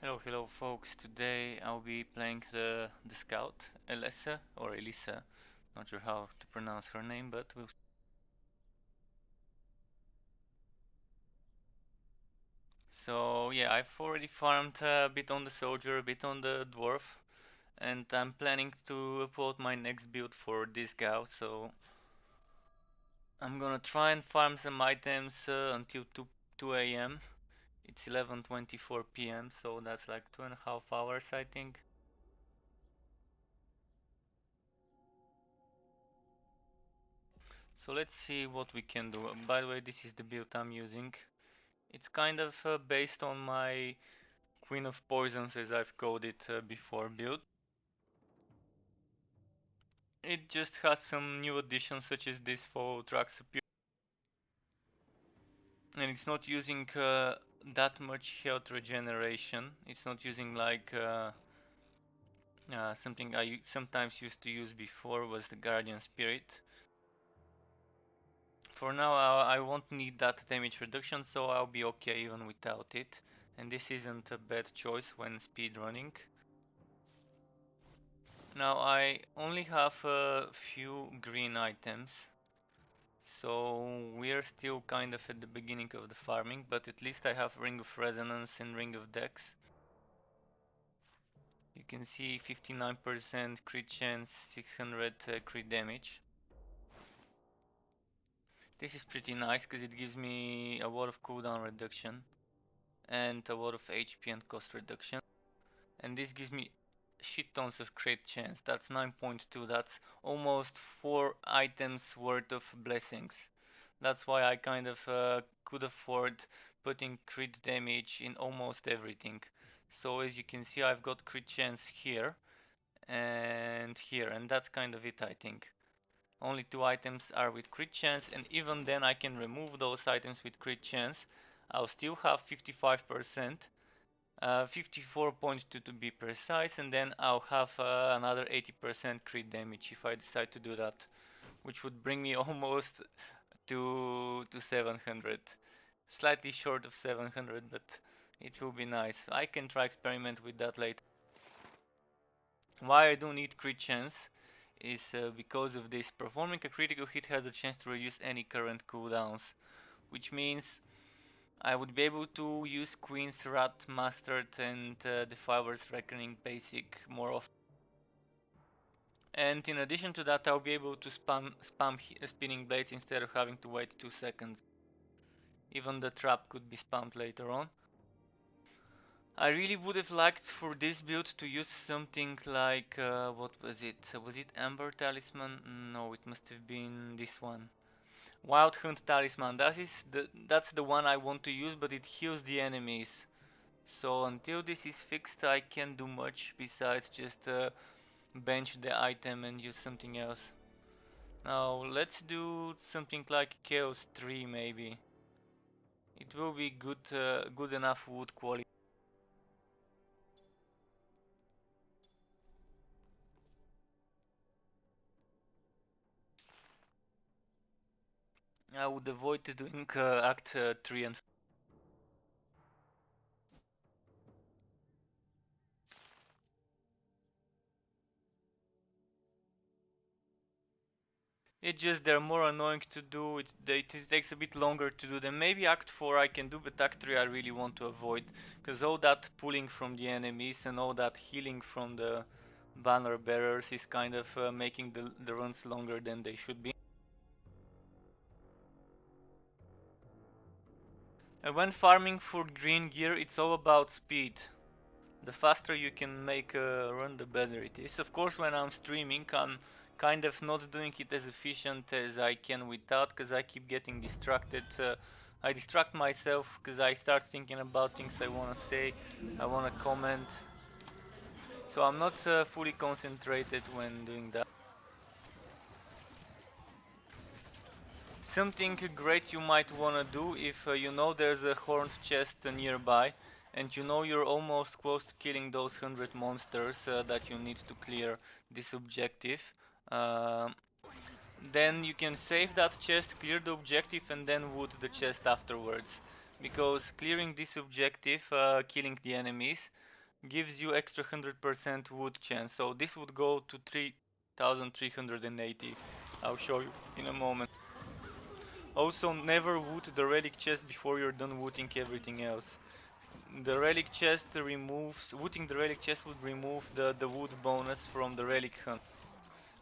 Hello folks. Today I'll be playing the scout, Elisa or Elisa. Not sure how to pronounce her name, but so yeah, I've already farmed a bit on the soldier, a bit on the dwarf, and I'm planning to upload my next build for this gal. So I'm gonna try and farm some items until 2 a.m. It's 11:24 p.m. So that's like 2.5 hours, I think. So let's see what we can do. By the way, this is the build I'm using. It's kind of based on my Queen of Poisons as I've called it before build. It just has some new additions such as this for track superior, and it's not using that much health regeneration. It's not using like something I sometimes used to use before was the Guardian Spirit. For now I won't need that damage reduction, so I'll be okay even without it. And this isn't a bad choice when speed running. Now I only have a few green items, so we're still kind of at the beginning of the farming, but at least I have Ring of Resonance and Ring of Dex. You can see 59% crit chance, 600 crit damage. This is pretty nice because it gives me a lot of cooldown reduction and a lot of HP and cost reduction. And this gives me shit tons of crit chance. That's 9.2. That's almost 4 items worth of blessings. That's why I kind of could afford putting crit damage in almost everything. So as you can see, I've got crit chance here and here, and that's kind of it, I think. Only 2 items are with crit chance, and even then I can remove those items with crit chance. I'll still have 55%, 54.2 to be precise, and then I'll have another 80% crit damage if I decide to do that, which would bring me almost to 700. Slightly short of 700, but it will be nice. I can try experiment with that later. Why I do need crit chance is because of this. Performing a critical hit has a chance to reduce any current cooldowns, which means I would be able to use Queen's Rat Mastered and Defiler's Reckoning Basic more often. And in addition to that, I'll be able to spam Spinning Blades instead of having to wait 2 seconds. Even the trap could be spammed later on. I really would have liked for this build to use something like, what was it? Was it Amber Talisman? No, it must have been this one. Wild Hunt Talisman. That's the one I want to use, but it heals the enemies. So until this is fixed, I can't do much besides just bench the item and use something else. Now let's do something like Chaos 3 maybe. It will be good enough wood quality. I would avoid doing Act 3 and it's just they're more annoying to do. It takes a bit longer to do them. Maybe Act 4 I can do, but Act 3 I really want to avoid. Because all that pulling from the enemies and all that healing from the banner bearers is kind of making the runs longer than they should be. And when farming for green gear, it's all about speed. The faster you can make a run, the better it is. Of course, when I'm streaming, I'm kind of not doing it as efficient as I can without, because I keep getting distracted. I distract myself because I start thinking about things I want to say, I want to comment. So I'm not fully concentrated when doing that. Something great you might wanna do if you know there's a horned chest nearby and you know you're almost close to killing those 100 monsters that you need to clear this objective. Um then you can save that chest, clear the objective and then wood the chest afterwards. Because clearing this objective, killing the enemies, gives you extra 100% wood chance. So this would go to 3380. I'll show you in a moment. Also, never wood the relic chest before you're done wooting everything else. The relic chest removes, wooting the relic chest would remove the wood bonus from the relic hunt.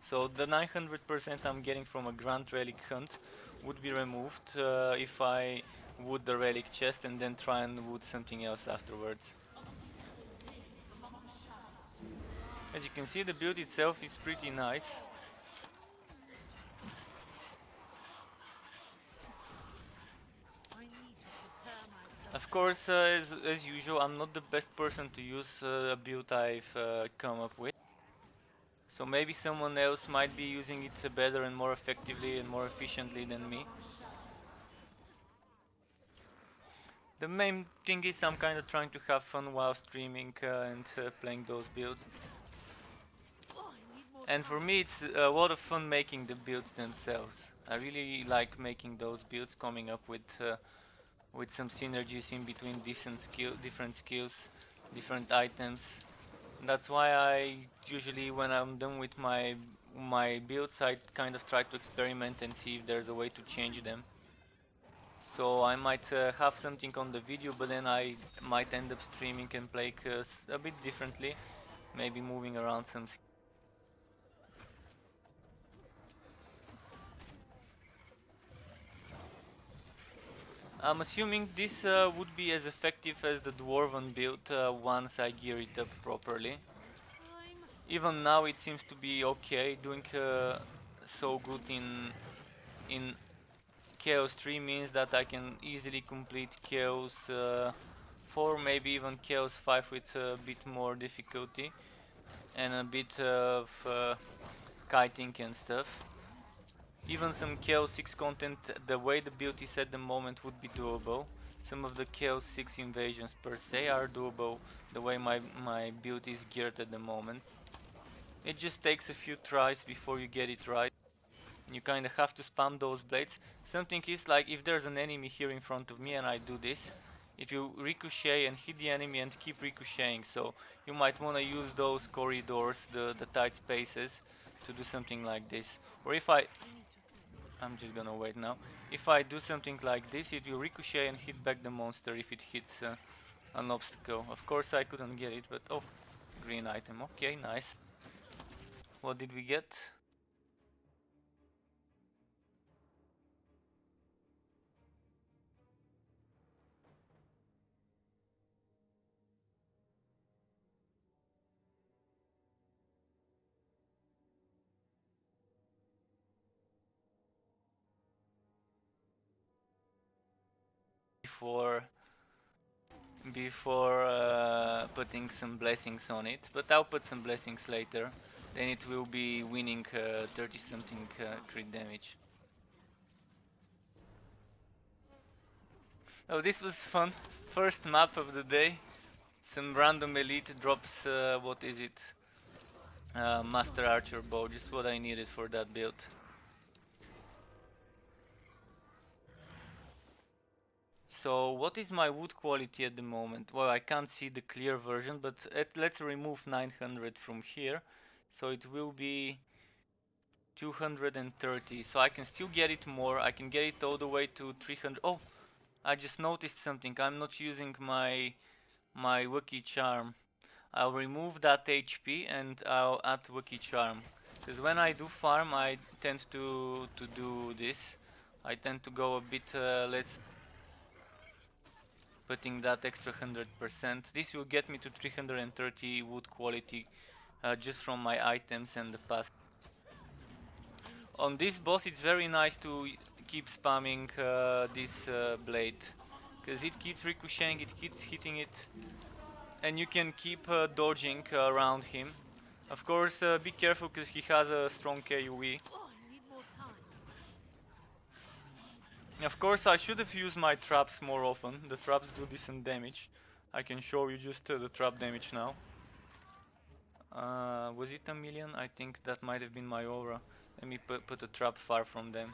So the 900% I'm getting from a Grand Relic Hunt would be removed if I wood the relic chest and then try and wood something else afterwards. As you can see, the build itself is pretty nice. Of course, as usual, I'm not the best person to use a build I've come up with. So maybe someone else might be using it better and more effectively and more efficiently than me. The main thing is I'm kind of trying to have fun while streaming and playing those builds. And for me it's a lot of fun making the builds themselves. I really like making those builds, coming up with some synergies in between different skills, different items. That's why I usually, when I'm done with my builds, I kind of try to experiment and see if there's a way to change them. So I might have something on the video, but then I might end up streaming and play a bit differently, maybe moving around some. I'm assuming this would be as effective as the Dwarven build once I gear it up properly. Even now it seems to be okay, doing so good in Chaos 3 means that I can easily complete Chaos 4, maybe even Chaos 5 with a bit more difficulty and a bit of kiting and stuff. Even some Chaos 6 content, the way the build is at the moment, would be doable. Some of the Chaos 6 invasions per se are doable the way my build is geared at the moment. It just takes a few tries before you get it right. You kind of have to spam those blades. Something is like, if there's an enemy here in front of me and I do this, if you ricochet and hit the enemy and keep ricocheting, so you might want to use those corridors, the tight spaces, to do something like this. Or if I'm just gonna wait now. If I do something like this, it will ricochet and hit back the monster if it hits an obstacle. Of course I couldn't get it, but oh, green item. Okay, nice. What did we get? Before putting some blessings on it, but I'll put some blessings later. Then it will be winning 30 something crit damage. Oh, this was fun. First map of the day. Some random elite drops, what is it? Master Archer bow, just what I needed for that build. So what is my wood quality at the moment? Well, I can't see the clear version, but let's remove 900 from here. So it will be 230, so I can still get it more. I can get it all the way to 300. Oh, I just noticed something. I'm not using my Wookiee Charm. I'll remove that HP and I'll add Wookiee Charm. Because when I do farm, I tend to do this. I tend to go a bit let's putting that extra 100%. This will get me to 330 wood quality just from my items and the pass. On this boss it's very nice to keep spamming this blade, because it keeps ricocheting, it keeps hitting it, and you can keep dodging around him. Of course, be careful because he has a strong KUE. Of course, I should have used my traps more often. The traps do decent damage. I can show you just the trap damage now. Was it a million? I think that might have been my aura. Let me put a trap far from them.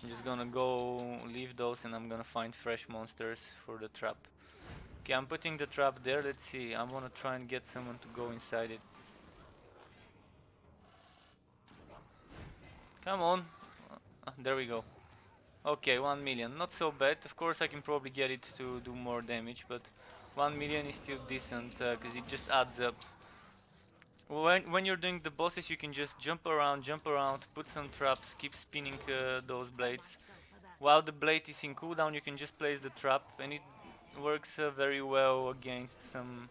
I'm just gonna go leave those and I'm gonna find fresh monsters for the trap. Okay, I'm putting the trap there. Let's see. I want to try and get someone to go inside it. Come on. There we go. Okay, 1 million. Not so bad. Of course, I can probably get it to do more damage, but 1 million is still decent because it just adds up. When you're doing the bosses, you can just jump around, put some traps, keep spinning those blades. While the blade is in cooldown, you can just place the trap, and it works very well against some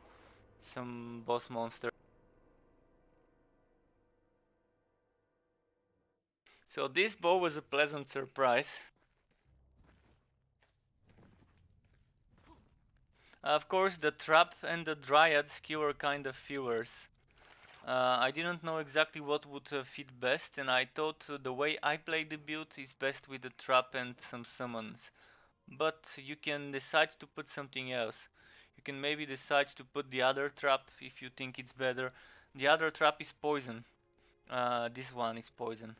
boss monster. So this bow was a pleasant surprise. Of course, the trap and the dryad skill are kind of fillers. I didn't know exactly what would fit best, and I thought the way I play the build is best with the trap and some summons. But you can decide to put something else. You can maybe decide to put the other trap if you think it's better. The other trap is poison. This one is poison.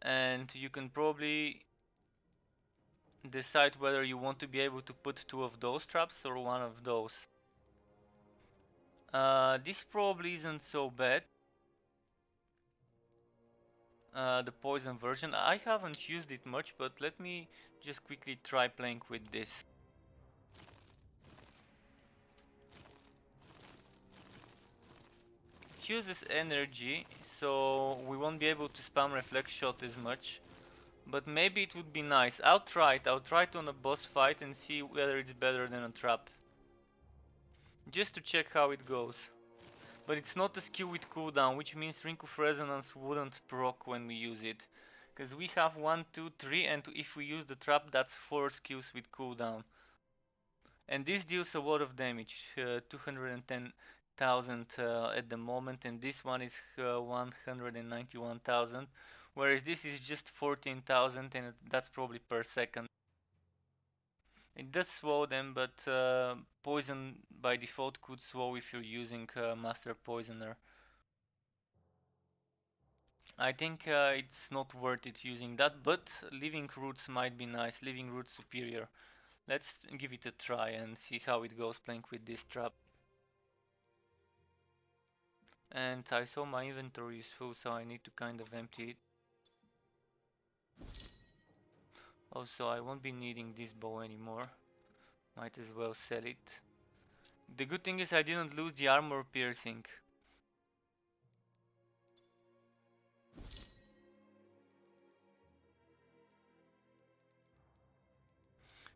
And you can probably decide whether you want to be able to put two of those traps or one of those. This probably isn't so bad. The poison version. I haven't used it much, but let me just quickly try playing with this. It uses energy, so we won't be able to spam reflex shot as much. But maybe it would be nice. I'll try it. I'll try it on a boss fight and see whether it's better than a trap. Just to check how it goes. But it's not a skill with cooldown, which means Ring of Resonance wouldn't proc when we use it. Because we have 1, 2, 3, and if we use the trap, that's 4 skills with cooldown. And this deals a lot of damage, 210,000 at the moment, and this one is 191,000, whereas this is just 14,000, and that's probably per second. It does slow them, but poison by default could slow if you're using Master Poisoner. I think it's not worth it using that, but Living Roots might be nice, Living Roots Superior. Let's give it a try and see how it goes playing with this trap. And I saw my inventory is full, so I need to kind of empty it. Also, I won't be needing this bow anymore. Might as well sell it. The good thing is I didn't lose the armor piercing.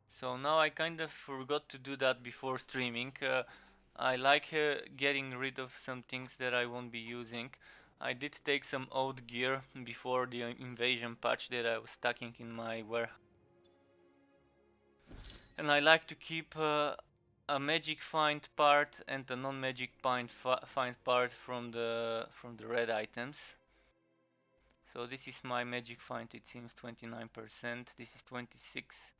So now I kind of forgot to do that before streaming. I like getting rid of some things that I won't be using. I did take some old gear before the invasion patch that I was stacking in my warehouse. And I like to keep a magic find part and a non-magic find part from the red items. So this is my magic find. It seems 29%. This is 26.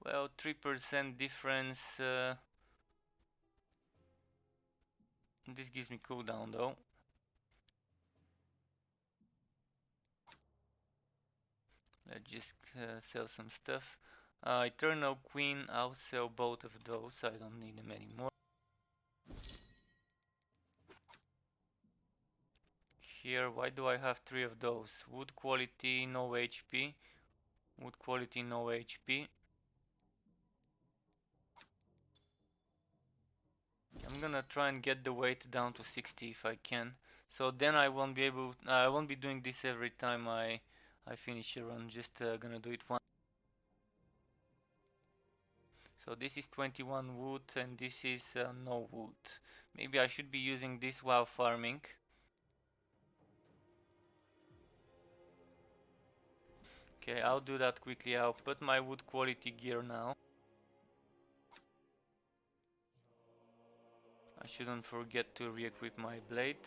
Well, 3% difference. This gives me cooldown though. Let's just sell some stuff. Eternal Queen, I'll sell both of those. I don't need them anymore. Here, why do I have 3 of those? Wood quality, no HP. Wood quality, no HP. I'm gonna try and get the weight down to 60 if I can. So then I won't be doing this every time I finish a run. Just gonna do it once. So this is 21 wood and this is no wood. Maybe I should be using this while farming. Okay, I'll do that quickly. I'll put my wood quality gear now. I shouldn't forget to re-equip my blade.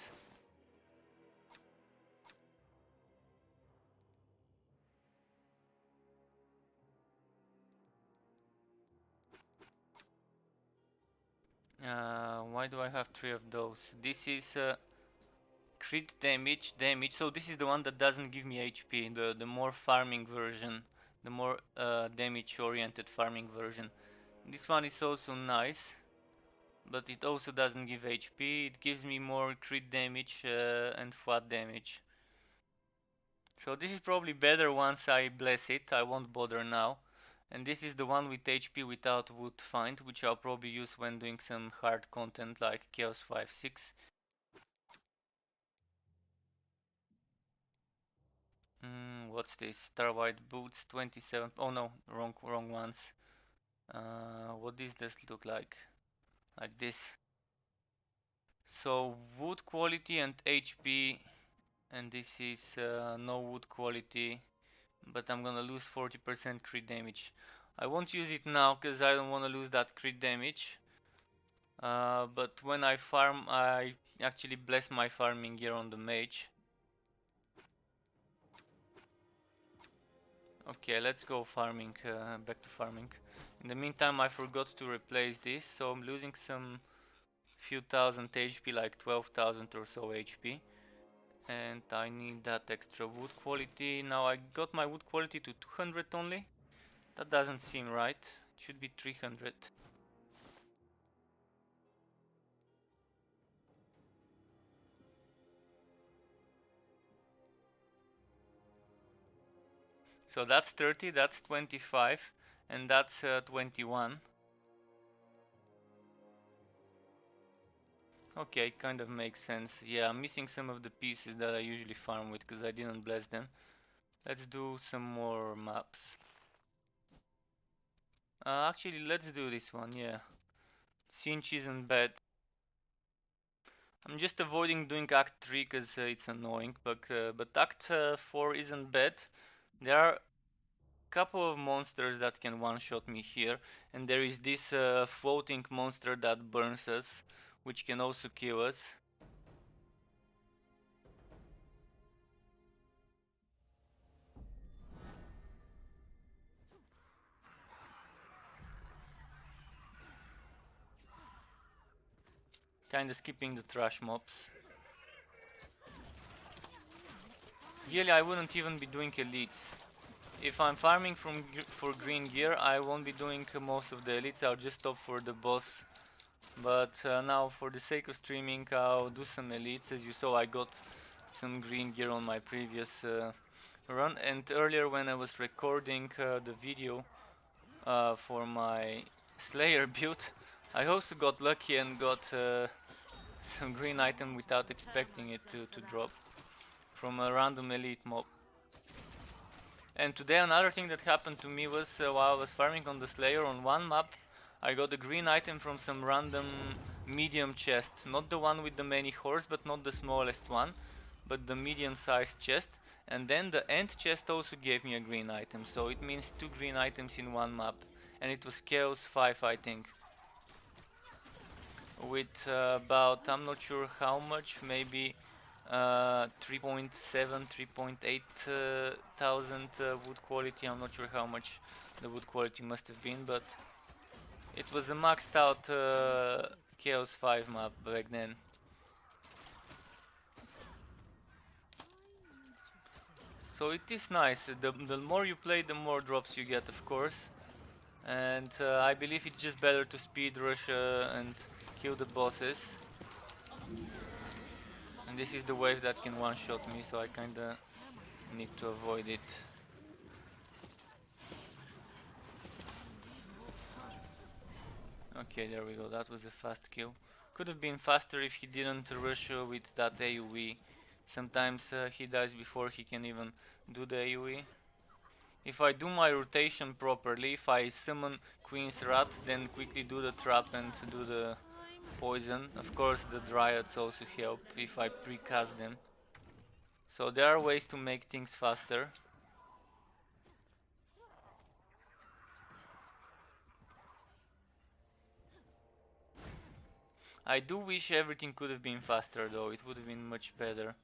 Why do I have 3 of those? This is crit damage, so this is the one that doesn't give me HP, the more farming version, the more damage oriented farming version. This one is also nice, but it also doesn't give HP. It gives me more crit damage and flat damage. So this is probably better once I bless it. I won't bother now. And this is the one with HP without wood find, which I'll probably use when doing some hard content like Chaos 5-6. What's this? Starwhite boots 27. Oh no, wrong ones. What does this look like? Like this. So wood quality and HP, and this is no wood quality, but I'm gonna lose 40% crit damage. I won't use it now because I don't want to lose that crit damage. But when I farm, I actually bless my farming gear on the mage. Okay, let's go farming, back to farming. In the meantime, I forgot to replace this, so I'm losing some few thousand HP, like 12,000 or so HP. And I need that extra wood quality. Now I got my wood quality to 200 only. That doesn't seem right. It should be 300. So that's 30, that's 25, and that's 21. Okay, kind of makes sense. Yeah, I'm missing some of the pieces that I usually farm with because I didn't bless them. Let's do some more maps. Actually, let's do this one, yeah. Cinch isn't bad. I'm just avoiding doing Act 3 because it's annoying, but Act 4 isn't bad. There are a couple of monsters that can one-shot me here, and there is this floating monster that burns us, which can also kill us. Kinda skipping the trash mobs. Really, I wouldn't even be doing elites. If I'm farming for green gear, I won't be doing most of the elites, I'll just stop for the boss. But now, for the sake of streaming, I'll do some elites. As you saw, I got some green gear on my previous run. And earlier when I was recording the video for my Slayer build, I also got lucky and got some green item without expecting it to drop from a random elite mob. And today another thing that happened to me was while I was farming on the Slayer on one map, I got a green item from some random medium chest. Not the one with the many horse, but not the smallest one, but the medium sized chest. And then the end chest also gave me a green item, so it means 2 green items in one map. And it was Chaos 5, I think. With about, I'm not sure how much, maybe 3.7, 3.8 thousand wood quality. I'm not sure how much the wood quality must have been, but it was a maxed out Chaos 5 map back then. So it is nice. The more you play, the more drops you get, of course. And I believe it's just better to speed rush and kill the bosses. And this is the wave that can one-shot me, so I kinda need to avoid it. Okay, there we go, that was a fast kill. Could have been faster if he didn't rush with that AoE. Sometimes he dies before he can even do the AoE. If I do my rotation properly, if I summon Queen's Wrath, then quickly do the trap and do the poison. Of course the Dryads also help if I precast them. So there are ways to make things faster. I do wish everything could have been faster though, it would have been much better.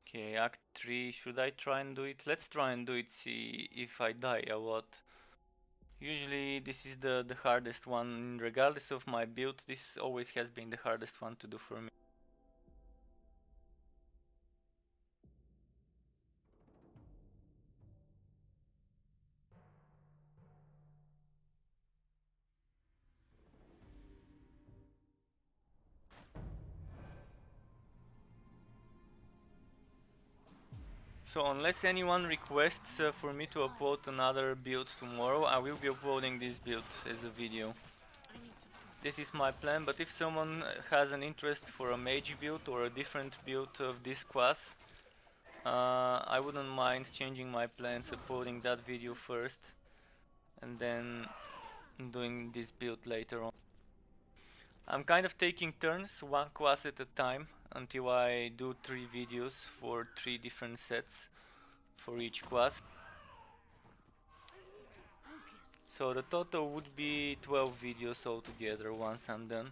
Okay, Act 3, should I try and do it? Let's try and do it, see if I die or what. Usually this is the hardest one, regardless of my build, this always has been the hardest one to do for me. So unless anyone requests for me to upload another build tomorrow, I will be uploading this build as a video. This is my plan, but if someone has an interest for a mage build or a different build of this class, I wouldn't mind changing my plans, uploading that video first, and then doing this build later on. I'm kind of taking turns, one class at a time, until I do 3 videos for 3 different sets for each class. So the total would be 12 videos altogether once I'm done.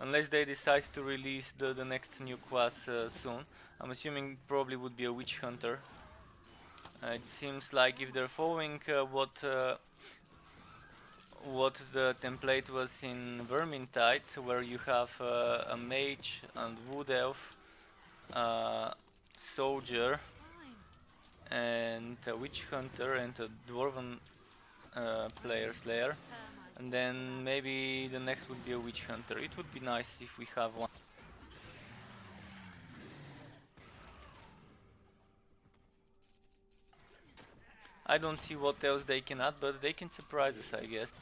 Unless they decide to release the next new class soon. I'm assuming probably would be a witch hunter. It seems like if they're following what the template was in Vermintide, where you have a mage and wood elf, soldier, and a witch hunter and a dwarven player slayer, and then maybe the next would be a witch hunter. It would be nice if we have one. I don't see what else they can add, but they can surprise us, I guess.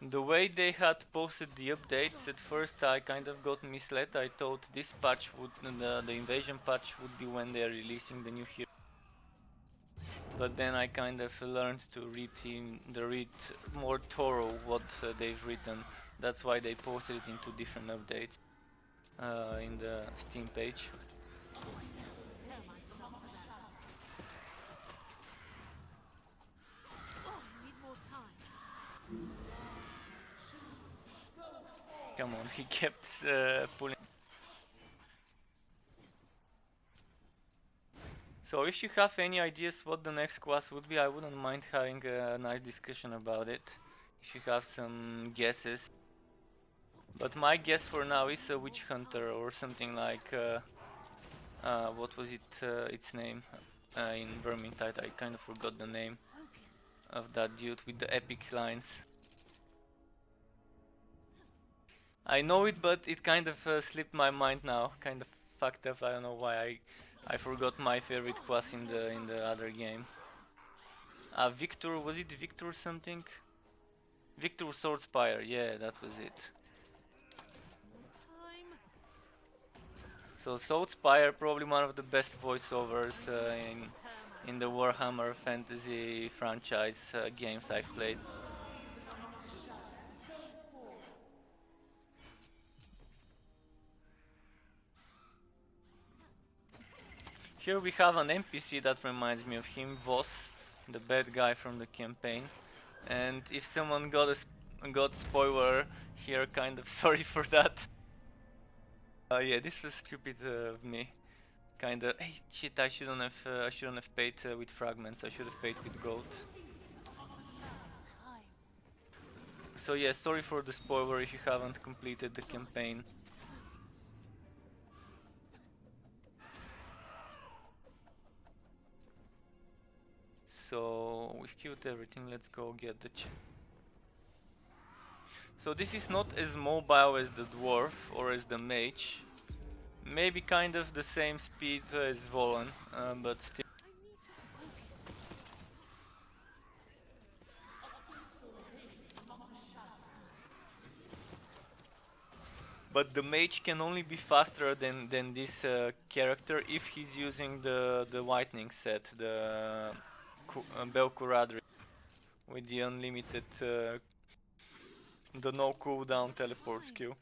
The way they had posted the updates, at first I kind of got misled. I thought this patch would, the invasion patch would be when they are releasing the new hero. But then I kind of learned to read more thorough what they've written. That's why they posted it into different updates in the Steam page. Come on, he kept pulling. So if you have any ideas what the next class would be, I wouldn't mind having a nice discussion about it. If you have some guesses. But my guess for now is a witch hunter or something like what was its name in Vermintide? I kind of forgot the name of that dude with the epic lines. I know it, but it kind of slipped my mind now. Kind of fucked up. I don't know why I forgot my favorite class in the other game. Victor, was it Victor something? Victor Swordspire, yeah, that was it. So Swordspire, probably one of the best voiceovers in the Warhammer fantasy franchise games I've played. Here we have an NPC that reminds me of him, Voss, the bad guy from the campaign. And if someone got spoiler here, kind of sorry for that. Yeah, this was stupid of me. Kinda. Hey, shit! I shouldn't have paid with fragments. I should have paid with gold. So yeah, sorry for the spoiler if you haven't completed the campaign. So we've killed everything. Let's go get the. So this is not as mobile as the dwarf or as the mage. Maybe kind of the same speed as Volan, but still. But the mage can only be faster than this character if he's using the lightning set, the Belkuradri, with the unlimited, the no cooldown teleport skill.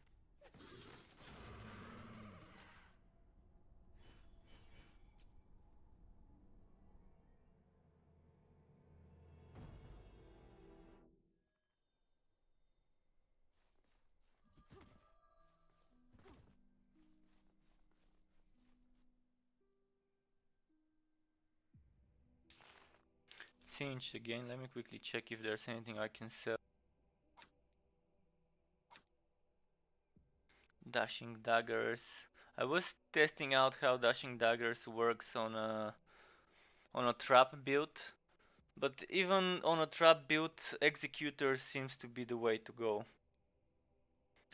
Cinch again. Let me quickly check if there's anything I can sell. Dashing daggers. I was testing out how dashing daggers works on a trap build, but even on a trap build, executor seems to be the way to go.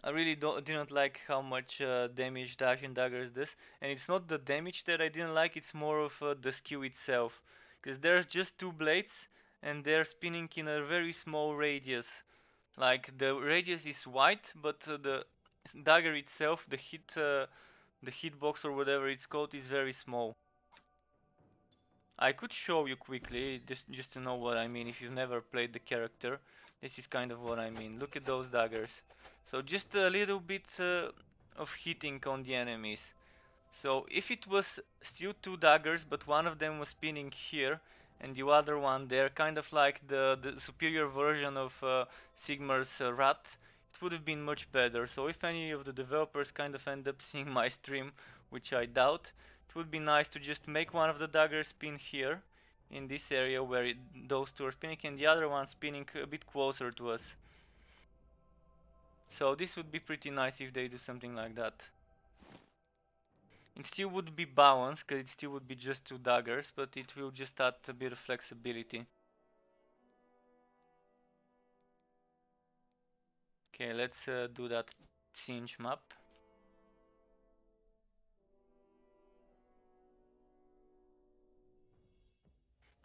I really didn't like how much damage dashing daggers does, and it's not the damage that I didn't like, it's more of the skill itself, because there's just two blades and they're spinning in a very small radius. Like the radius is wide, but the dagger itself, the hitbox or whatever it's called, is very small. I could show you quickly, just to know what I mean. If you've never played the character, this is kind of what I mean. Look at those daggers. So just a little bit of hitting on the enemies. So if it was still two daggers, but one of them was spinning here and the other one there, kind of like the superior version of Sigmar's Rat, it would have been much better. So if any of the developers kind of end up seeing my stream, which I doubt, it would be nice to just make one of the daggers spin here, in this area where those two are spinning, and the other one spinning a bit closer to us. So this would be pretty nice if they do something like that. It still would be balanced, because it still would be just two daggers, but it will just add a bit of flexibility. Okay, let's do that cinch map.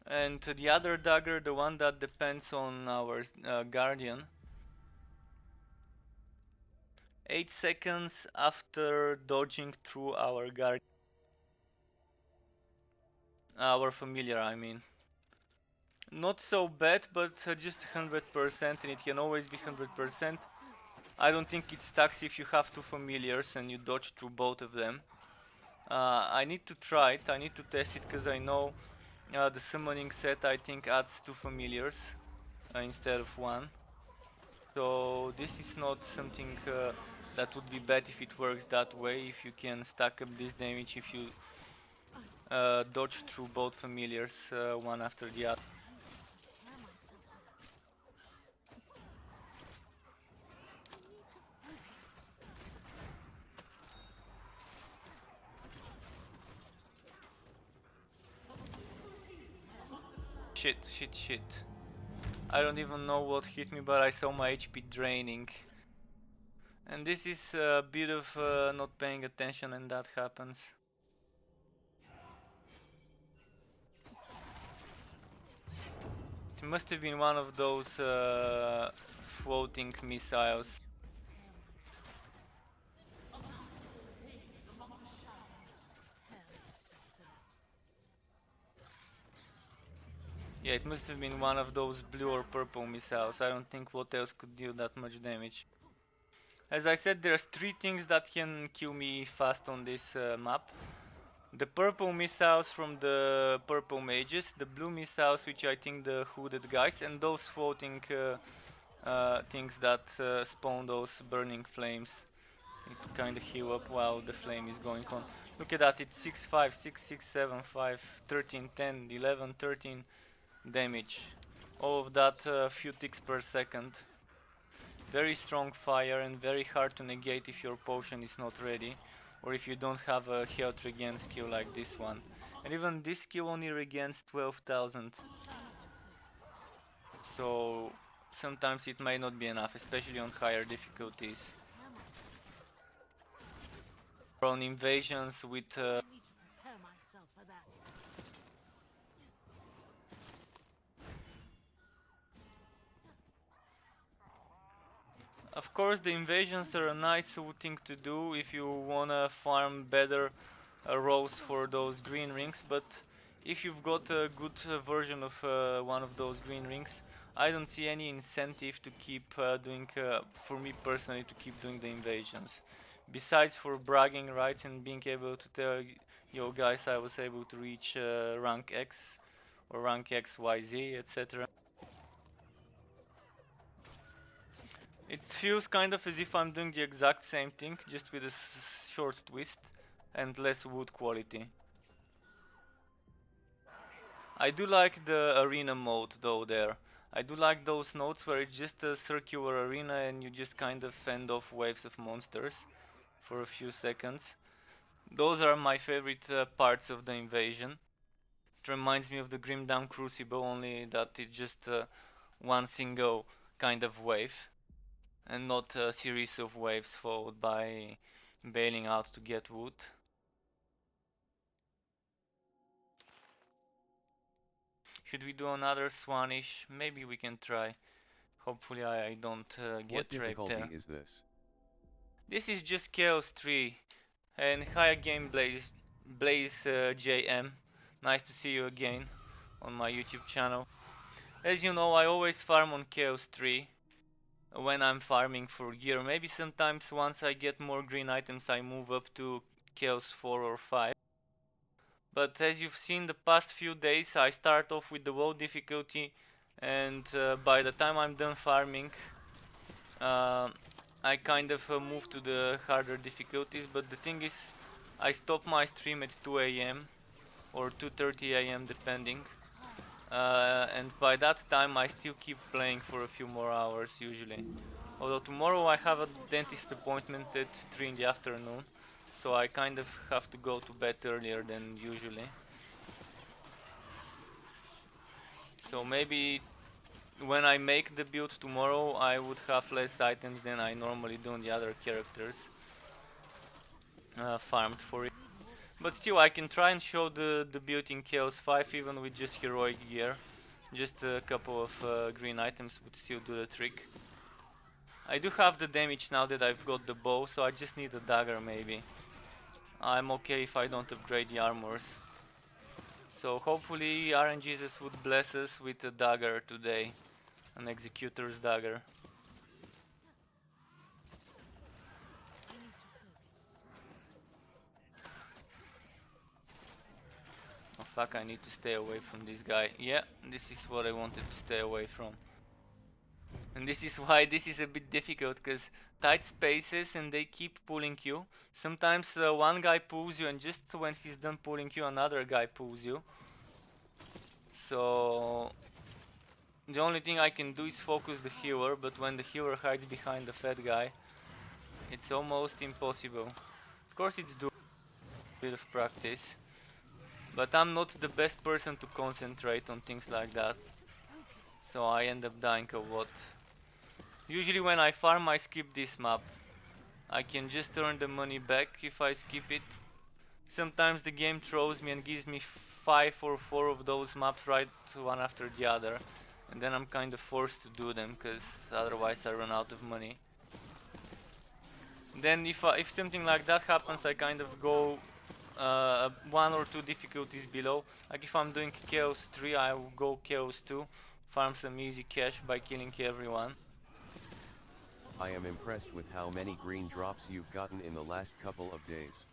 And the other dagger, the one that depends on our guardian. 8 seconds after dodging through our guardian. Our familiar, I mean. Not so bad, but just 100%, and it can always be 100%. I don't think it stacks if you have two familiars and you dodge through both of them. I need to try it, I need to test it, because I know the summoning set, I think, adds two familiars instead of one. So this is not something that would be bad if it works that way, if you can stack up this damage if you dodge through both familiars one after the other. Shit. I don't even know what hit me, but I saw my HP draining. And this is a bit of not paying attention, and that happens. It must have been one of those floating missiles. Yeah, it must have been one of those blue or purple missiles. I don't think what else could deal that much damage. As I said, there's three things that can kill me fast on this map. The purple missiles from the purple mages, the blue missiles, which I think the hooded guys, and those floating things that spawn those burning flames. It kind of heal up while the flame is going on. Look at that, it's 6, 5, 6, 6, 7, 5, 13, 10, 11, 13 damage. All of that few ticks per second. Very strong fire and very hard to negate if your potion is not ready, or if you don't have a health regen skill like this one. And even this skill only regains 12,000. So sometimes it may not be enough, especially on higher difficulties. Or on invasions with of course, the invasions are a nice thing to do if you wanna farm better rows for those green rings, but if you've got a good version of one of those green rings, I don't see any incentive to keep for me personally, to keep doing the invasions. Besides for bragging rights and being able to tell, yo guys, I was able to reach rank X or rank XYZ, etc. It feels kind of as if I'm doing the exact same thing, just with a short twist and less wood quality. I do like the arena mode though there. I do like those nodes where it's just a circular arena and you just kind of fend off waves of monsters for a few seconds. Those are my favorite parts of the invasion. It reminds me of the Grim Dawn Crucible, only that it's just one single kind of wave and not a series of waves followed by bailing out to get wood. Should we do another Swanish? Maybe we can try. Hopefully I don't get raped there. What difficulty is this? This is just Chaos 3 and hi again Blaze JM. Nice to see you again on my YouTube channel. As you know, I always farm on Chaos 3 when I'm farming for gear. Maybe sometimes once I get more green items I move up to Chaos 4 or 5. But as you've seen the past few days, I start off with the low difficulty and by the time I'm done farming I kind of move to the harder difficulties. But the thing is, I stop my stream at 2 AM or 2:30 AM depending, and by that time I still keep playing for a few more hours usually. Although tomorrow I have a dentist appointment at 3 in the afternoon, so I kind of have to go to bed earlier than usually. So maybe when I make the build tomorrow I would have less items than I normally do on the other characters farmed for it. But still I can try and show the build in Chaos 5 even with just heroic gear. Just a couple of green items would still do the trick. I do have the damage now that I've got the bow, so I just need a dagger maybe. I'm okay if I don't upgrade the armors. So hopefully RNGesus would bless us with a dagger today. An executor's dagger. Oh fuck, I need to stay away from this guy. Yeah, this is what I wanted to stay away from. And this is why this is a bit difficult, because tight spaces and they keep pulling you. Sometimes one guy pulls you and just when he's done pulling you another guy pulls you. So the only thing I can do is focus the healer, but when the healer hides behind the fat guy, it's almost impossible. Of course it's doing a bit of practice, but I'm not the best person to concentrate on things like that. So I end up dying a lot. Usually when I farm I skip this map. I can just earn the money back if I skip it. Sometimes the game throws me and gives me 5 or 4 of those maps right one after the other. And then I'm kind of forced to do them, because otherwise I run out of money. Then if something like that happens, I kind of go 1 or 2 difficulties below. Like if I'm doing Chaos 3, I will go Chaos 2, farm some easy cash by killing everyone. I am impressed with how many green drops you've gotten in the last couple of days.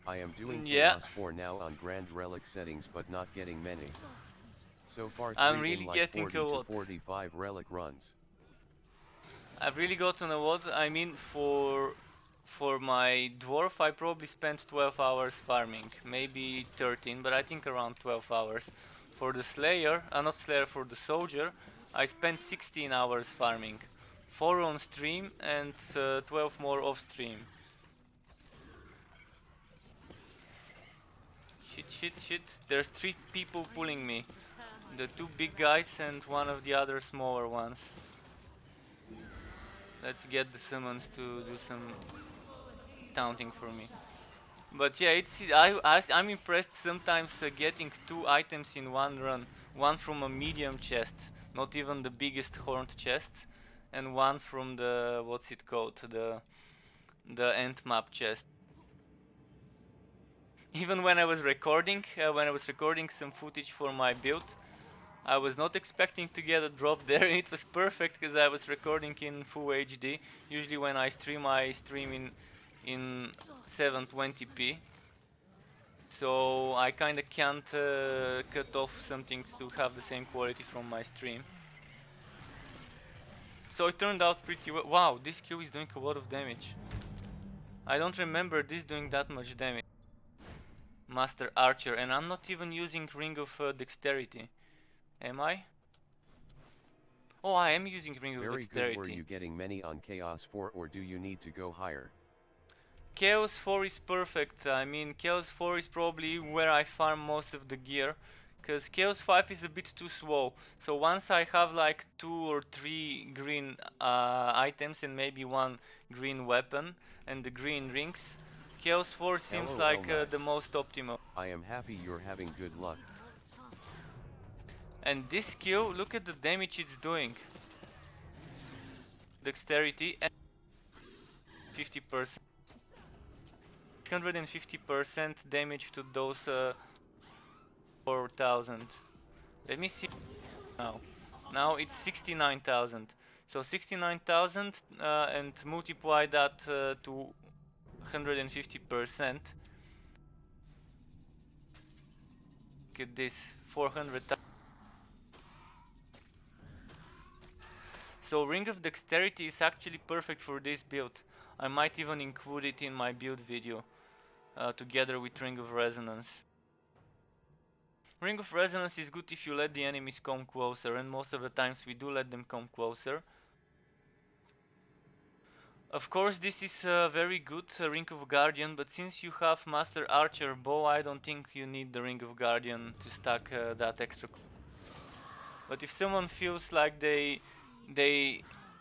I am doing Chaos 4 now on Grand Relic settings but not getting many. So far 3 I'm really in like getting 40 a to lot. 45 relic runs. I've really gotten a lot. I mean, for my dwarf I probably spent 12 hours farming, maybe 13, but I think around 12 hours. For the slayer, not slayer, for the soldier, I spent 16 hours farming. 4 on stream and 12 more off stream. Shit. There's 3 people pulling me. The 2 big guys and one of the other smaller ones. Let's get the summons to do some taunting for me. But yeah, I'm impressed sometimes getting 2 items in one run. One from a medium chest, not even the biggest horned chest, and one from the, what's it called, the end map chest. Even when I was recording some footage for my build, I was not expecting to get a drop there. It was perfect because I was recording in full HD. Usually when I stream in 720p. So I kinda can't cut off something to have the same quality from my stream. So it turned out pretty well. Wow, this Q is doing a lot of damage. I don't remember this doing that much damage. Master Archer, and I'm not even using Ring of Dexterity. Am I? Oh, I am using Ring of Very Dexterity. good. Were you getting many on Chaos 4 or do you need to go higher? Chaos 4 is perfect. I mean, Chaos 4 is probably where I farm most of the gear, because Chaos 5 is a bit too slow. So once I have like 2 or 3 green items and maybe one green weapon and the green rings, Chaos 4 seems LOL, like nice. the most optimal. I am happy you're having good luck. And this skill, look at the damage it's doing. Dexterity and 50%. 150% damage to those 4,000. Let me see now. Now it's 69,000. So 69,000 and multiply that to 150%. Look at this, 400,000. So Ring of Dexterity is actually perfect for this build. I might even include it in my build video together with Ring of Resonance. Ring of Resonance is good if you let the enemies come closer, and most of the times we do let them come closer. Of course, this is a very good Ring of Guardian, but since you have Master Archer bow, I don't think you need the Ring of Guardian to stack that extra. But if someone feels like they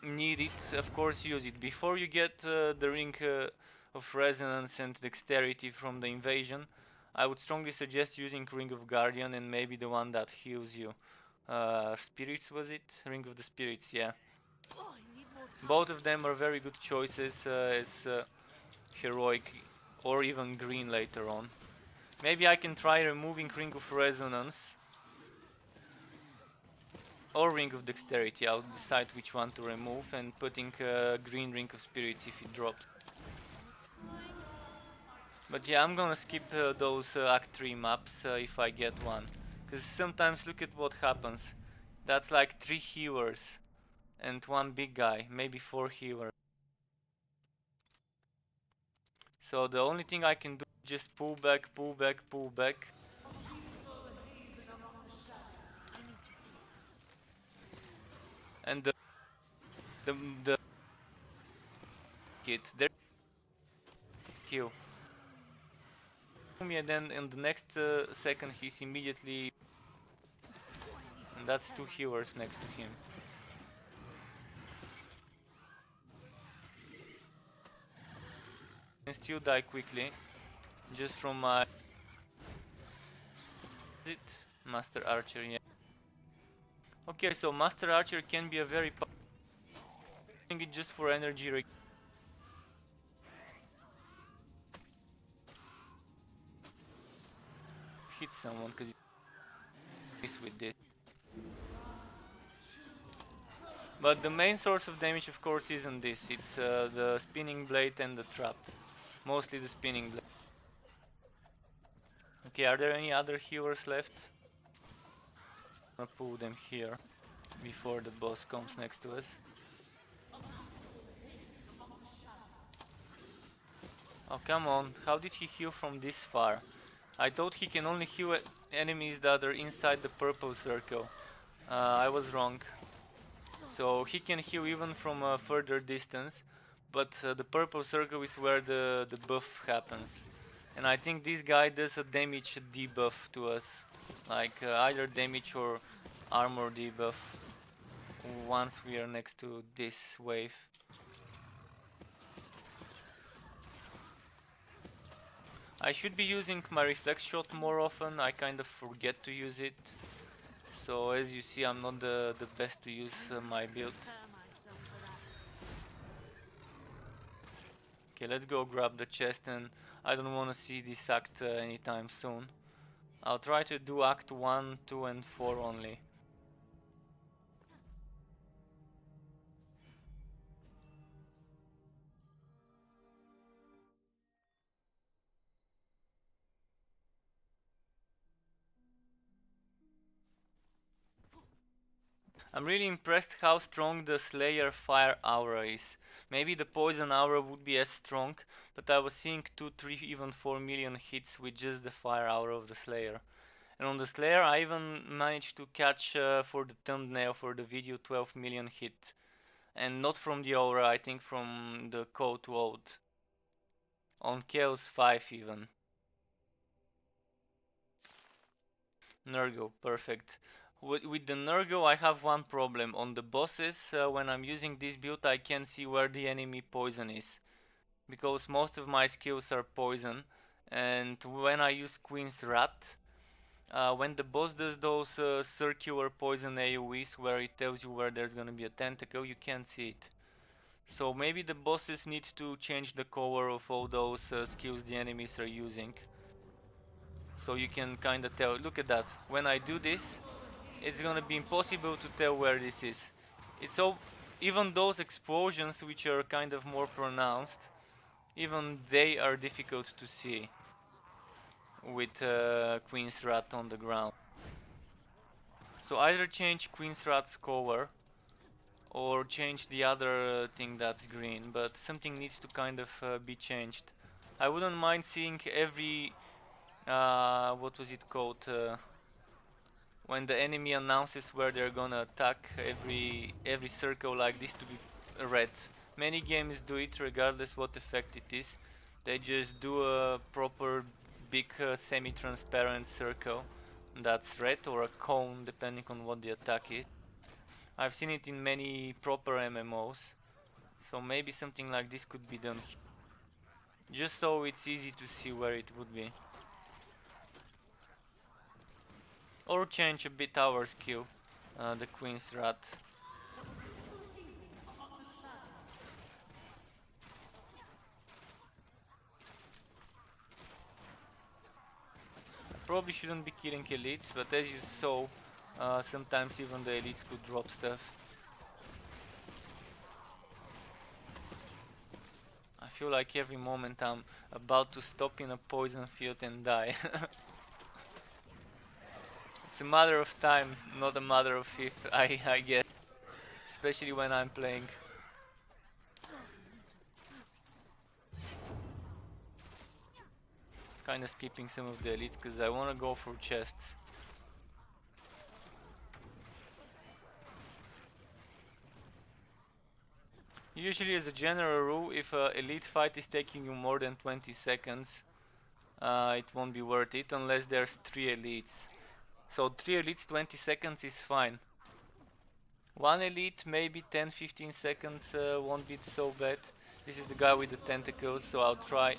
need it, of course use it. Before you get the Ring of Resonance and Dexterity from the invasion, I would strongly suggest using Ring of Guardian and maybe the one that heals you. Spirits, was it? Ring of the Spirits, yeah. Both of them are very good choices as heroic or even green later on. Maybe I can try removing Ring of Resonance or Ring of Dexterity. I'll decide which one to remove and putting green Ring of Spirits if it drops. But yeah, I'm gonna skip those Act 3 maps if I get one. Because sometimes look at what happens. That's like 3 healers and one big guy, maybe 4 healers. So the only thing I can do is just pull back, pull back, pull back. And the kid, there kill. And then in the next second he's immediately, and that's 2 healers next to him. And still die quickly, just from my Master Archer, yeah. Okay, so Master Archer can be a very powerful thing, it just for energy. Hit someone because he's with this. But the main source of damage, of course, isn't this. It's the spinning blade and the trap. Mostly the spinning blade. Okay, are there any other healers left? I'm gonna pull them here before the boss comes next to us. Oh, come on. How did he heal from this far? I thought he can only heal enemies that are inside the purple circle. I was wrong. So he can heal even from a further distance, but the purple circle is where the buff happens. And I think this guy does a damage debuff to us, like either damage or armor debuff once we are next to this wave. I should be using my reflex shot more often, I kind of forget to use it. So as you see, I'm not the best to use my build. Okay, let's go grab the chest, and I don't want to see this act anytime soon. I'll try to do act 1, 2 and 4 only. I'm really impressed how strong the Slayer fire aura is. Maybe the poison aura would be as strong, but I was seeing 2, 3, even 4 million hits with just the fire aura of the Slayer. And on the Slayer I even managed to catch for the thumbnail for the video 12 million hit. And not from the aura, I think from the code load. On Chaos 5 even. Nurgle, perfect. With the Nurgle I have one problem. On the bosses, when I'm using this build I can't see where the enemy poison is. Because most of my skills are poison. And when I use Queen's Rat, when the boss does those circular poison AoEs where it tells you where there's gonna be a tentacle, you can't see it. So maybe the bosses need to change the color of all those skills the enemies are using. So you can kinda tell, look at that, when I do this, it's gonna be impossible to tell where this is. It's all, even those explosions which are kind of more pronounced, even they are difficult to see with Queen's Rat on the ground. So either change Queen's Rat's color or change the other thing that's green, but something needs to kind of be changed. I wouldn't mind seeing every what was it called, when the enemy announces where they're gonna attack, every circle like this to be red. Many games do it regardless what effect it is. They just do a proper big semi-transparent circle that's red, or a cone depending on what the attack is. I've seen it in many proper MMOs, so maybe something like this could be done here. Just so it's easy to see where it would be. Or change a bit our skill, the Queen's Rat. Probably shouldn't be killing elites, but as you saw, sometimes even the elites could drop stuff. I feel like every moment I'm about to stop in a poison field and die. It's a matter of time, not a matter of if, I guess. Especially when I'm playing. Kinda skipping some of the elites because I wanna go for chests. Usually as a general rule, if a elite fight is taking you more than 20 seconds, it won't be worth it unless there's 3 elites. So 3 elites, 20 seconds is fine. 1 elite, maybe 10-15 seconds won't be so bad. This is the guy with the tentacles, so I'll try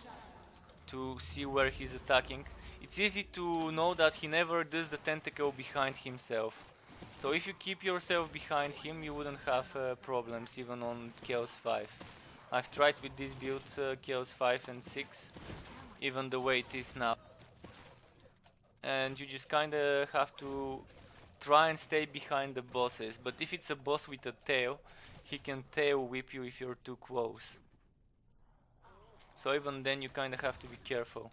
to see where he's attacking. It's easy to know that he never does the tentacle behind himself. So if you keep yourself behind him, you wouldn't have problems even on Chaos 5. I've tried with this build Chaos 5 and 6, even the way it is now. And you just kinda have to try and stay behind the bosses, but if it's a boss with a tail, he can tail whip you if you're too close. So even then you kinda have to be careful.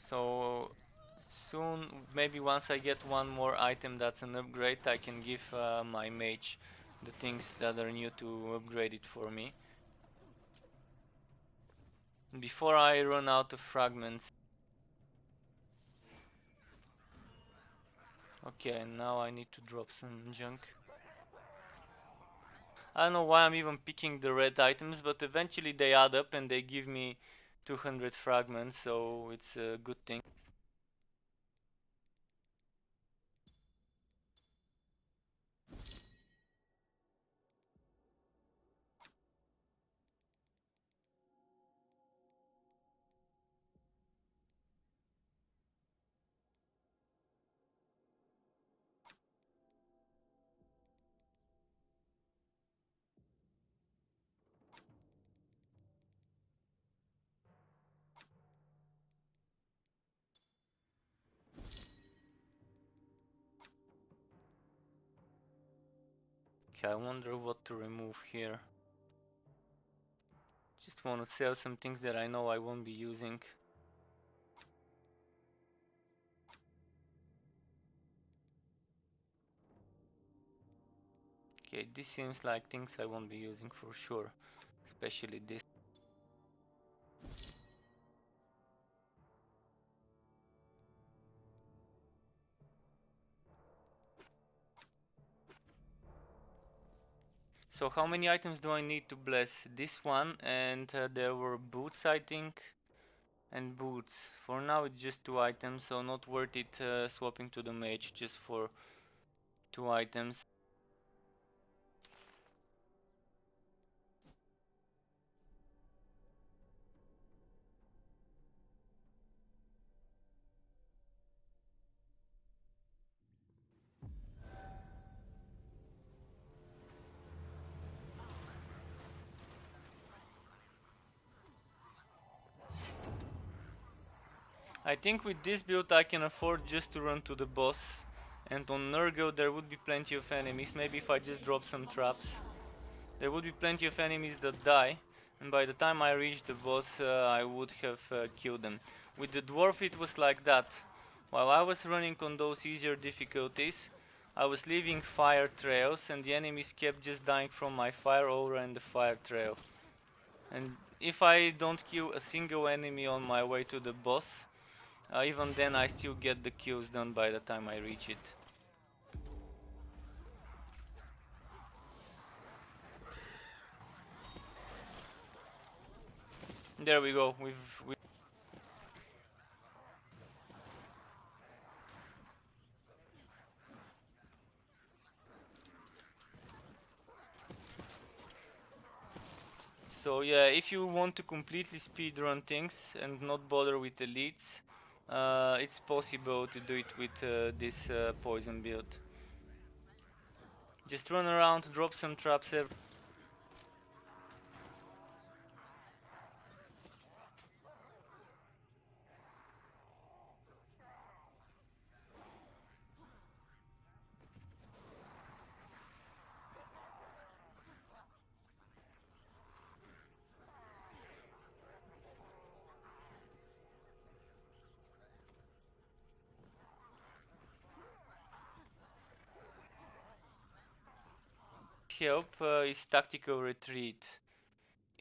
So soon, maybe once I get one more item that's an upgrade, I can give my mage the things that are new to upgrade it for me. Before I run out of fragments. Okay, now I need to drop some junk. I don't know why I'm even picking the red items, but eventually they add up and they give me 200 fragments, so it's a good thing. Okay, I wonder what to remove here. Just want to sell some things that I know I won't be using. Okay, this seems like things I won't be using for sure, especially this. So how many items do I need to bless? This one, and there were boots, I think, and boots. For now it's just 2 items, so not worth it swapping to the mage just for 2 items. I think with this build I can afford just to run to the boss, and on Nurgle there would be plenty of enemies. Maybe if I just drop some traps, there would be plenty of enemies that die, and by the time I reach the boss I would have killed them. With the dwarf it was like that. While I was running on those easier difficulties, I was leaving fire trails and the enemies kept just dying from my fire aura and the fire trail. And if I don't kill a single enemy on my way to the boss, even then I still get the kills done by the time I reach it. There we go. So yeah, if you want to completely speedrun things and not bother with elites, it's possible to do it with this poison build. Just run around, drop some traps everywhere. Help is tactical retreat.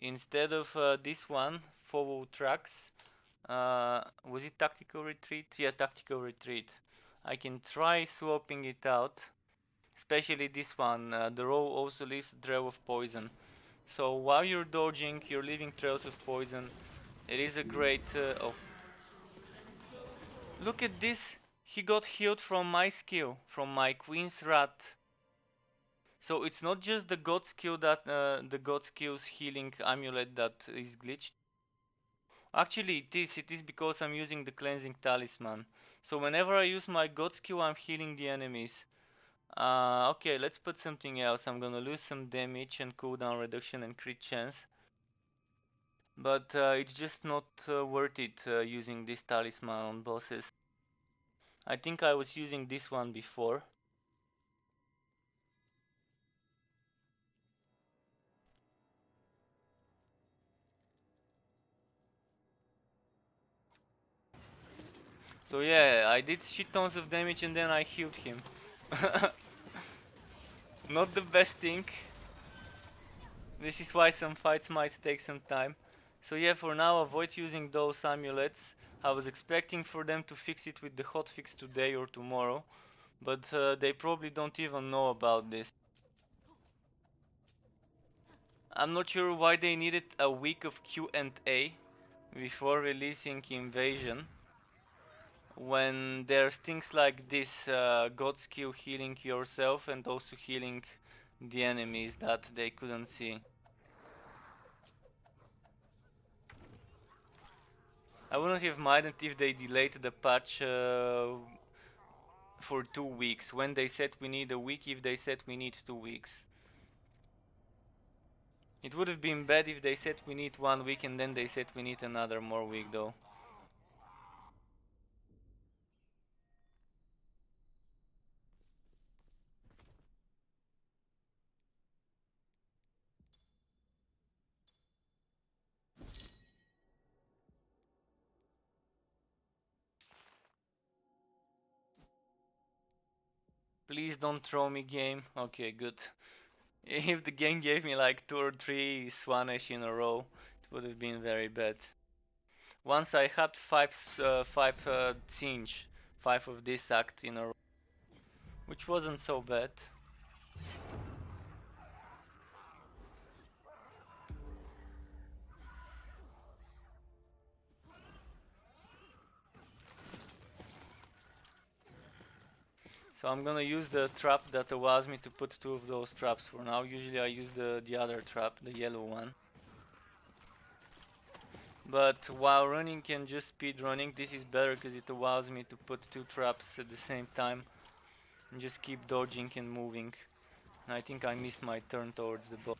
Instead of this one, follow tracks. Was it tactical retreat? Yeah, tactical retreat. I can try swapping it out, especially this one. The row also leaves a trail of poison. So while you're dodging, you're leaving trails of poison. It is a great. Oh, look at this! He got healed from my skill, from my Queen's Rat. So it's not just the god skill that the god skill's healing amulet that is glitched. Actually, it is because I'm using the cleansing talisman. So whenever I use my god skill, I'm healing the enemies. Okay, let's put something else. I'm gonna lose some damage and cooldown reduction and crit chance. But it's just not worth it using this talisman on bosses. I think I was using this one before. So yeah, I did shit tons of damage and then I healed him. Not the best thing. This is why some fights might take some time. So yeah, for now avoid using those amulets. I was expecting for them to fix it with the hotfix today or tomorrow, but they probably don't even know about this. I'm not sure why they needed a week of Q&A before releasing Invasion, when there's things like this God skill healing yourself and also healing the enemies that they couldn't see. I wouldn't have minded if they delayed the patch for 2 weeks. When they said we need a week, if they said we need 2 weeks. It would have been bad if they said we need 1 week and then they said we need another more week though. Please don't throw me, game. Okay, good. If the game gave me like 2 or 3 Swanesh in a row, it would have been very bad. Once I had 5 Zinj, 5 of this act in a row, which wasn't so bad. So I'm gonna use the trap that allows me to put 2 of those traps for now. Usually I use the other trap, the yellow one. But while running and just speed running, this is better because it allows me to put 2 traps at the same time and just keep dodging and moving. And I think I missed my turn towards the boss.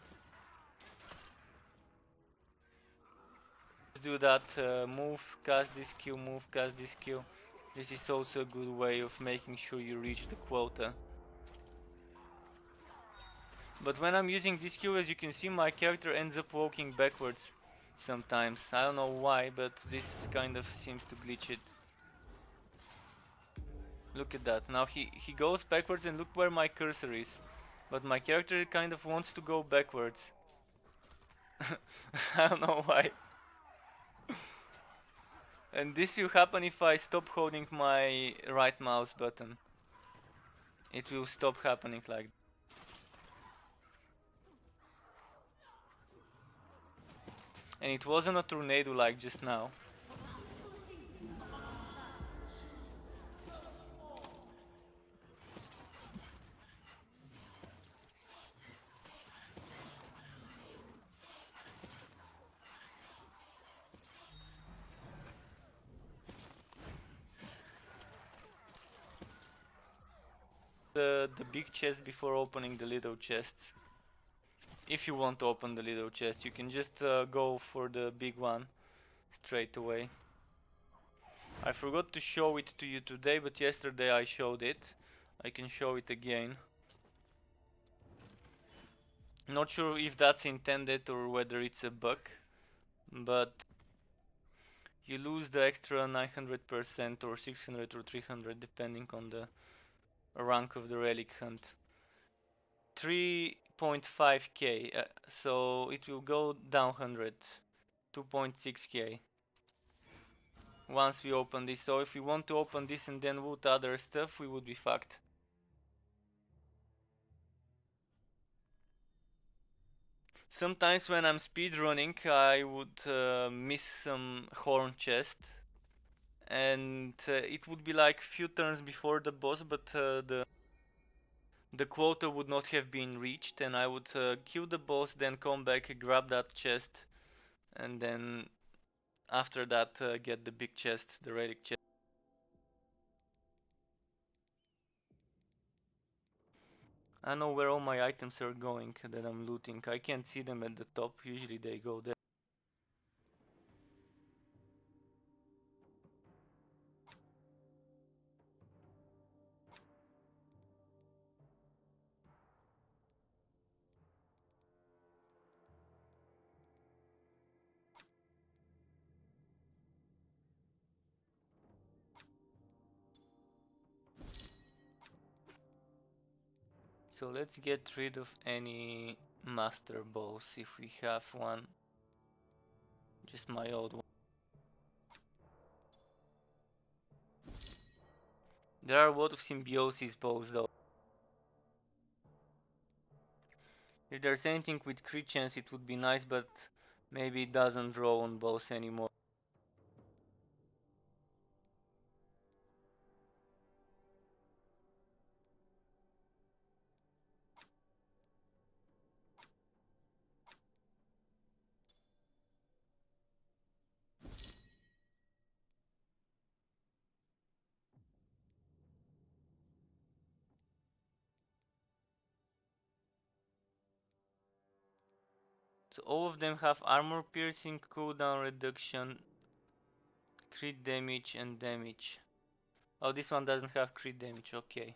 Do that, move, cast this Q, move, cast this Q. This is also a good way of making sure you reach the quota. But when I'm using this Q, as you can see, my character ends up walking backwards sometimes. I don't know why, but this kind of seems to glitch it. Look at that. Now he goes backwards and look where my cursor is. But my character kind of wants to go backwards. I don't know why. And this will happen if I stop holding my right mouse button. It will stop happening like that. And it wasn't a tornado like just now. The big chest before opening the little chests. If you want to open the little chest, you can just go for the big one straight away. I forgot to show it to you today, but yesterday I showed it. I can show it again. Not sure if that's intended or whether it's a bug, but you lose the extra 900% or 600 or 300 depending on the rank of the Relic Hunt. 3.5k, so it will go down 100, 2.6k once we open this. So if we want to open this and then loot other stuff, we would be fucked. Sometimes when I'm speedrunning, I would miss some horn chest, and it would be like few turns before the boss, but the quota would not have been reached, and I would kill the boss, then come back, grab that chest, and then after that get the big chest, the relic chest. I know where all my items are going that I'm looting. I can't see them at the top, usually they go there. So let's get rid of any master bows if we have one. Just my old one. There are a lot of symbiosis bows though. If there's anything with crit chance it would be nice, but maybe it doesn't draw on bows anymore. So all of them have armor piercing, cooldown reduction, crit damage and damage. Oh, this one doesn't have crit damage, okay.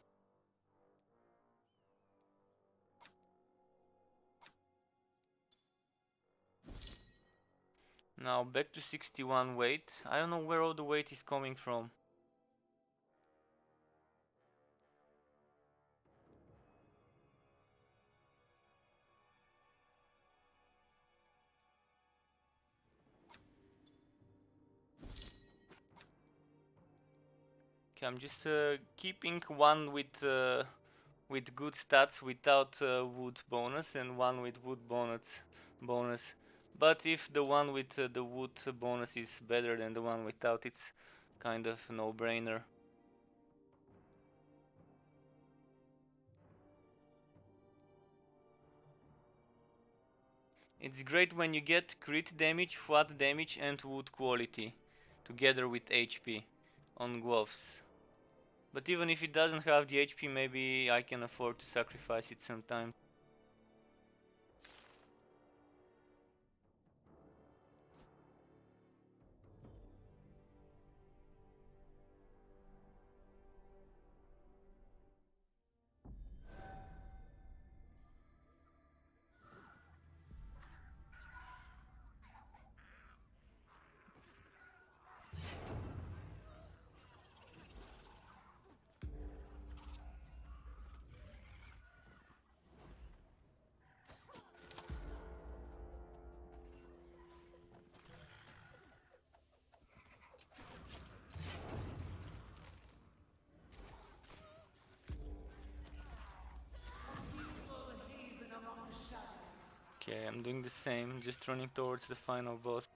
Now back to 61 weight. I don't know where all the weight is coming from. I'm just keeping one with good stats without wood bonus and one with wood bonus. But if the one with the wood bonus is better than the one without, it's kind of no-brainer. It's great when you get crit damage, flat damage and wood quality together with HP on gloves. But even if it doesn't have the HP, maybe I can afford to sacrifice it sometimes. Okay, I'm doing the same, just running towards the final boss.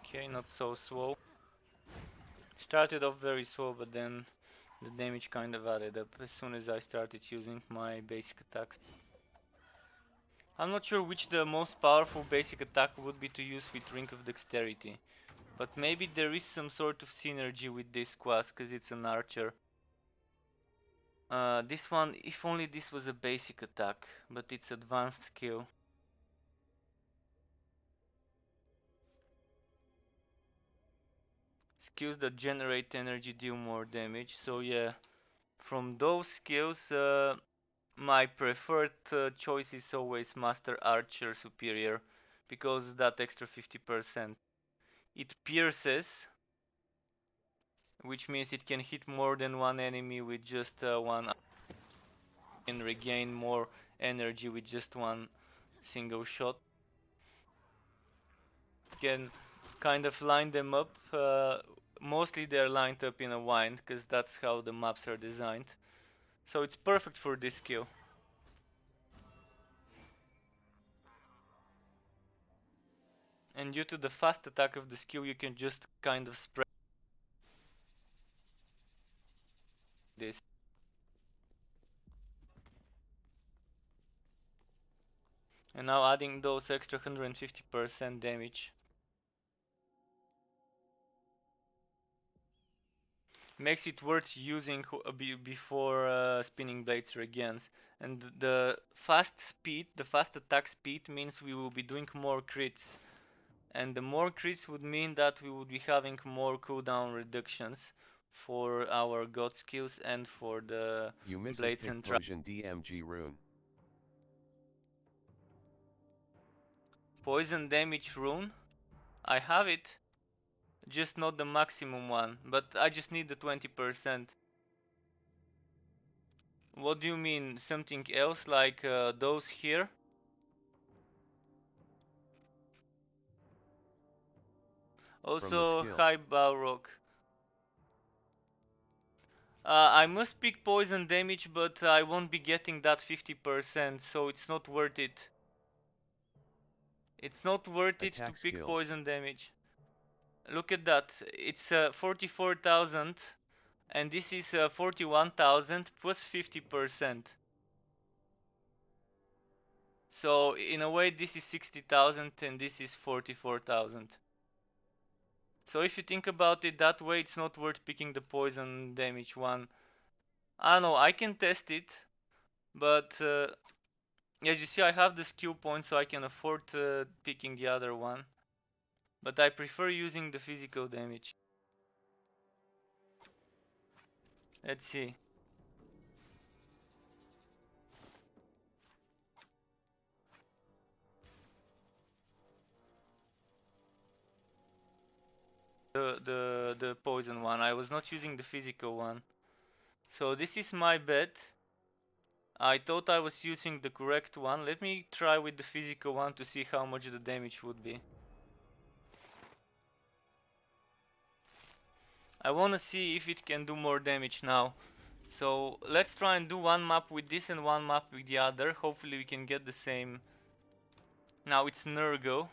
Okay, not so slow. Started off very slow, but then the damage kind of added up as soon as I started using my basic attacks. I'm not sure which the most powerful basic attack would be to use with Ring of Dexterity. But maybe there is some sort of synergy with this class, cause it's an archer. This one, if only this was a basic attack, but it's advanced skill. Skills that generate energy deal more damage, so yeah. From those skills, my preferred choice is always Master Archer Superior, because that extra 50%. It pierces, which means it can hit more than one enemy with just one, and regain more energy with just one single shot. Can kind of line them up. Mostly they're lined up in a line, because that's how the maps are designed. So it's perfect for this skill. And due to the fast attack of the skill, you can just kind of spread this. And now adding those extra 150% damage makes it worth using before spinning blades regains. And the fast speed, the fast attack speed, means we will be doing more crits. And the more crits would mean that we would be having more cooldown reductions for our god skills and for the blades and Poison DMG rune. Poison damage rune. I have it, just not the maximum one, but I just need the 20%. What do you mean? Something else like those here? Also high Balrog. I must pick poison damage, but I won't be getting that 50%, so it's not worth it. It's not worth it to pick poison damage. Look at that, it's 44,000 and this is 41,000 plus 50%. So in a way this is 60,000 and this is 44,000. So if you think about it that way, it's not worth picking the poison damage one. I don't know, I can test it, but as you see I have the skill point, so I can afford picking the other one. But I prefer using the physical damage. Let's see. The poison one. I was not using the physical one. So this is my bet. I thought I was using the correct one. Let me try with the physical one to see how much the damage would be. I wanna see if it can do more damage now. So let's try and do one map with this and one map with the other. Hopefully we can get the same. Now it's Nurgle.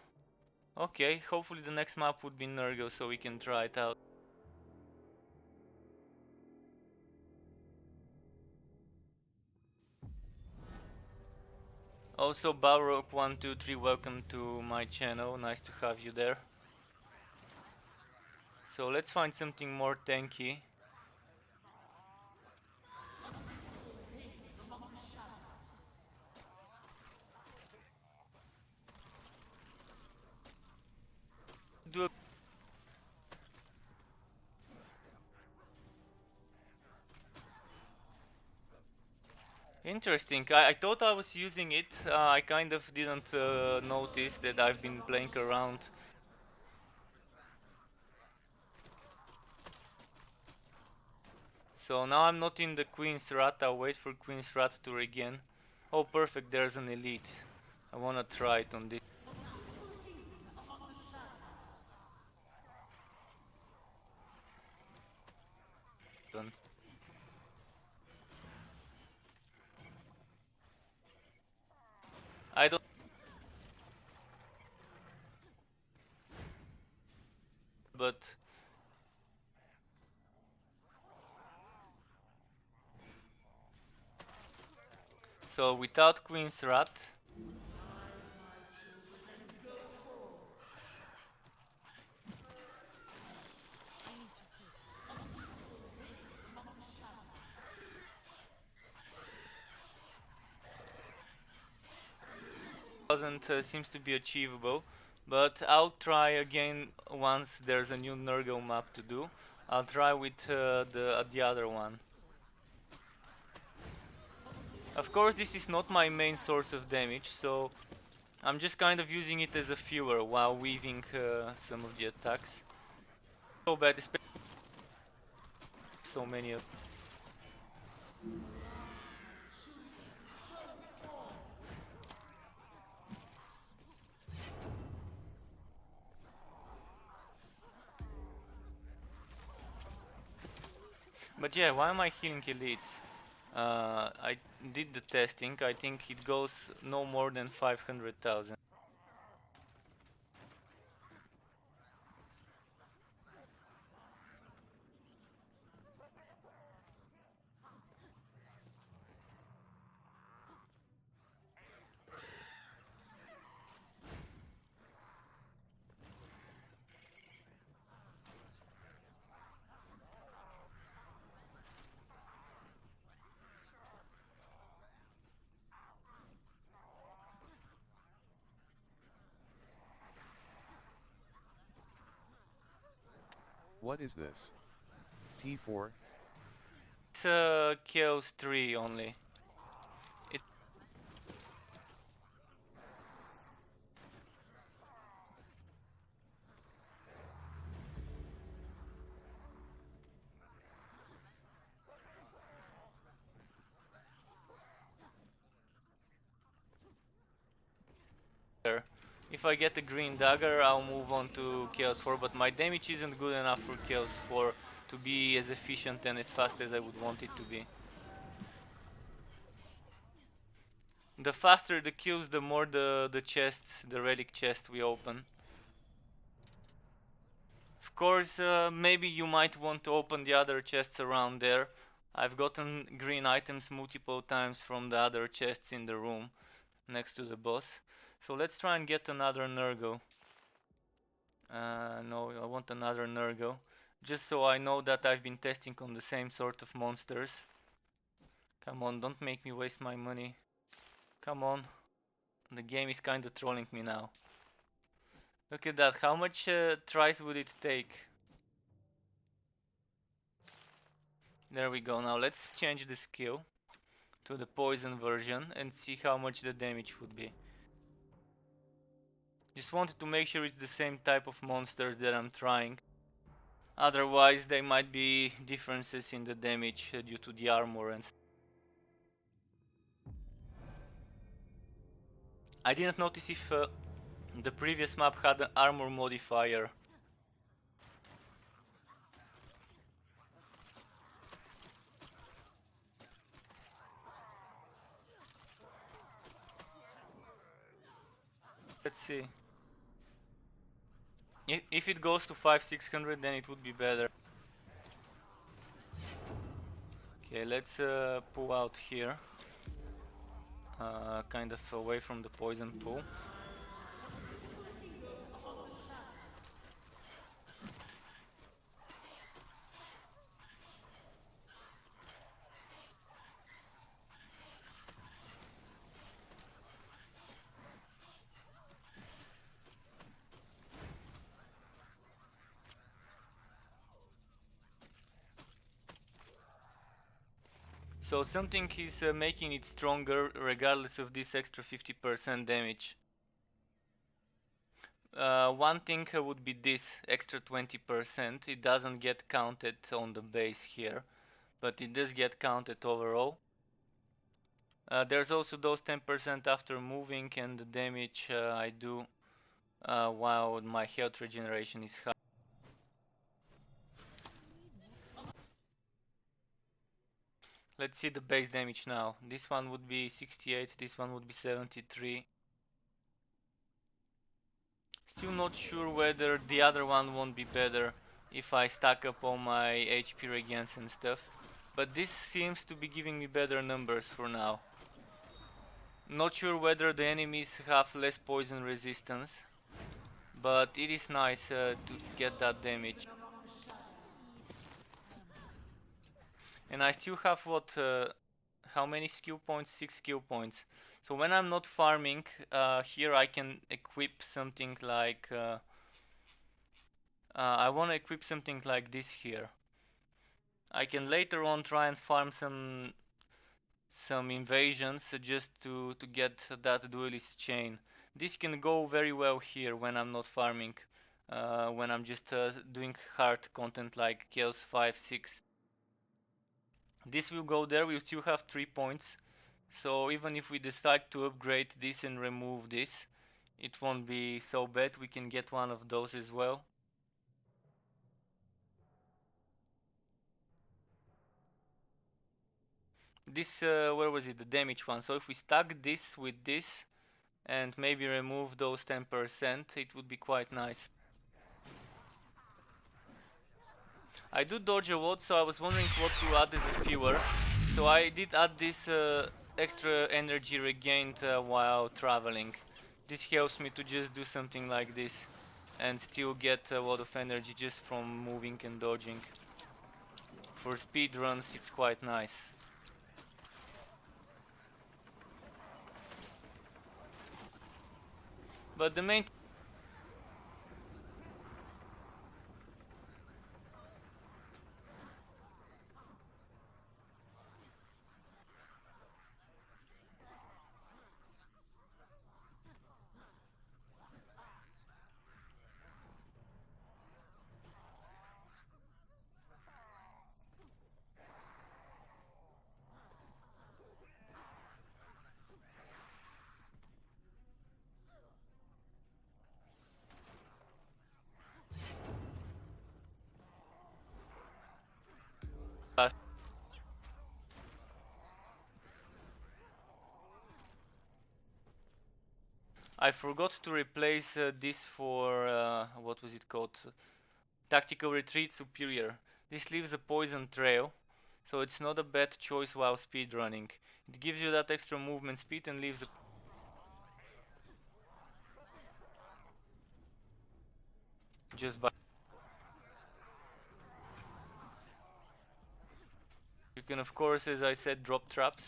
Okay, hopefully the next map would be Nurgle so we can try it out. Also Balrog123, welcome to my channel, nice to have you there. So let's find something more tanky. Do a Interesting. I thought I was using it. I kind of didn't notice that I've been playing around. So now I'm not in the Queen's Rat. I'll wait for Queen's Rat to regen. Oh, perfect. There's an elite. I wanna try it on this one. I don't. But so without Queen's Rat. Seems to be achievable, but I'll try again once there's a new Nurgle map to do. I'll try with the other one. Of course, this is not my main source of damage, so I'm just kind of using it as a fuel while weaving some of the attacks. So bad, especially so many of. But yeah, why am I healing elites? I did the testing. I think it goes no more than 500,000. What is this? T4? It's Chaos 3 only. If I get a green dagger, I'll move on to Chaos 4, but my damage isn't good enough for Chaos 4 to be as efficient and as fast as I would want it to be. The faster the kills, the more the chests, the relic chest we open. Of course, maybe you might want to open the other chests around there. I've gotten green items multiple times from the other chests in the room. next to the boss. So let's try and get another Nurgle. No, I want another Nurgle. Just so I know that I've been testing on the same sort of monsters. Come on, don't make me waste my money. Come on. The game is kinda trolling me now. Look at that, how much tries would it take? There we go, now let's change the skill to the poison version and see how much the damage would be. Just wanted to make sure it's the same type of monsters that I'm trying. Otherwise there might be differences in the damage due to the armor and stuff. I didn't notice if the previous map had an armor modifier. Let's see. If it goes to 500-600 then it would be better. Okay, let's pull out here. Kind of away from the poison pool. So something is making it stronger regardless of this extra 50% damage. One thing would be this extra 20%. It doesn't get counted on the base here, but it does get counted overall. There's also those 10% after moving and the damage I do while my health regeneration is high. Let's see the base damage now. This one would be 68, this one would be 73. Still not sure whether the other one won't be better if I stack up all my HP regains and stuff. But this seems to be giving me better numbers for now. Not sure whether the enemies have less poison resistance, but it is nice to get that damage. And I still have what, how many skill points? 6 skill points. So when I'm not farming, here I can equip something like, I want to equip something like this here. I can later on try and farm some invasions just to get that duelist chain. This can go very well here when I'm not farming, when I'm just doing hard content like Chaos 5, 6. This will go there, we'll still have 3 points. So even if we decide to upgrade this and remove this, it won't be so bad, we can get one of those as well. This, where was it, the damage one. So if we stack this with this and maybe remove those 10%, it would be quite nice. I do dodge a lot, so I was wondering what to add as a fueler. So I did add this extra energy regained while traveling. This helps me to just do something like this and still get a lot of energy just from moving and dodging. For speed runs it's quite nice. But the main I forgot to replace this for what was it called? Tactical Retreat Superior. This leaves a poison trail, so it's not a bad choice while speedrunning. It gives you that extra movement speed and leaves a... just by. You can of course, as I said, drop traps.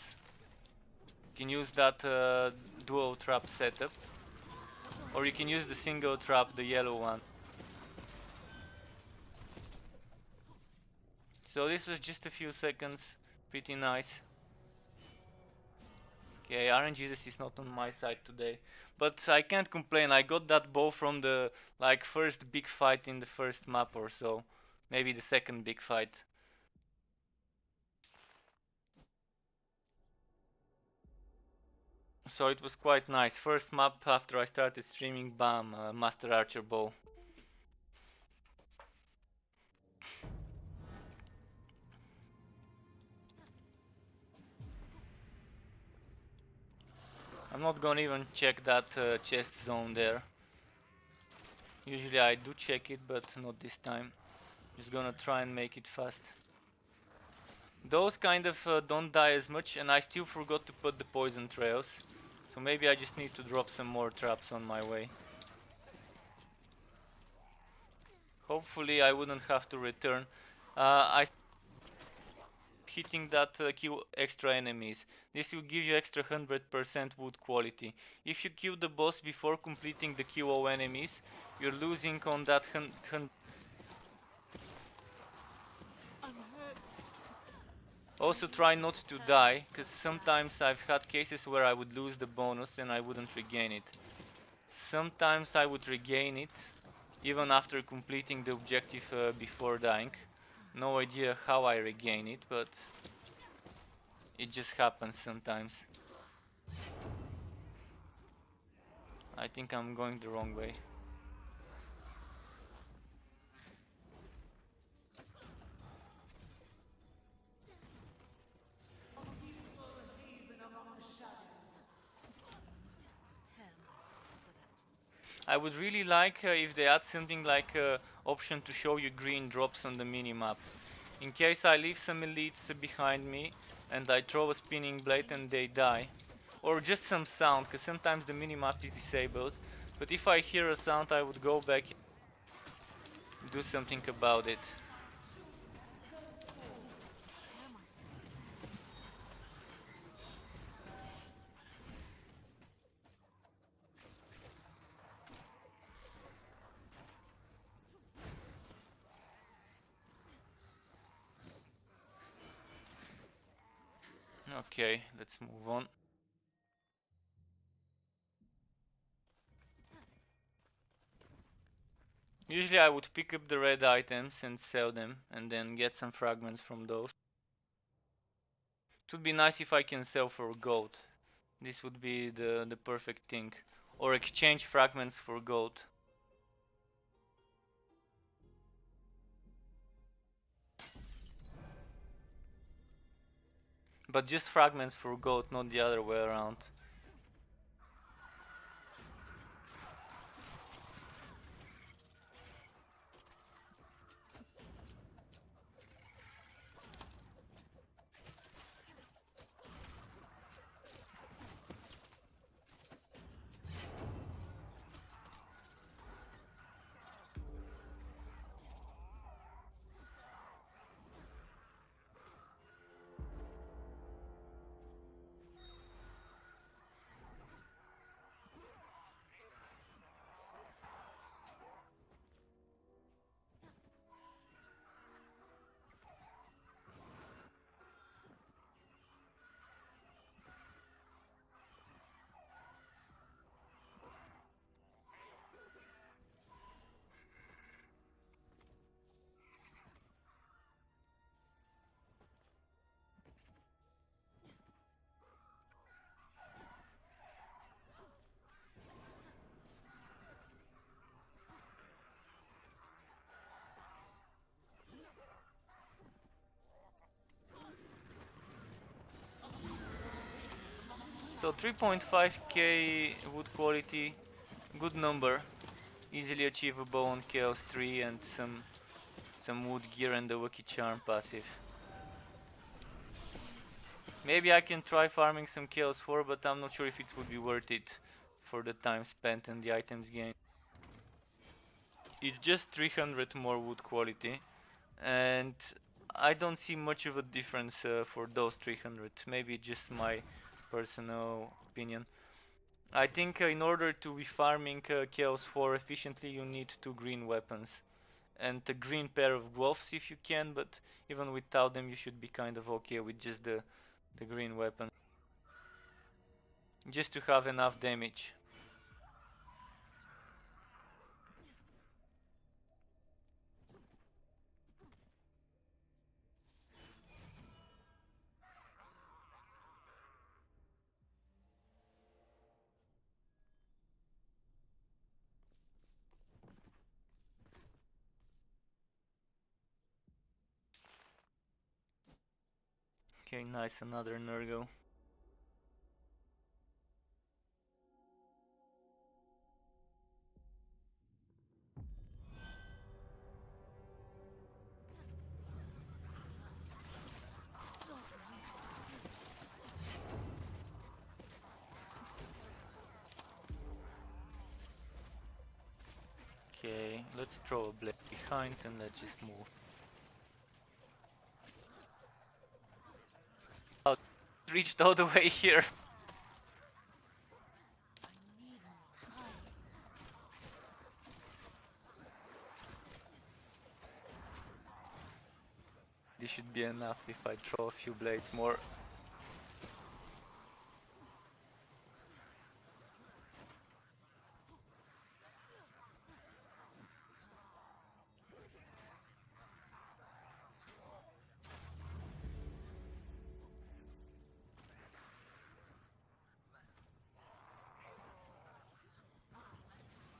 You can use that dual trap setup, or you can use the single trap, the yellow one. So this was just a few seconds, pretty nice. Okay, RNGesus is not on my side today, but I can't complain. I got that bow from the first big fight in the first map or so, maybe the second big fight. So it was quite nice. First map after I started streaming, bam, Master Archer bow. I'm not gonna even check that chest zone there. Usually I do check it, but not this time. Just gonna try and make it fast. Those kind of don't die as much, and I still forgot to put the poison trails. So maybe I just need to drop some more traps on my way. Hopefully I wouldn't have to return. I hitting that kill extra enemies. This will give you extra 100% wood quality. If you kill the boss before completing the kill all enemies, you're losing on that 100. Also try not to die, because sometimes I've had cases where I would lose the bonus and I wouldn't regain it. Sometimes I would regain it, even after completing the objective before dying. No idea how I regain it, but it just happens sometimes. I think I'm going the wrong way. I would really like if they add something like option to show you green drops on the minimap. In case I leave some elites behind me and I throw a spinning blade and they die. Or just some sound, because sometimes the minimap is disabled. But if I hear a sound, I would go back and do something about it. Okay, let's move on. Usually I would pick up the red items and sell them, and then get some fragments from those. It would be nice if I can sell for gold. This would be the perfect thing. Or exchange fragments for gold. But just fragments for gold, not the other way around. So 3.5k wood quality, good number, easily achievable on Chaos 3 and some wood gear and the Lucky Charm passive. Maybe I can try farming some Chaos 4, but I'm not sure if it would be worth it for the time spent and the items gained. it's just 300 more wood quality, and I don't see much of a difference for those 300. Maybe just my personal opinion. I think in order to be farming Chaos 4 efficiently, you need 2 green weapons and a green pair of gloves if you can, but even without them you should be kind of okay with just the green weapon. Just to have enough damage. Okay, nice, another Nurgle. Okay, let's throw a blade behind and let's just move. Oh, reached all the way here. This should be enough if I throw a few blades more.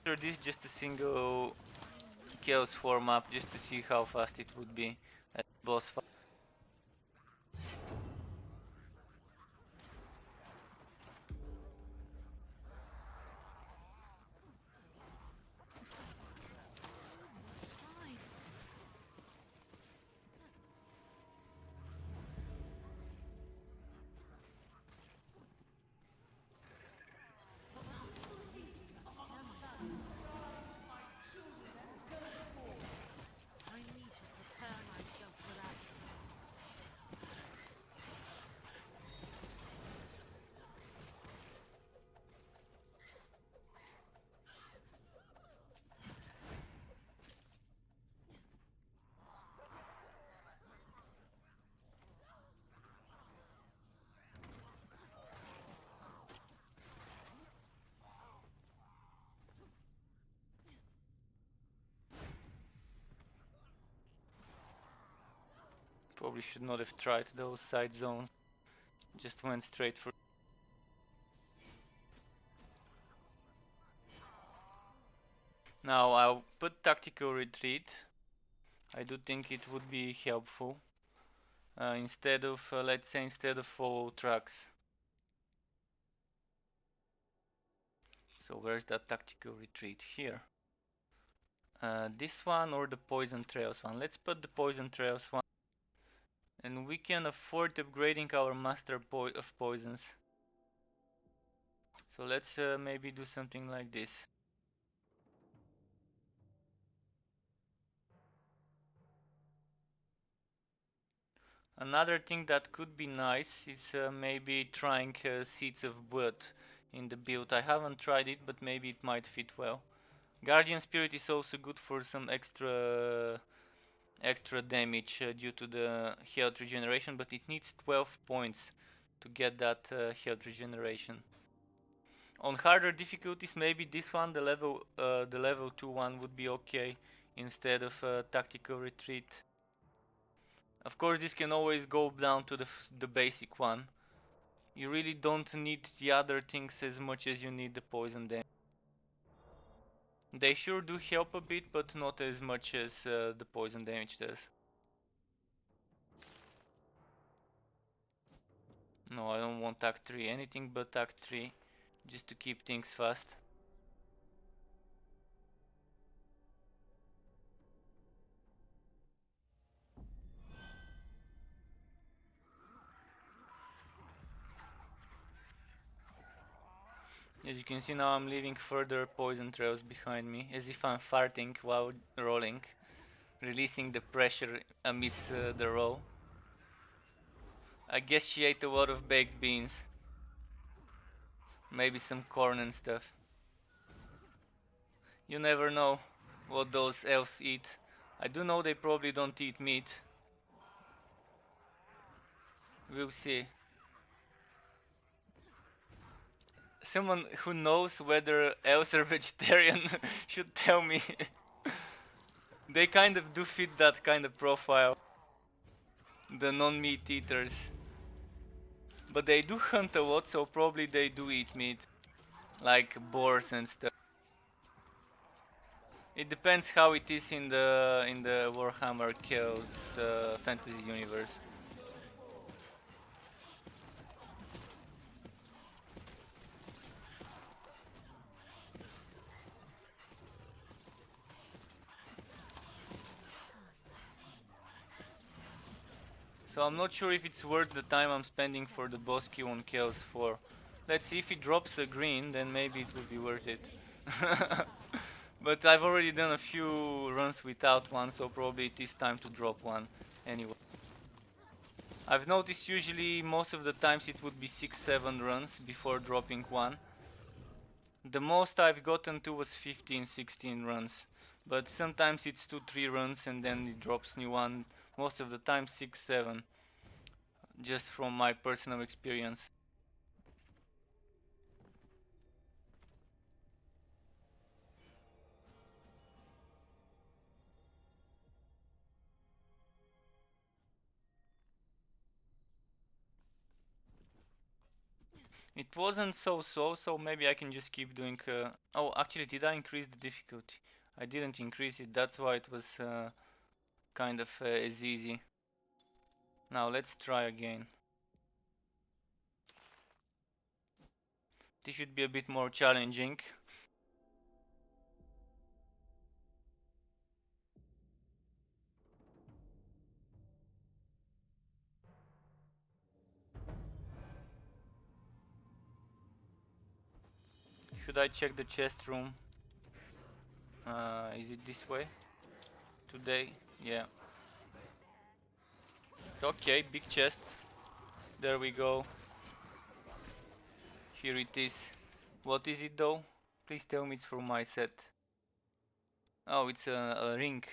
After this, just a single Chaos 4 map just to see how fast it would be at boss fight. Probably should not have tried those side zones. Just went straight for. Now I'll put tactical retreat. I do think it would be helpful. Instead of, let's say, instead of follow tracks. So where's that tactical retreat? Here. This one or the poison trails one? Let's put the poison trails one. And we can afford upgrading our master of poisons. So let's maybe do something like this. Another thing that could be nice is maybe trying Seeds of Blood in the build. I haven't tried it, but maybe it might fit well. Guardian Spirit is also good for some extra damage due to the health regeneration, but it needs 12 points to get that health regeneration. On harder difficulties, maybe this one, the level 2 one, would be okay instead of tactical retreat. Of course, this can always go down to the basic one. You really don't need the other things as much as you need the poison damage. They sure do help a bit, but not as much as the poison damage does. No, I don't want Act 3, anything but Act 3, just to keep things fast. As you can see now, I'm leaving further poison trails behind me, as if I'm farting while rolling, releasing the pressure amidst the roll. I guess she ate a lot of baked beans, maybe some corn and stuff. You never know what those elves eat. I do know they probably don't eat meat. We'll see. Someone who knows whether elves are vegetarian should tell me. They kind of do fit that kind of profile. The non-meat eaters. But they do hunt a lot, so probably they do eat meat. Like boars and stuff. It depends how it is in the Warhammer Chaos fantasy universe. So I'm not sure if it's worth the time I'm spending for the boss queue on Chaos 4. Let's see if it drops a green, then maybe it will be worth it. But I've already done a few runs without one, so probably it is time to drop one anyway. I've noticed usually most of the times it would be 6-7 runs before dropping one. The most I've gotten to was 15-16 runs. But sometimes it's 2-3 runs and then it drops new one. Most of the time 6-7. Just from my personal experience. It wasn't so maybe I can just keep doing... Oh, actually, did I increase the difficulty? I didn't increase it, that's why it was kind of as easy. Now let's try again. This should be a bit more challenging. Should I check the chest room? Is it this way? Today? Yeah. Okay, big chest. There we go. Here it is. What is it though? Please tell me it's for my set. Oh, it's a ring.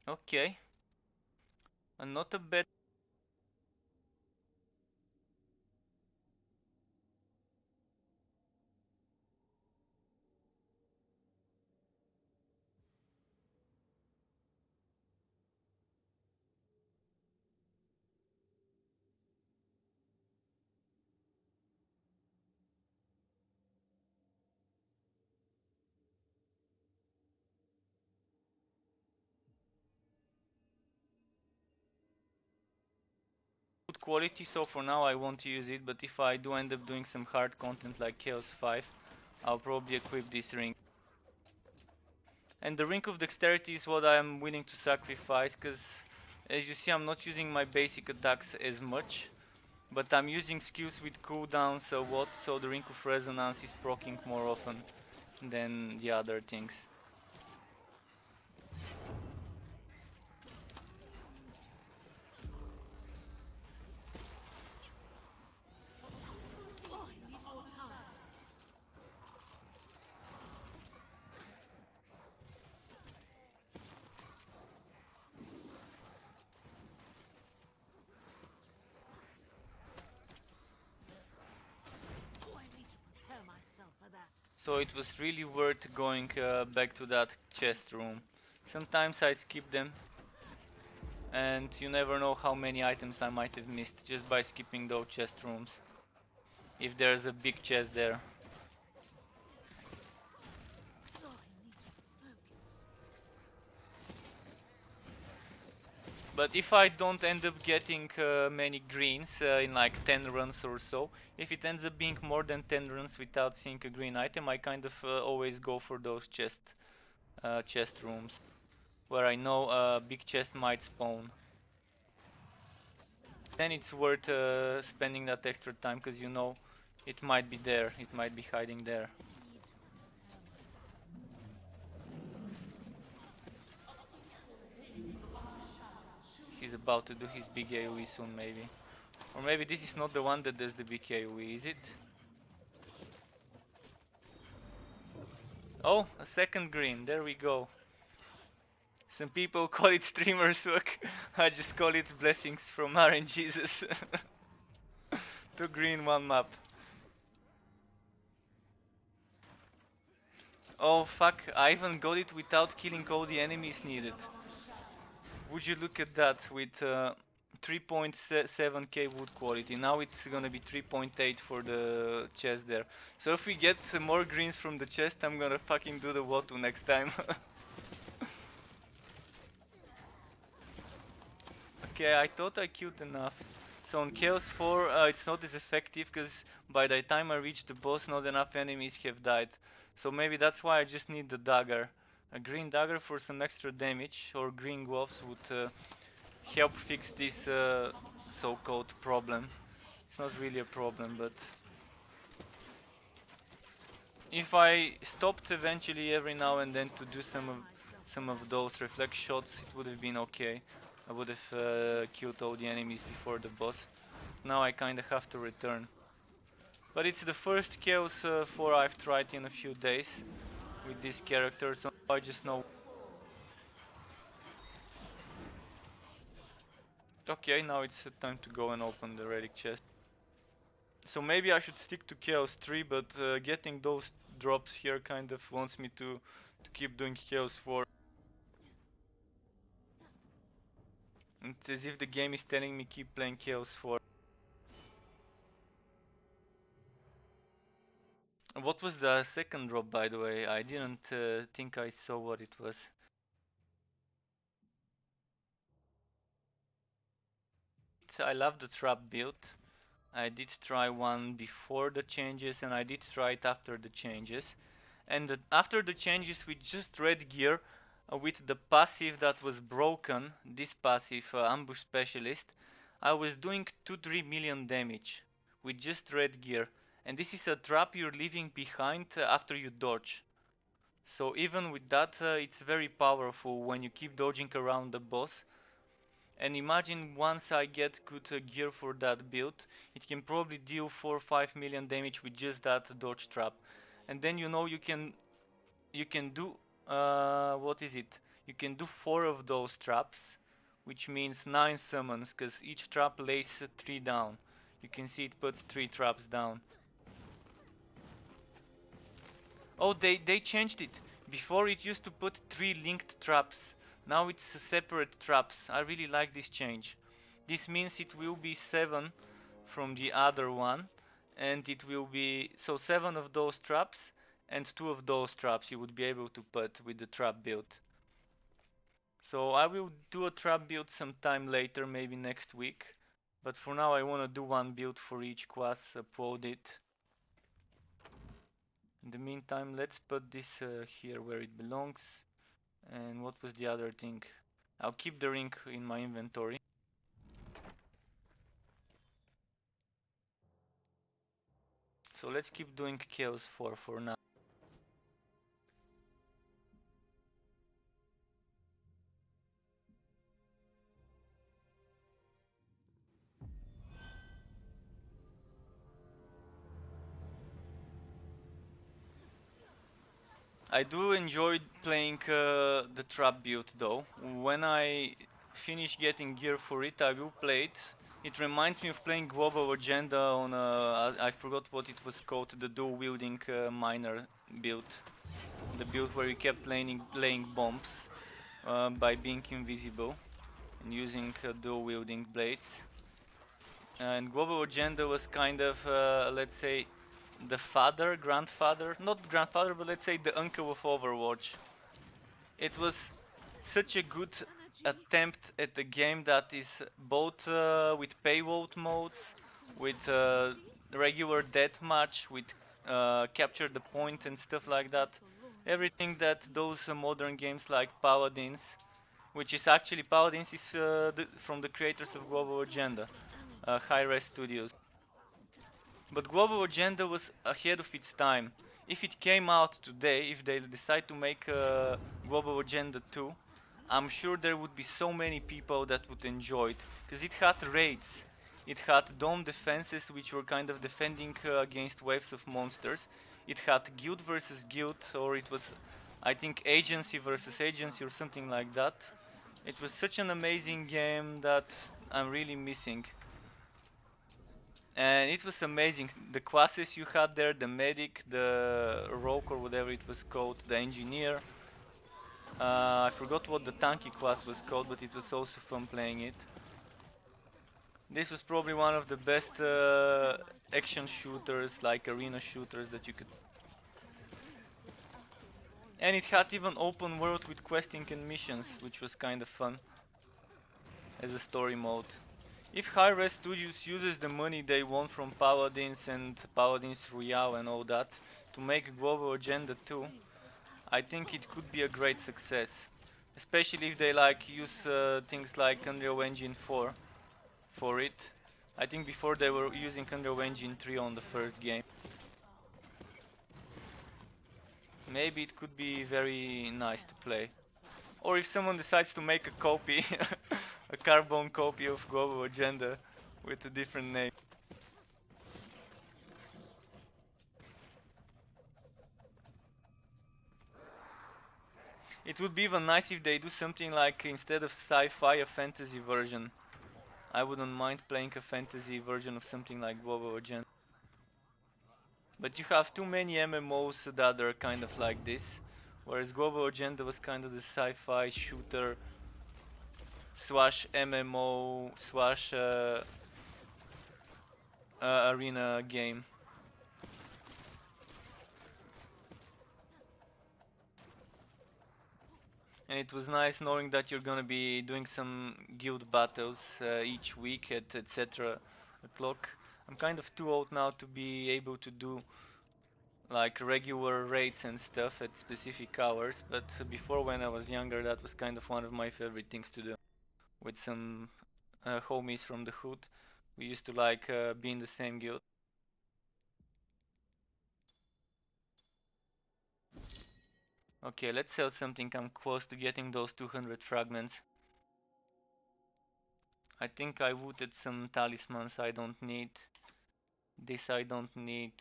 Okay. And not a bad. Good quality, so for now I won't use it, but if I do end up doing some hard content like Chaos 5, I'll probably equip this ring. And the ring of dexterity is what I'm willing to sacrifice, because as you see I'm not using my basic attacks as much, but I'm using skills with cooldowns a lot, so the ring of resonance is proccing more often than the other things. So it was really worth going back to that chest room. Sometimes I skip them, and you never know how many items I might have missed just by skipping those chest rooms. If there's a big chest there. But if I don't end up getting many greens in like 10 runs or so, if it ends up being more than 10 runs without seeing a green item, I kind of always go for those chest rooms, where I know a big chest might spawn. Then it's worth spending that extra time, because you know It might be there, it might be hiding there. He's about to do his big AoE soon, maybe. Or maybe this is not the one that does the big AoE, is it? Oh, a second green, there we go. Some people call it streamer's work. I just call it blessings from RNGesus. 2 green, 1 map. Oh fuck, I even got it without killing all the enemies needed. Would you look at that with 3.7k wood quality. Now it's gonna be 3.8 for the chest there. So if we get more greens from the chest, I'm gonna fucking do the Wotu next time. Okay, I thought I killed enough. So on Chaos 4 it's not as effective because by the time I reach the boss not enough enemies have died. So maybe that's why I just need the dagger. A green dagger for some extra damage, or green gloves would help fix this so-called problem. It's not really a problem, but if I stopped eventually every now and then to do some of those reflex shots, it would have been okay. I would have killed all the enemies before the boss. Now I kinda have to return. But it's the first Chaos 4 I've tried in a few days with this character, so I just know. Okay, now it's time to go and open the relic chest. So maybe I should stick to Chaos 3, but getting those drops here kind of wants me to keep doing Chaos 4. It's as if the game is telling me keep playing Chaos 4. What was the second drop, by the way? I didn't think I saw what it was. I love the trap build. I did try one before the changes and I did try it after the changes. And after the changes with just red gear, with the passive that was broken, this passive ambush specialist, I was doing 2-3 million damage with just red gear. And this is a trap you're leaving behind after you dodge. So even with that, it's very powerful when you keep dodging around the boss. And imagine once I get good gear for that build, it can probably deal 4-5 million damage with just that dodge trap. And then you know you can do what is it? You can do 4 of those traps, which means 9 summons, because each trap lays 3 down. You can see it puts 3 traps down. Oh, they changed it. Before it used to put 3 linked traps. Now it's separate traps. I really like this change. This means it will be 7 from the other one, and it will be so 7 of those traps and 2 of those traps you would be able to put with the trap build. So I will do a trap build sometime later, maybe next week. But for now I want to do one build for each class, upload it. In the meantime, let's put this here where it belongs. And what was the other thing? I'll keep the ring in my inventory. So let's keep doing Chaos 4 for now. I do enjoy playing the trap build though. When I finish getting gear for it, I will play it. It reminds me of playing Global Agenda on I forgot what it was called, the dual wielding miner build. The build where you kept laying bombs by being invisible and using dual wielding blades. And Global Agenda was kind of, let's say, the grandfather, not grandfather, but let's say the uncle of Overwatch. It was such a good attempt at a game that is both with payload modes, with regular deathmatch, with capture the point and stuff like that. Everything that those modern games like Paladins, which is actually Paladins is from the creators of Global Agenda, Hi-Res Studios. But Global Agenda was ahead of its time. If it came out today, if they decide to make Global Agenda 2, I'm sure there would be so many people that would enjoy it, because it had raids, it had dome defenses which were kind of defending against waves of monsters, it had guild versus guild, or it was, I think, agency versus agency or something like that. It was such an amazing game that I'm really missing. And it was amazing, the classes you had there, the medic, the rogue or whatever it was called, the engineer. I forgot what the tanky class was called, but it was also fun playing it. This was probably one of the best action shooters, like arena shooters that you could. And it had even open world with questing and missions, which was kind of fun as a story mode. If Hi-Res Studios uses the money they won from Paladins and Paladins Royale and all that to make Global Agenda 2, I think it could be a great success. Especially if they like use things like Unreal Engine 4 for it. I think before they were using Unreal Engine 3 on the first game. Maybe it could be very nice to play. Or if someone decides to make a copy, a carbon copy of Global Agenda with a different name. It would be even nice if they do something like, instead of sci-fi, a fantasy version. I wouldn't mind playing a fantasy version of something like Global Agenda. But you have too many MMOs that are kind of like this. Whereas Global Agenda was kind of the sci-fi shooter slash MMO slash arena game. And it was nice knowing that you're gonna be doing some guild battles each week at etc. o'clock. I'm kind of too old now to be able to do like regular raids and stuff at specific hours, but before, when I was younger, that was kind of one of my favorite things to do with some homies from the hood. We used to like be in the same guild. Okay, let's sell something. I'm close to getting those 200 fragments. I think I looted some talismans I don't need. This I don't need.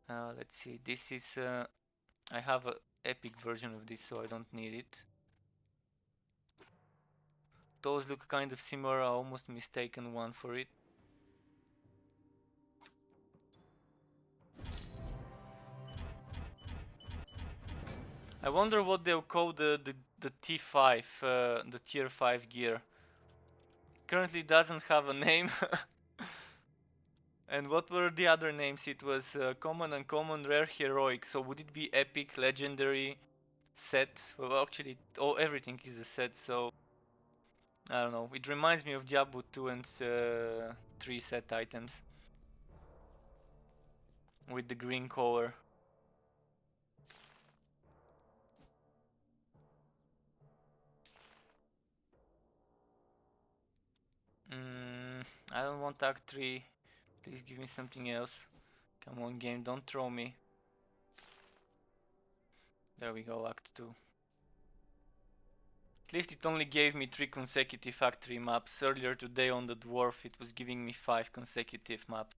Let's see. This is. I have a epic version of this, so I don't need it. Those look kind of similar. I almost mistaken one for it. I wonder what they'll call the T5, the tier 5 gear. Currently doesn't have a name. And what were the other names? It was common, uncommon, rare, heroic. So would it be epic, legendary, set? Well, actually, everything is a set. So I don't know. It reminds me of Diablo 2 and 3 set items with the green color. I don't want Act 3. Please give me something else. Come on, game, don't throw me. There we go, Act 2. At least it only gave me 3 consecutive Act 3 maps. Earlier today on the Dwarf it was giving me 5 consecutive maps.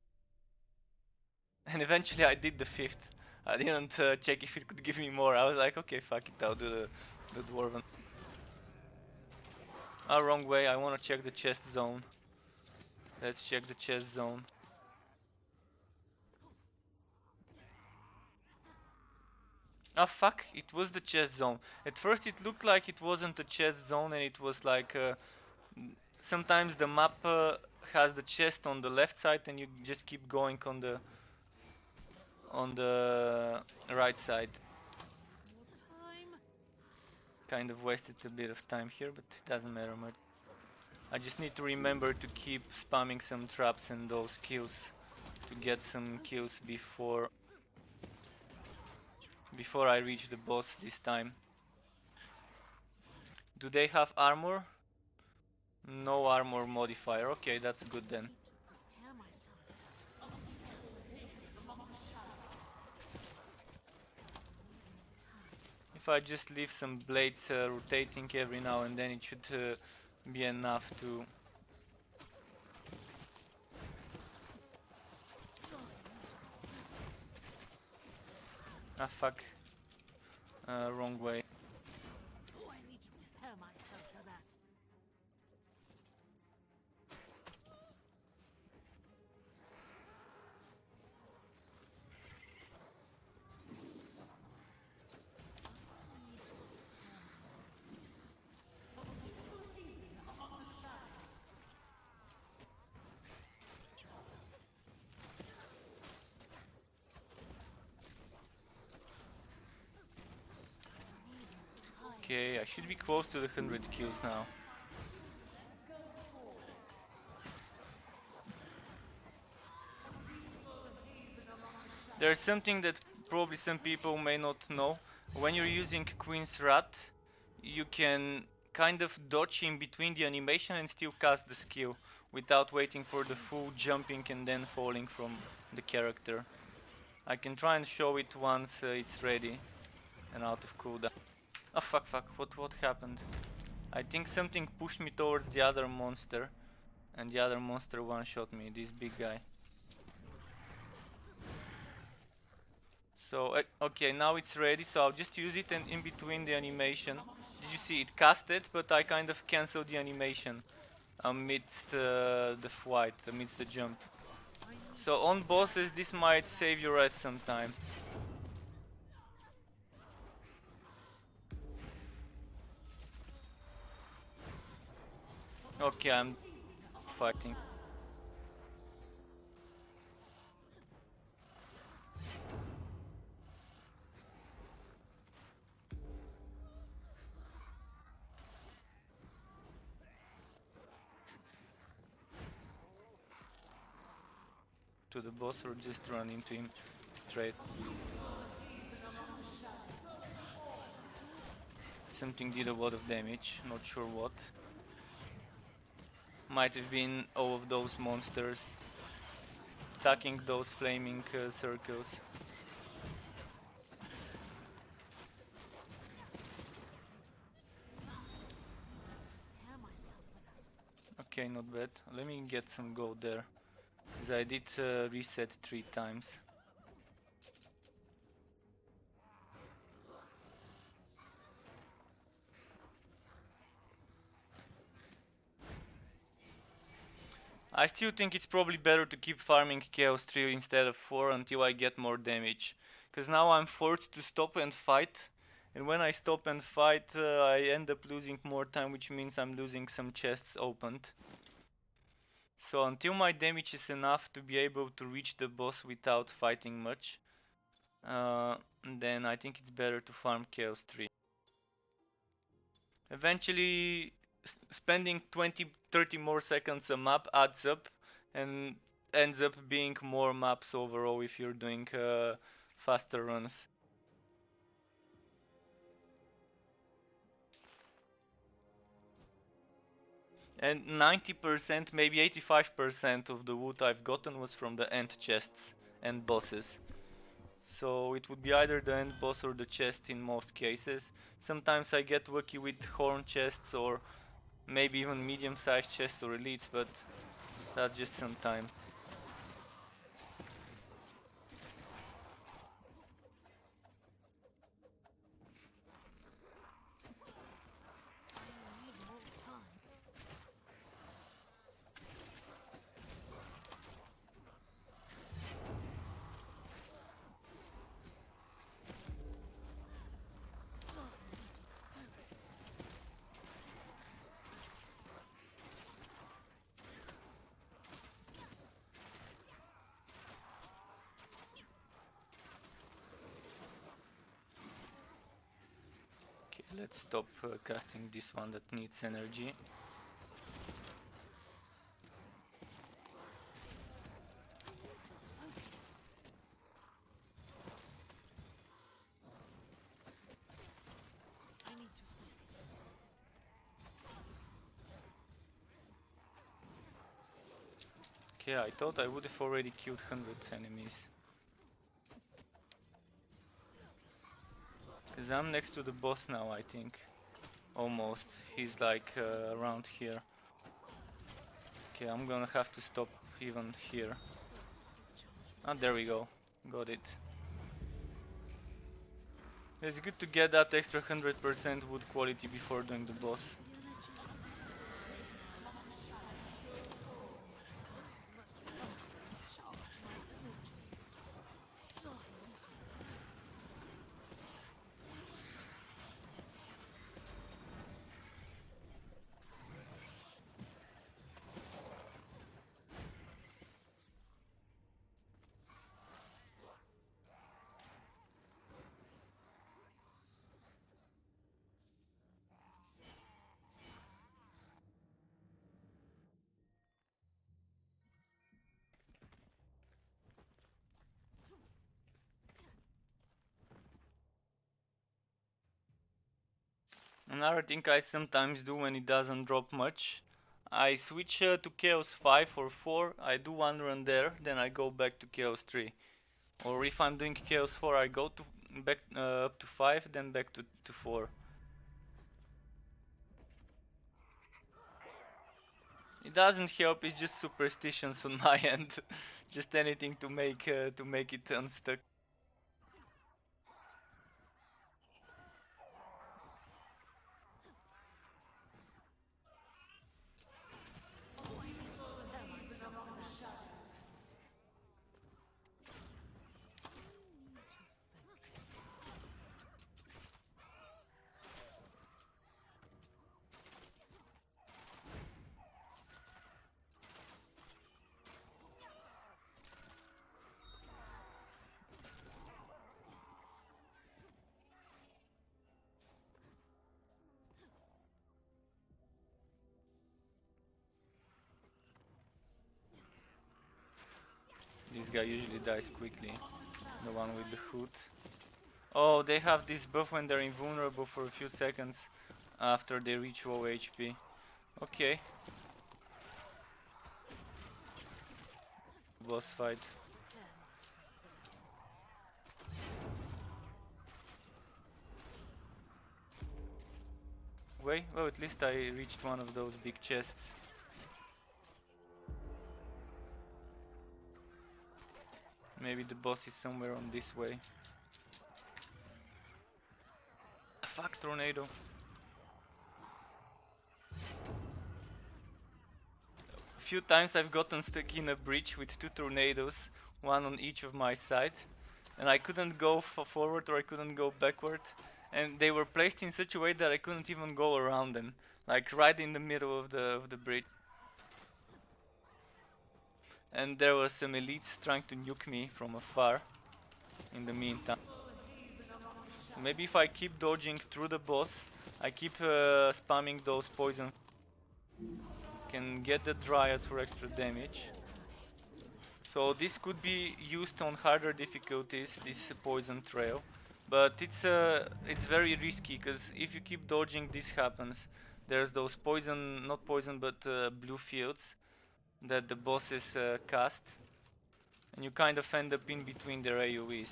And eventually I did the 5th. I didn't check if it could give me more. I was like, okay, fuck it, I'll do the Dwarven. Oh, wrong way, I wanna check the chest zone. Let's check the chest zone. Ah, fuck, it was the chest zone. At first it looked like it wasn't a chest zone and it was like sometimes the map has the chest on the left side and you just keep going on the right side. Kind of wasted a bit of time here, but it doesn't matter much. I just need to remember to keep spamming some traps and those kills to get some kills before I reach the boss this time. Do they have armor? No armor modifier. Okay, that's good then. if I just leave some blades rotating every now and then, it should be enough to... Ah fuck. Wrong way. Oh, I need to prepare myself for that. Okay, I should be close to the 100 kills now. There's something that probably some people may not know. When you're using Queen's Wrath, you can kind of dodge in between the animation and still cast the skill without waiting for the full jumping and then falling from the character. I can try and show it once it's ready and out of cooldown. Oh fuck, what happened? I think something pushed me towards the other monster, and the other monster one-shot me, this big guy. So, okay, now it's ready, so I'll just use it and in between the animation. Did you see it casted, but I kind of cancelled the animation amidst the flight, amidst the jump. So on bosses this might save your ass sometime. Okay, I'm fighting. To the boss or just run into him straight. Something did a lot of damage, not sure what. Might have been all of those monsters attacking those flaming circles. Okay, not bad. Let me get some gold there, because I did reset 3 times. I still think it's probably better to keep farming Chaos 3 instead of 4 until I get more damage. Because now I'm forced to stop and fight. And when I stop and fight, I end up losing more time, which means I'm losing some chests opened. So until my damage is enough to be able to reach the boss without fighting much, then I think it's better to farm Chaos 3. Eventually, spending 20-30 more seconds a map adds up and ends up being more maps overall if you're doing faster runs. And 90%, maybe 85% of the loot I've gotten was from the end chests and bosses. So it would be either the end boss or the chest in most cases. Sometimes I get lucky with horn chests or maybe even medium-sized chests or elites, but that's just sometimes. Let's stop casting this one that needs energy. Okay, I thought I would have already killed 100 enemies. Because I'm next to the boss now, I think. Almost. He's like around here. Okay, I'm gonna have to stop even here. Ah, there we go. Got it. It's good to get that extra 100% wood quality before doing the boss. Another thing I sometimes do when it doesn't drop much, I switch to Chaos 5 or 4, I do one run there, then I go back to Chaos 3. Or if I'm doing Chaos 4, I go to back up to 5, then back to 4. It doesn't help, it's just superstitions on my end. Just anything to make it unstuck. This guy usually dies quickly, the one with the hood. Oh, they have this buff when they're invulnerable for a few seconds after they reach low HP. Okay. Boss fight. Wait, well, at least I reached one of those big chests. Maybe the boss is somewhere on this way. Fuck, tornado. A few times I've gotten stuck in a breach with two tornadoes, one on each of my side, and I couldn't go forward or I couldn't go backward, and they were placed in such a way that I couldn't even go around them, like right in the middle of the bridge. And there were some elites trying to nuke me from afar in the meantime. Maybe if I keep dodging through the boss, I keep spamming those poison, can get the dryads for extra damage. So this could be used on harder difficulties, this poison trail, but it's very risky because if you keep dodging, this happens. There's those poison, not poison, but blue fields that the bosses cast, and you kind of end up in between their AoEs.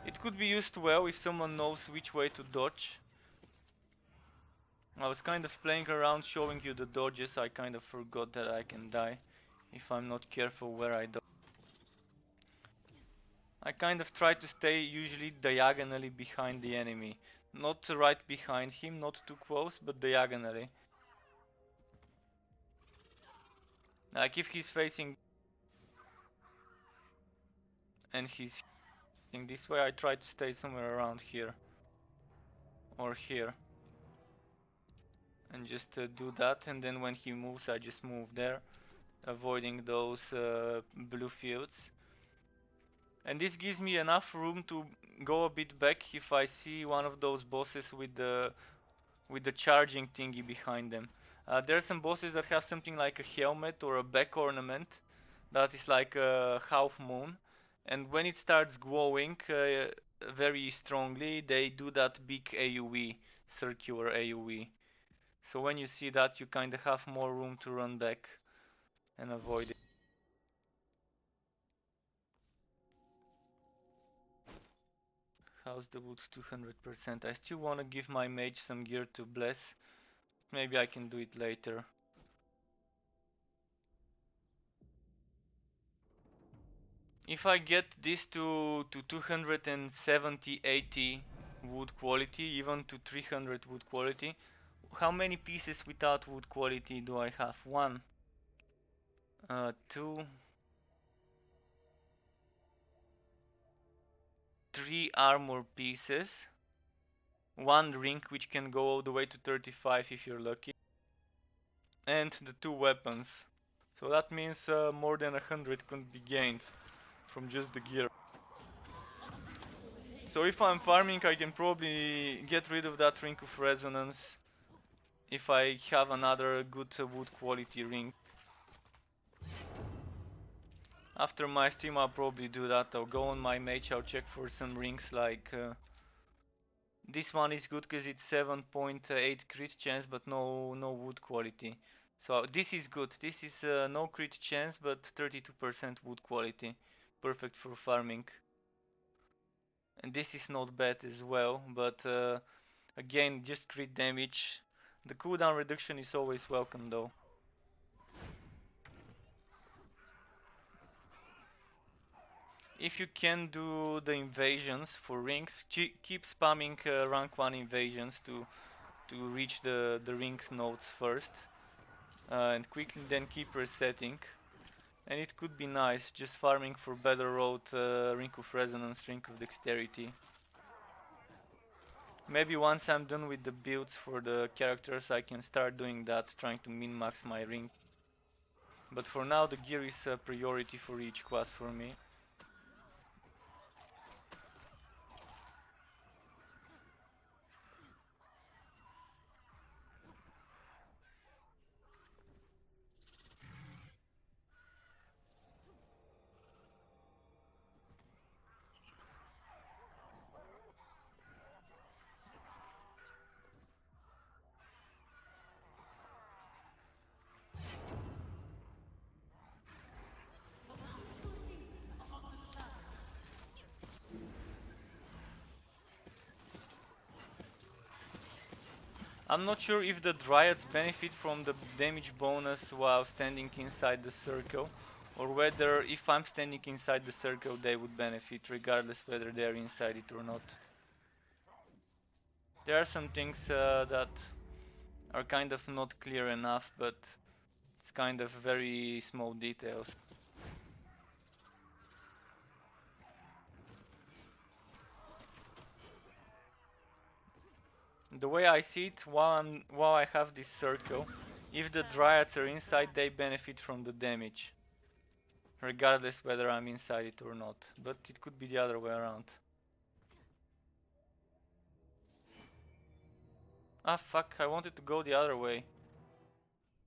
It could be used well if someone knows which way to dodge. I was kind of playing around showing you the dodges, I kind of forgot that I can die if I'm not careful where I dodge. I kind of try to stay usually diagonally behind the enemy. Not right behind him, not too close, but diagonally. Like if he's facing and he's facing this way, I try to stay somewhere around here. Or here. And just do that, and then when he moves I just move there, avoiding those blue fields. And this gives me enough room to go a bit back if I see one of those bosses with the charging thingy behind them. There are some bosses that have something like a helmet or a back ornament that is like a half moon, and when it starts glowing very strongly, they do that big AoE, circular AoE. So when you see that, you kind of have more room to run back and avoid it. How How's the wood 200%? I still want to give my mage some gear to bless. Maybe I can do it later. If I get this to 270, 80 wood quality, even to 300 wood quality, how many pieces without wood quality do I have? 1, 2, 3 armor pieces, 1 ring which can go all the way to 35 if you're lucky, and the 2 weapons. So that means more than 100 can be gained from just the gear. So if I'm farming, I can probably get rid of that ring of resonance if I have another good wood quality ring. After my stream I'll probably do that. I'll go on my mage, I'll check for some rings like this one is good because it's 7.8 crit chance but no wood quality. So this is good. This is no crit chance but 32% wood quality. Perfect for farming. And this is not bad as well, but again just crit damage. The cooldown reduction is always welcome though. If you can do the invasions for rings, keep spamming rank 1 invasions to reach the rings nodes first. And quickly then keep resetting. And it could be nice, just farming for better road, ring of resonance, ring of dexterity. Maybe once I'm done with the builds for the characters I can start doing that, trying to min-max my ring. But for now the gear is a priority for each class for me. I'm not sure if the Dryads benefit from the damage bonus while standing inside the circle, or whether if I'm standing inside the circle they would benefit regardless whether they are inside it or not. There are some things that are kind of not clear enough, but it's kind of very small details. The way I see it, while I have this circle, if the Dryads are inside they benefit from the damage, regardless whether I'm inside it or not, but it could be the other way around. Ah fuck, I wanted to go the other way.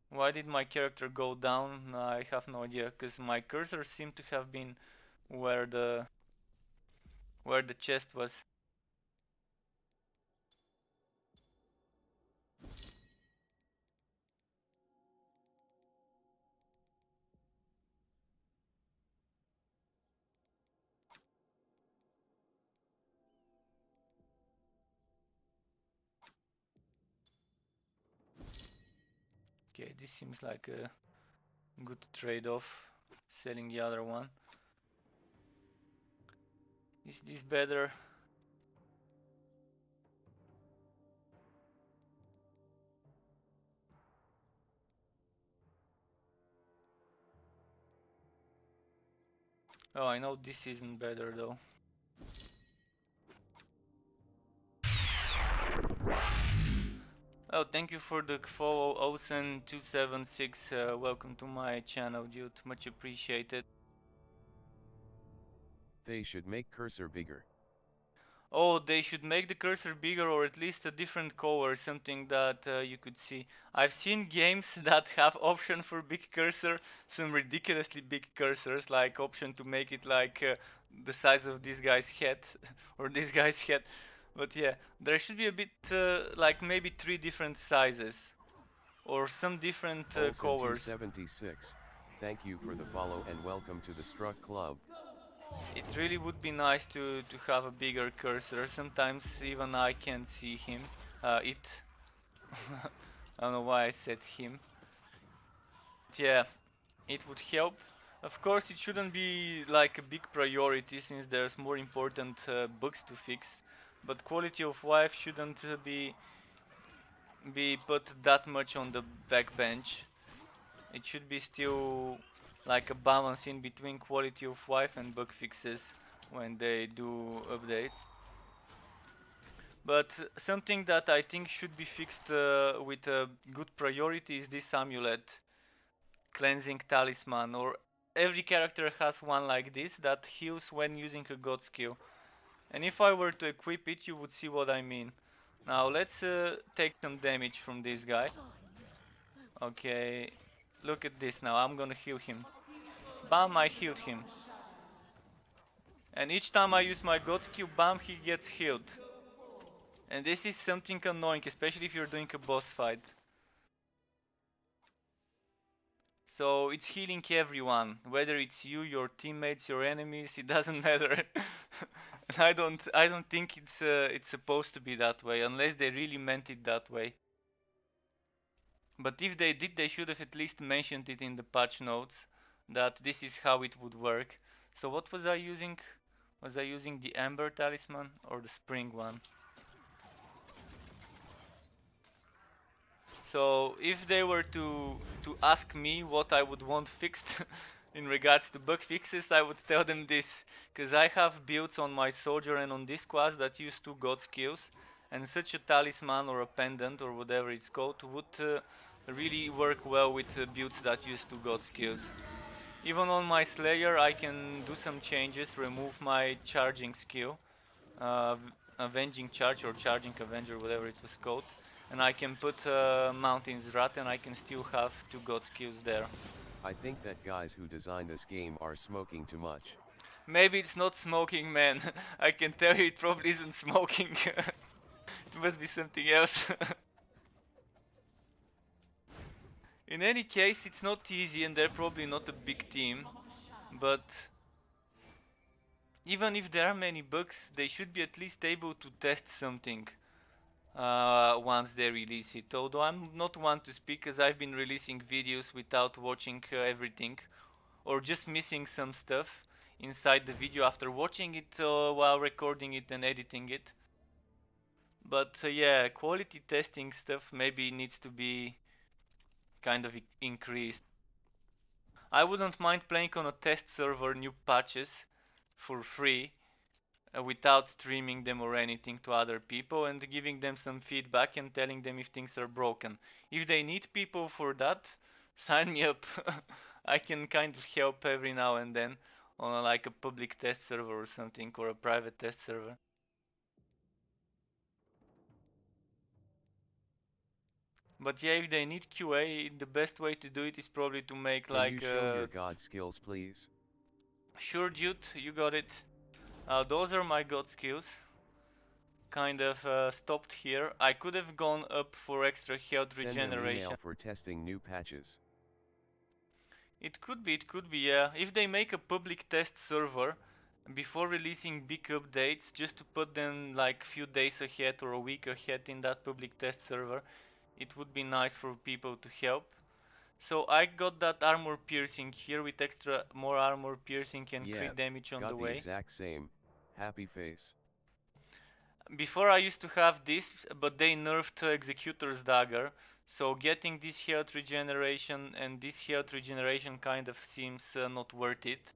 Why did my character go down? I have no idea, cause my cursor seemed to have been where the chest was. Okay, this seems like a good trade-off, selling the other one. Is this better? Oh, I know this isn't better though. Oh, thank you for the follow, Osen276. Welcome to my channel, dude. Much appreciated. They should make cursor bigger. Oh, they should make the cursor bigger or at least a different color, something that you could see. I've seen games that have option for big cursor, some ridiculously big cursors, like option to make it like the size of this guy's head or this guy's head. But yeah, there should be a bit like maybe 3 different sizes or some different colors. Olsen276, thank you for the follow and welcome to the Struck Club. It really would be nice to have a bigger cursor. Sometimes even I can't see him. It. I don't know why I said him. Yeah, it would help. Of course, it shouldn't be like a big priority since there's more important bugs to fix. But quality of life shouldn't be put that much on the backbench. It should be still like a balance in between quality of life and bug fixes when they do updates. But something that I think should be fixed with a good priority is this amulet, cleansing talisman, or every character has one like this that heals when using a god skill. And if I were to equip it, you would see what I mean. Now let's take some damage from this guy. Okay, look at this now, I'm gonna heal him. Bam, I healed him. And each time I use my god skill, bam, he gets healed. And this is something annoying, especially if you're doing a boss fight. So it's healing everyone, whether it's you, your teammates, your enemies, it doesn't matter. I don't think it's supposed to be that way, unless they really meant it that way. But if they did, they should have at least mentioned it in the patch notes that this is how it would work. So what was I using? Was I using the Amber Talisman or the Spring one? So if they were to ask me what I would want fixed in regards to bug fixes, I would tell them this, because I have builds on my soldier and on this class that use two god skills, and such a talisman or a pendant or whatever it's called would really work well with builds that use two god skills. Even on my Slayer I can do some changes, remove my charging skill, uh, Avenging Charge or Charging Avenger, whatever it was called, and I can put Mountain's Wrath and I can still have two god skills there. I think that guys who designed this game are smoking too much. Maybe it's not smoking, man. I can tell you it probably isn't smoking. It must be something else. In any case, it's not easy and they're probably not a big team, but even if there are many bugs, they should be at least able to test something once they release it. Although I'm not one to speak, as I've been releasing videos without watching everything, or just missing some stuff inside the video after watching it while recording it and editing it. But yeah, quality testing stuff maybe needs to be kind of increased. I wouldn't mind playing on a test server new patches for free without streaming them or anything to other people and giving them some feedback and telling them if things are broken. If they need people for that, sign me up. I can kind of help every now and then on like a public test server or something, or a private test server. But yeah, if they need QA, the best way to do it is probably to make Can like you show your god skills please? Sure dude, you got it. Those are my god skills. Kind of stopped here. I could have gone up for extra health Send an regeneration. email for testing new patches. It could be, yeah. If they make a public test server before releasing big updates, just to put them like few days ahead or a week ahead in that public test server, it would be nice for people to help. So I got that armor piercing here with extra more armor piercing and Yeah, crit damage on got the the way. exact same. Happy face. Before I used to have this, but they nerfed Executor's Dagger, so getting this health regeneration and this health regeneration kind of seems not worth it.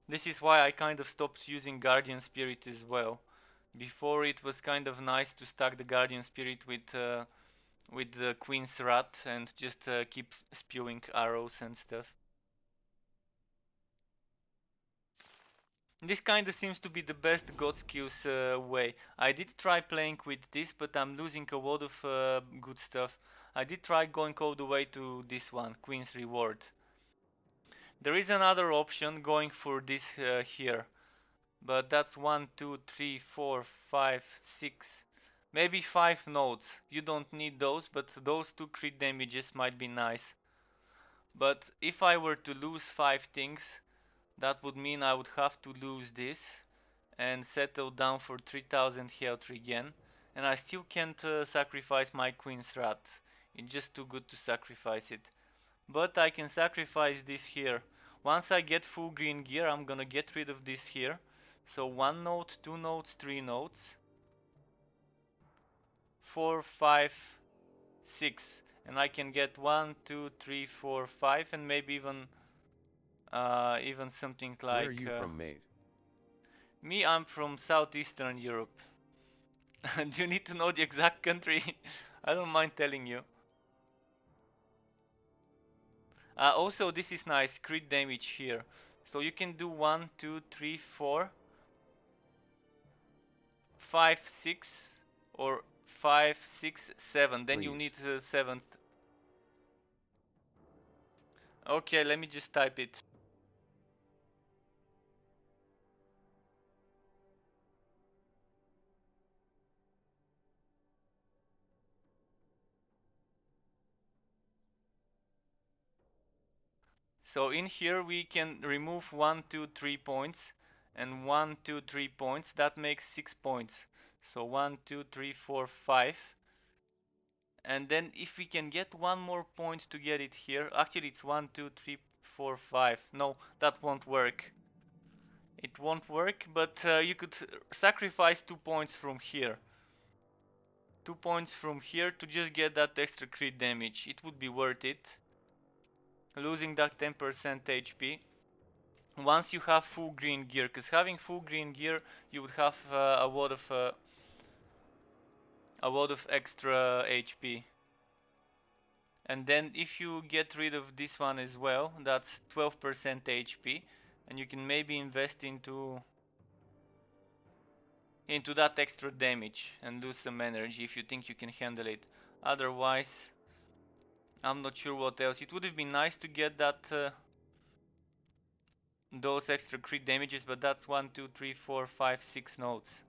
This is why I kind of stopped using Guardian Spirit as well. Before it was kind of nice to stack the Guardian Spirit with the Queen's Wrath and just keep spewing arrows and stuff. This kinda seems to be the best god skills way. I did try playing with this, but I'm losing a lot of good stuff. I did try going all the way to this one, Queen's Reward. There is another option going for this here, but that's 1, 2, 3, 4, 5, 6, maybe 5 nodes. You don't need those, but those 2 crit damages might be nice. But if I were to lose 5 things, That would mean I would have to lose this and settle down for 3000 health regen, and I still can't sacrifice my Queen's Rat. It's just too good to sacrifice it. But I can sacrifice this here. Once I get full green gear, I'm gonna get rid of this here. So 1 note, 2 notes, 3 notes, 4, 5, 6, and I can get 1, 2, 3, 4, 5, and maybe even something like. Where are you from, mate? Me, I'm from Southeastern Europe. Do you need to know the exact country? I don't mind telling you. Also, this is nice, crit damage here. So you can do 1, 2, 3, 4, 5, 6, or 5, 6, 7. Then you Please. need the 7th. Okay, let me just type it. So in here we can remove 1, 2, 3 points and 1, 2, 3 points. That makes 6 points. So 1, 2, 3, 4, 5. And then if we can get one more point to get it here, actually it's 1, 2, 3, 4, 5. No, that won't work. It won't work, but you could sacrifice 2 points from here. 2 points from here to just get that extra crit damage. It would be worth it. Losing that 10% HP. Once you have full green gear, because having full green gear, you would have a lot of extra HP. And then if you get rid of this one as well, that's 12% HP, and you can maybe invest into that extra damage and lose some energy if you think you can handle it. Otherwise, I'm not sure what else. It would have been nice to get that those extra crit damages, but that's 1, 2, 3, 4, 5, 6 nodes.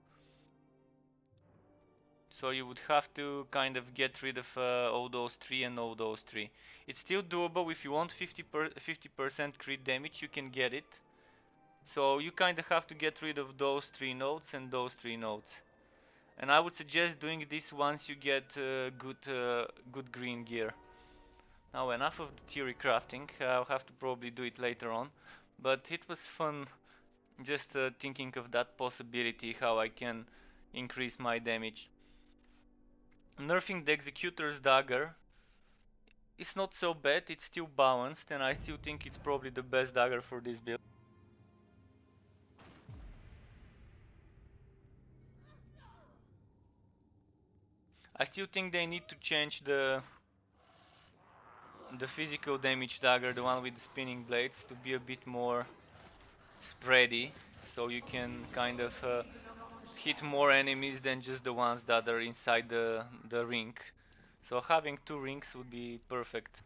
So you would have to kind of get rid of all those 3 and all those 3. It's still doable. If you want 50% crit damage, you can get it. So you kind of have to get rid of those 3 nodes and those 3 nodes. And I would suggest doing this once you get good green gear. Now enough of the theory crafting. I'll have to probably do it later on. But it was fun just thinking of that possibility, how I can increase my damage. Nerfing the Executor's Dagger is not so bad, it's still balanced, and I still think it's probably the best dagger for this build. I still think they need to change the physical damage dagger, the one with the spinning blades, to be a bit more spready, so you can kind of hit more enemies than just the ones that are inside the ring. So having 2 rings would be perfect.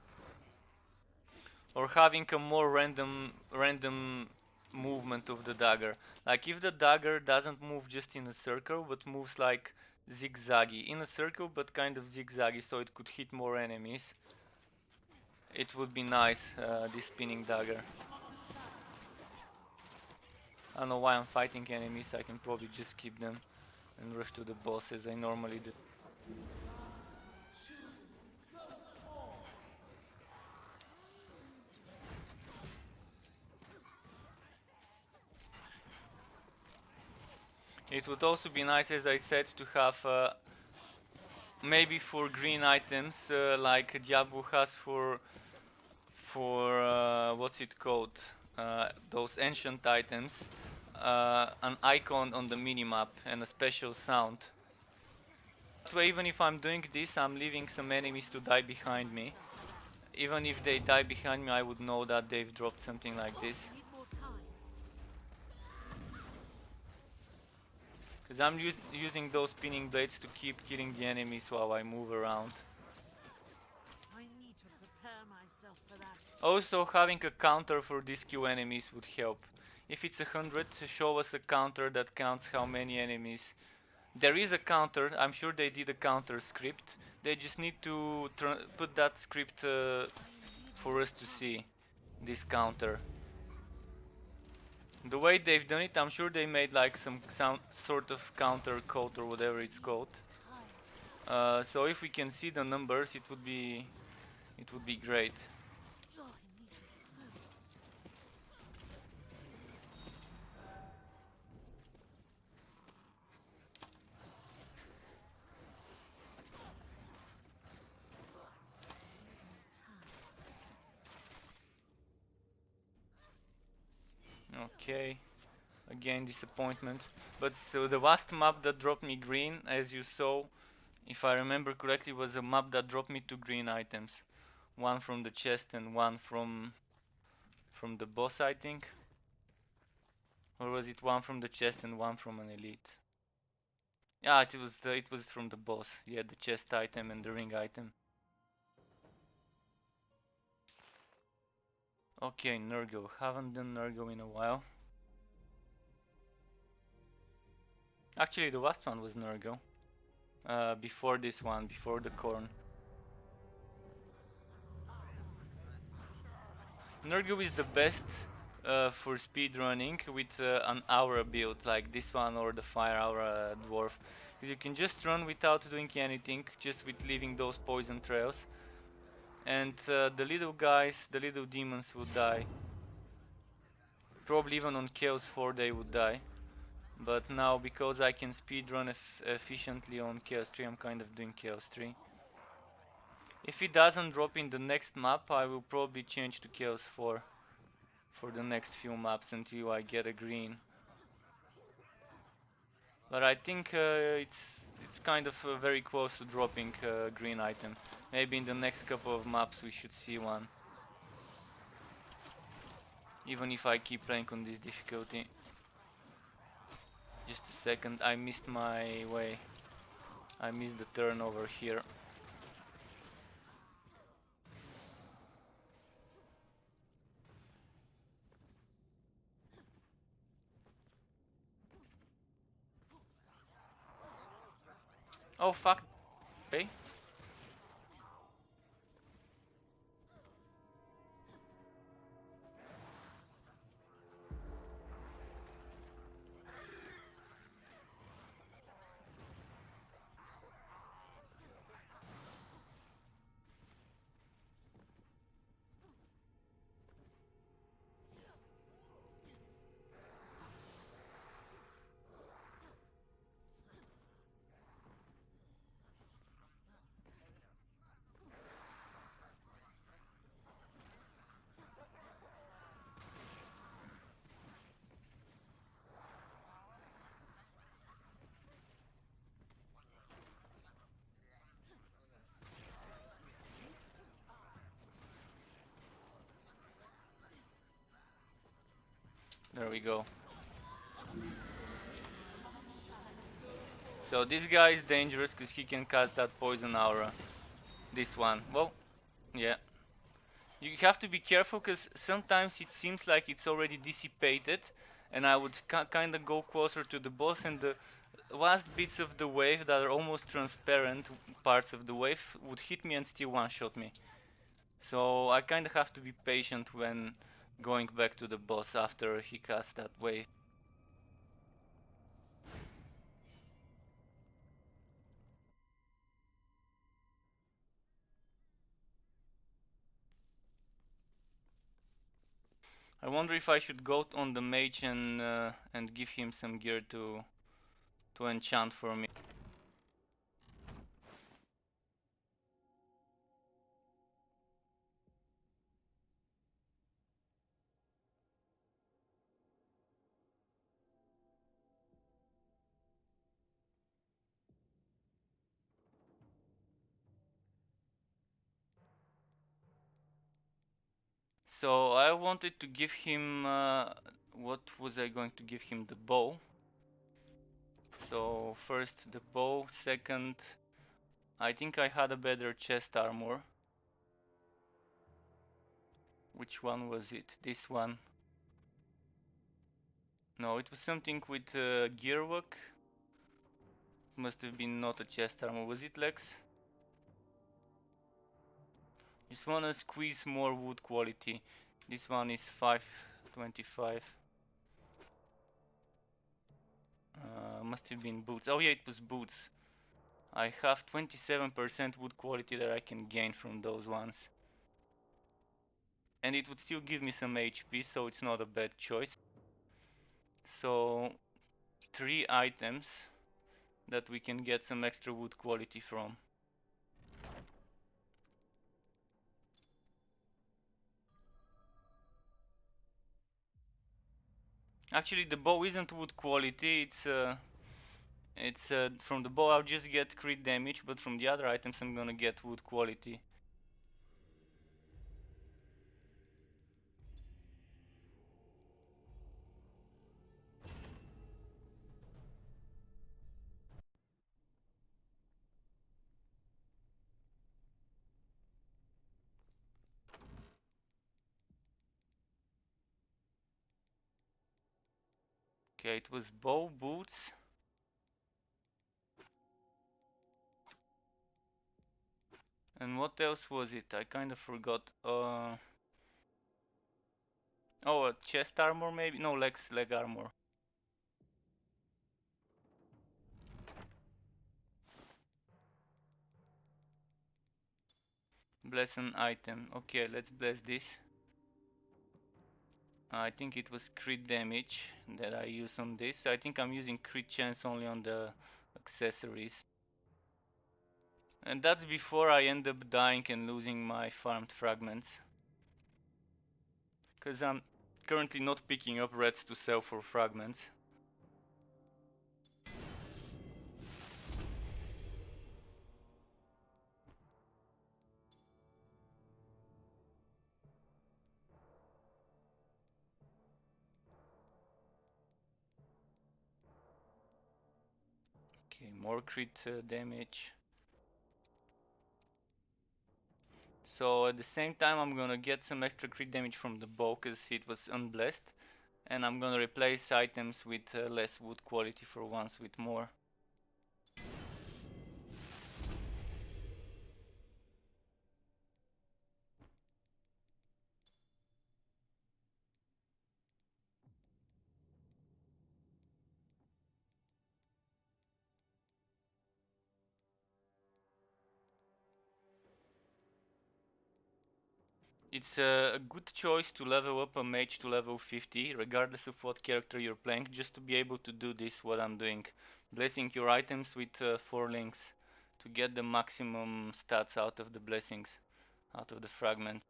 Or having a more random movement of the dagger. Like if the dagger doesn't move just in a circle, but moves like zigzaggy. In a circle, but kind of zigzaggy, so it could hit more enemies. It would be nice, this spinning dagger. I don't know why I'm fighting enemies, I can probably just keep them and rush to the boss as I normally do. It would also be nice, as I said, to have maybe for green items, like Diablo has for what's it called? Those ancient items, an icon on the minimap and a special sound. That way, even if I'm doing this, I'm leaving some enemies to die behind me. Even if they die behind me, I would know that they've dropped something like this. Because I'm using those spinning blades to keep killing the enemies while I move around. I need to prepare myself for that. Also, having a counter for these Q enemies would help. If it's 100, show us a counter that counts how many enemies. There is a counter, I'm sure they did a counter script. They just need to put that script for us to see, this counter. The way they've done it, I'm sure they made like some sort of counter code or whatever it's called. So if we can see the numbers, it would be great. Okay, again disappointment. But so the last map that dropped me green, as you saw, if I remember correctly, was a map that dropped me 2 green items. One from the chest and one from the boss, I think. Or was it one from the chest and one from an elite? Yeah, it was from the boss. Yeah, the chest item and the ring item. Okay, Nurgle. Haven't done Nurgle in a while. Actually, the last one was Nurgle. Before this one, before the corn. Nurgle is the best for speedrunning with an aura build like this one or the fire aura dwarf. Because you can just run without doing anything, just with leaving those poison trails. And the little guys, the little demons would die. Probably even on Chaos 4 they would die. But now, because I can speedrun efficiently on Chaos 3, I'm kind of doing Chaos 3. If it doesn't drop in the next map, I will probably change to Chaos 4 for the next few maps until I get a green. But I think it's kind of very close to dropping a green item. Maybe in the next couple of maps we should see one. Even if I keep playing on this difficulty. Just a second, I missed my way. I missed the turn over here. Oh fuck. Okay. There we go. So this guy is dangerous because he can cast that poison aura. This one. Well, yeah. You have to be careful because sometimes it seems like it's already dissipated, and I would kind of go closer to the boss, and the last bits of the wave that are almost transparent parts of the wave would hit me and still one-shot me. So I kind of have to be patient when going back to the boss after he casts that wave. I wonder if I should go on the mage and give him some gear to enchant for me. So I wanted to give him, what was I going to give him? The bow. So first the bow, second, I think I had a better chest armor. Which one was it? This one. No, it was something with gearwork. Must have been not a chest armor. Was it Lex? Just wanna squeeze more wood quality. This one is 525. must have been boots. Oh yeah, it was boots. I have 27% wood quality that I can gain from those ones. And it would still give me some HP, so it's not a bad choice. So 3 items that we can get some extra wood quality from. Actually, the bow isn't wood quality, it's from the bow I'll just get crit damage, but from the other items I'm gonna get wood quality. Okay, it was bow, boots. And what else was it? I kind of forgot. Oh, a chest armor maybe? No, leg armor. Bless an item. Okay, let's bless this. I think it was crit damage that I use on this. I think I'm using crit chance only on the accessories. And that's before I end up dying and losing my farmed fragments. Because I'm currently not picking up reds to sell for fragments. Okay, more crit damage. So at the same time I'm gonna get some extra crit damage from the bow because it was unblessed. And I'm gonna replace items with less wood quality for ones with more. It's a good choice to level up a mage to level 50, regardless of what character you're playing, just to be able to do this, what I'm doing. Blessing your items with 4 links to get the maximum stats out of the blessings, out of the fragment.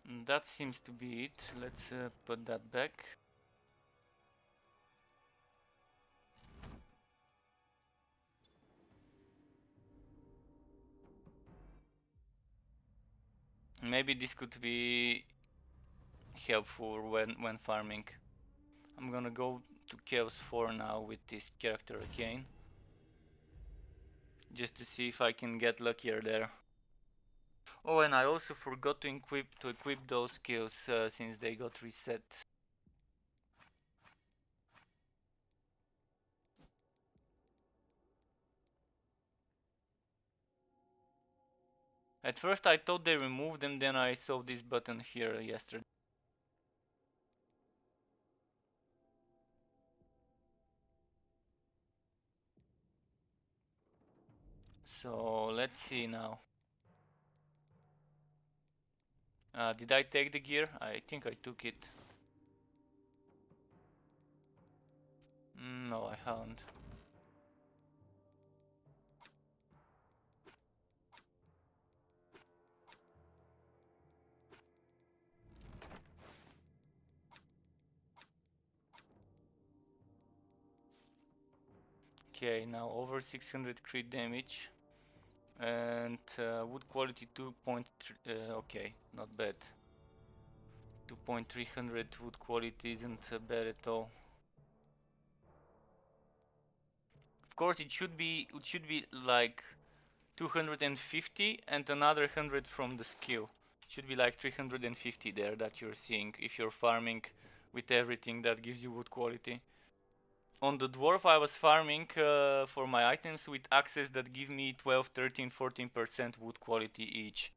And that seems to be it. Let's put that back. Maybe this could be helpful when farming. I'm gonna go to Chaos 4 now with this character again, just to see if I can get luckier there. Oh, and I also forgot to equip those skills since they got reset. At first I thought they removed them, then I saw this button here yesterday. So let's see now. Did I take the gear? I think I took it. No, I haven't. Okay, now over 600 crit damage. And wood quality 2.3, okay, not bad. 2.300 wood quality isn't bad at all. Of course, it should be like 250 and another 100 from the skill. It should be like 350 there that you're seeing if you're farming with everything that gives you wood quality. On the dwarf I was farming for my items with axes that give me 12, 13, 14% wood quality each.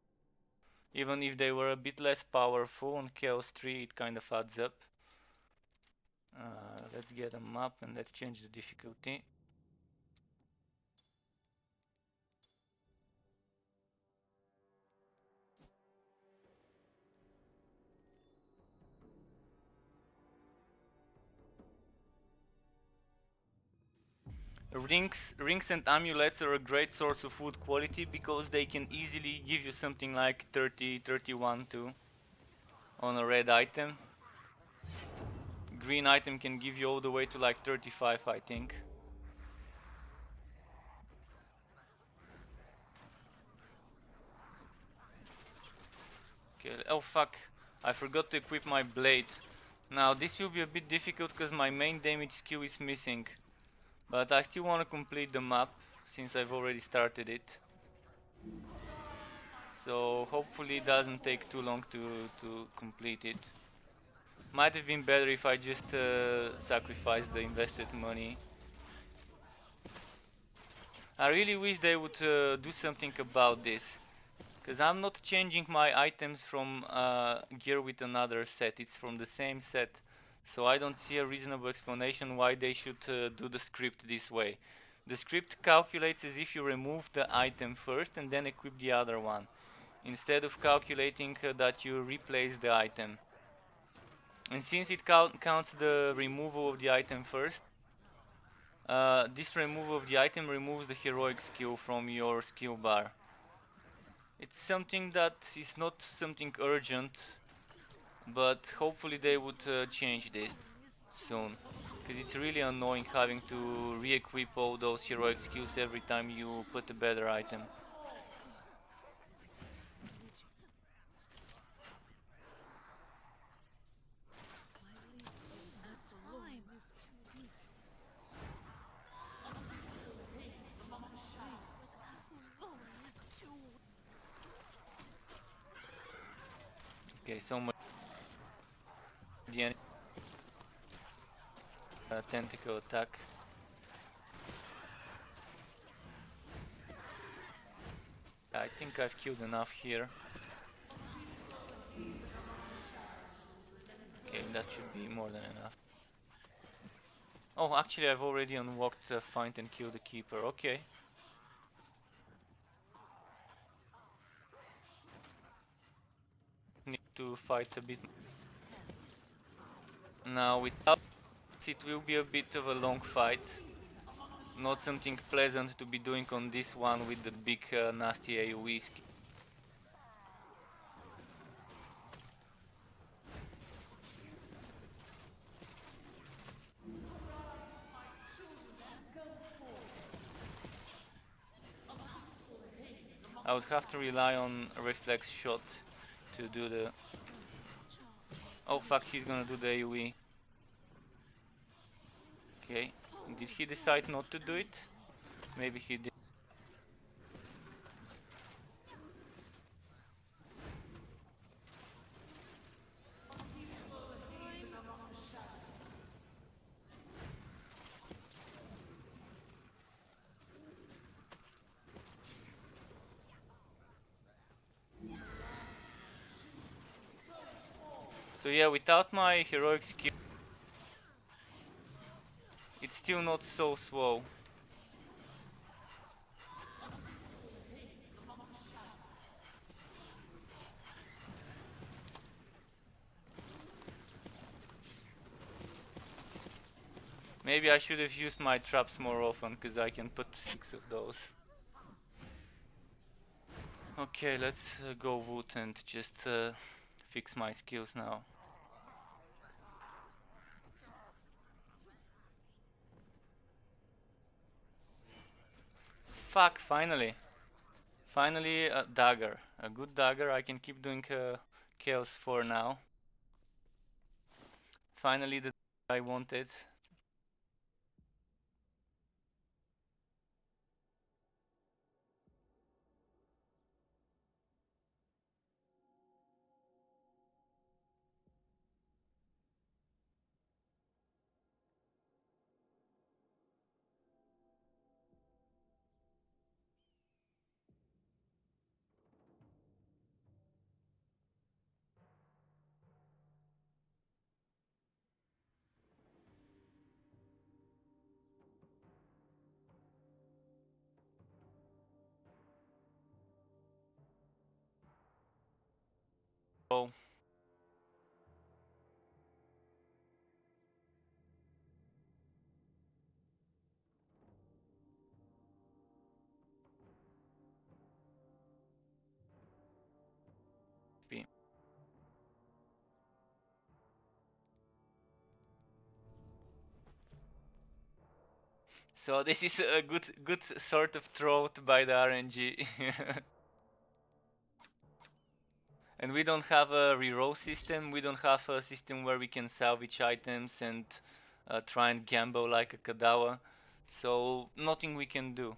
Even if they were a bit less powerful on Chaos 3, it kind of adds up. Let's get a map and let's change the difficulty. Rings and amulets are a great source of wood quality because they can easily give you something like 30, 31 too on a red item. Green item can give you all the way to like 35, I think. Okay, oh fuck, I forgot to equip my blade. Now this will be a bit difficult because my main damage skill is missing. But I still want to complete the map since I've already started it. So hopefully it doesn't take too long to complete it. Might have been better if I just sacrificed the invested money. I really wish they would do something about this. Because I'm not changing my items from gear with another set, it's from the same set. So I don't see a reasonable explanation why they should do the script this way. The script calculates as if you remove the item first and then equip the other one, instead of calculating that you replace the item. And since it counts the removal of the item first, this removal of the item removes the heroic skill from your skill bar. It's something that is not something urgent, but hopefully they would change this soon. Because it's really annoying having to re-equip all those heroic skills every time you put a better item. Okay, so much the tentacle attack. I think I've killed enough here. Okay, that should be more than enough. Oh, actually I've already unlocked Find and Kill the Keeper, okay. Need to fight a bit. Now without it will be a bit of a long fight. Not something pleasant to be doing on this one with the big nasty AoE skill. I would have to rely on a reflex shot to do the... Oh fuck, he's gonna do the AoE. Okay, did he decide not to do it? Maybe he did. So yeah, without my heroic skill, it's still not so slow. Maybe I should have used my traps more often, because I can put 6 of those. Okay, let's go wood and just fix my skills now. Fuck, finally. Finally a dagger. A good dagger. I can keep doing chaos for now. Finally the dagger I wanted. Oh. So this is a good sort of throat by the RNG. And we don't have a reroll system, we don't have a system where we can salvage items and try and gamble like a Kadawa. So nothing we can do.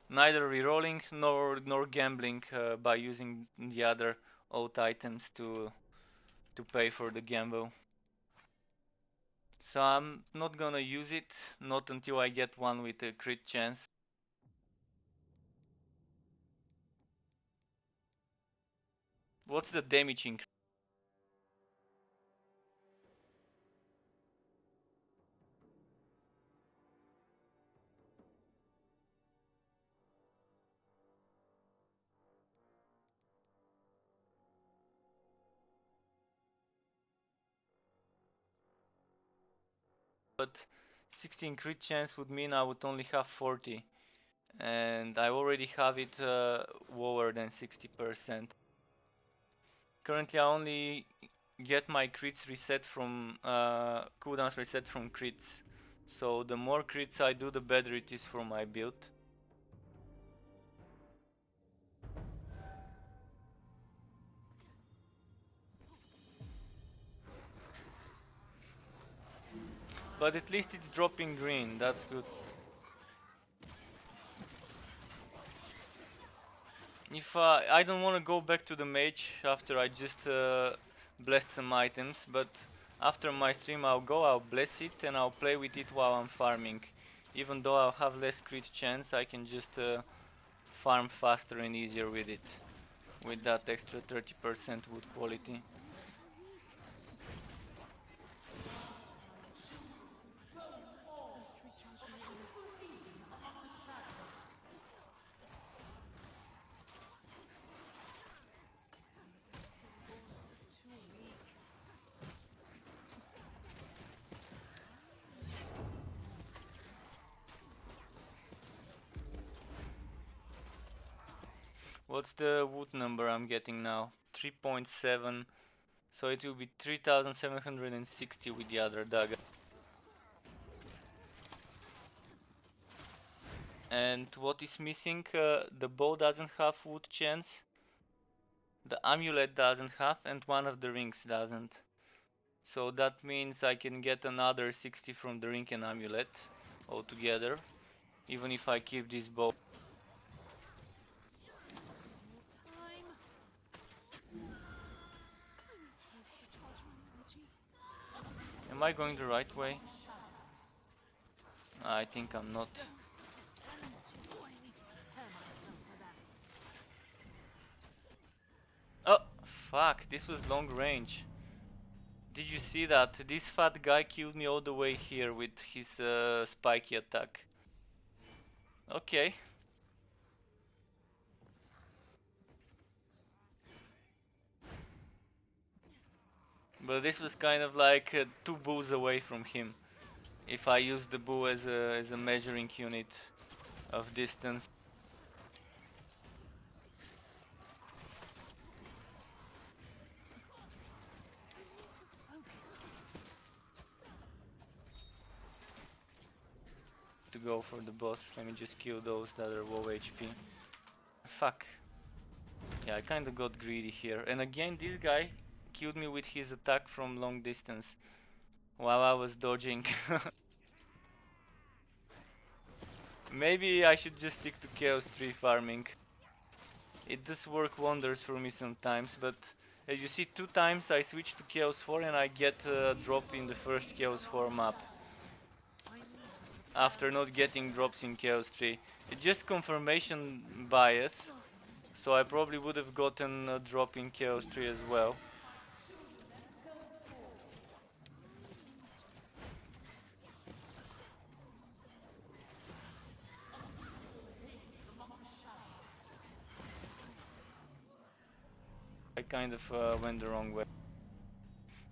Neither rerolling nor gambling by using the other old items to pay for the gamble. So I'm not gonna use it, not until I get one with a crit chance. What's the damage increase? But 16 crit chance would mean I would only have 40. And I already have it lower than 60%. Currently I only get my crits reset from cooldowns reset from crits. So the more crits I do, the better it is for my build. But at least it's dropping green, that's good. If I don't want to go back to the mage after I just blessed some items, but after my stream I'll bless it and I'll play with it while I'm farming. Even though I'll have less crit chance, I can just farm faster and easier with it. With that extra 30% wood quality. What's the wood number I'm getting now? 3.7. So it will be 3760 with the other dagger. And what is missing? The bow doesn't have wood chance. The amulet doesn't have, and one of the rings doesn't. So that means I can get another 60 from the ring and amulet altogether, even if I keep this bow. Am I going the right way? I think I'm not. Oh, fuck, this was long range. Did you see that? This fat guy killed me all the way here with his spiky attack. Okay. But this was kind of like 2 boos away from him. If I use the boo as a measuring unit of distance. To go for the boss, let me just kill those that are low HP. Fuck. Yeah, I kinda got greedy here. And again, this guy killed me with his attack from long distance while I was dodging. Maybe I should just stick to Chaos 3 farming. It does work wonders for me sometimes, but as you see, 2 times I switch to Chaos 4 and I get a drop in the first Chaos 4 map. After not getting drops in Chaos 3. It's just confirmation bias, so I probably would have gotten a drop in Chaos 3 as well. I kind of went the wrong way.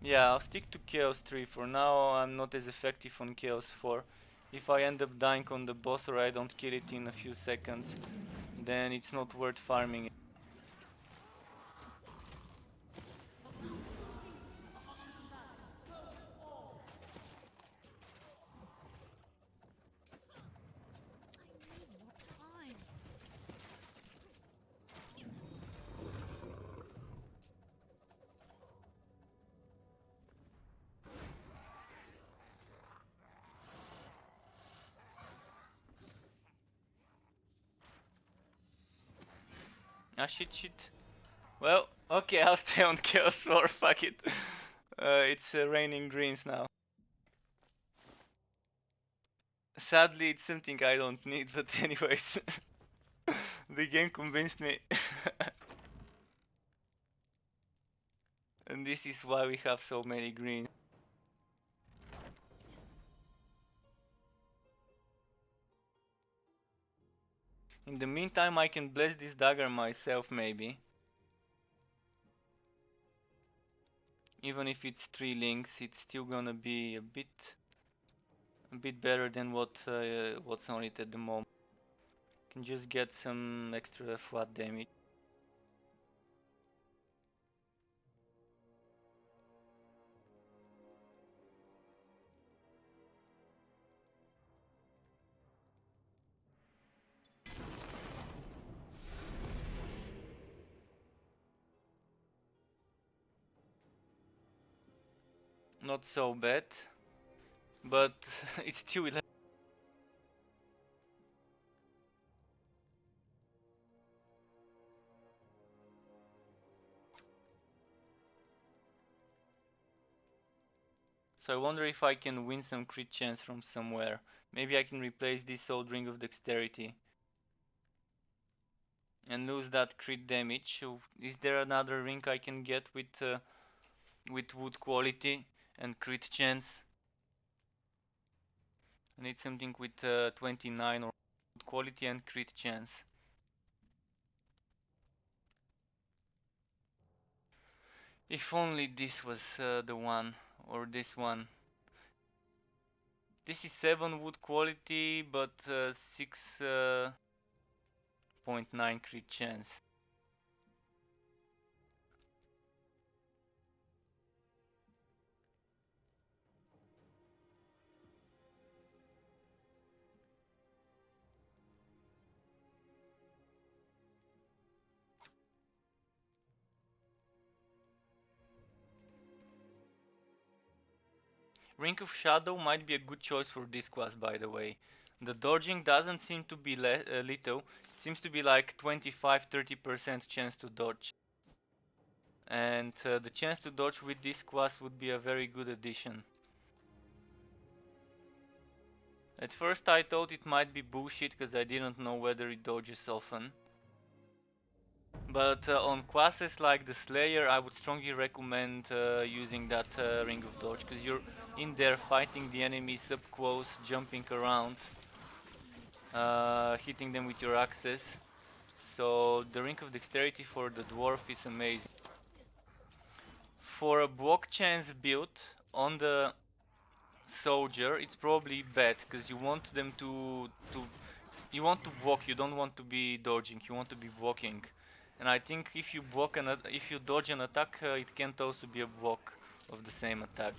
Yeah, I'll stick to Chaos 3 for now. I'm not as effective on Chaos 4. If I end up dying on the boss or I don't kill it in a few seconds, then it's not worth farming it. I need more time. Ah shit. Well, okay, I'll stay on Chaos 4, fuck it. It's raining greens now. Sadly, it's something I don't need, but anyways. The game convinced me. And this is why we have so many greens. In the meantime, I can bless this dagger myself, maybe. Even if it's 3 links, it's still gonna be a bit better than what's on it at the moment. Can just get some extra flat damage. Not so bad, but it's still 11. So I wonder if I can win some crit chance from somewhere. Maybe I can replace this old ring of dexterity and lose that crit damage. So is there another ring I can get with wood quality and crit chance? I need something with 29 or wood quality and crit chance. If only this was the one, or this one. This is 7 wood quality, but 6.9 crit chance. Ring of Shadow might be a good choice for this class, by the way. The dodging doesn't seem to be little, it seems to be like 25-30% chance to dodge. And the chance to dodge with this class would be a very good addition. At first I thought it might be bullshit because I didn't know whether it dodges often. But on classes like the Slayer, I would strongly recommend using that Ring of Dodge, because you're in there fighting the enemies up close, jumping around, hitting them with your axes. So the Ring of Dexterity for the Dwarf is amazing. For a block chance build on the Soldier, it's probably bad, because you want them to you want to block, you don't want to be dodging, you want to be blocking. And I think if you if you dodge an attack, it can't also be a block of the same attack.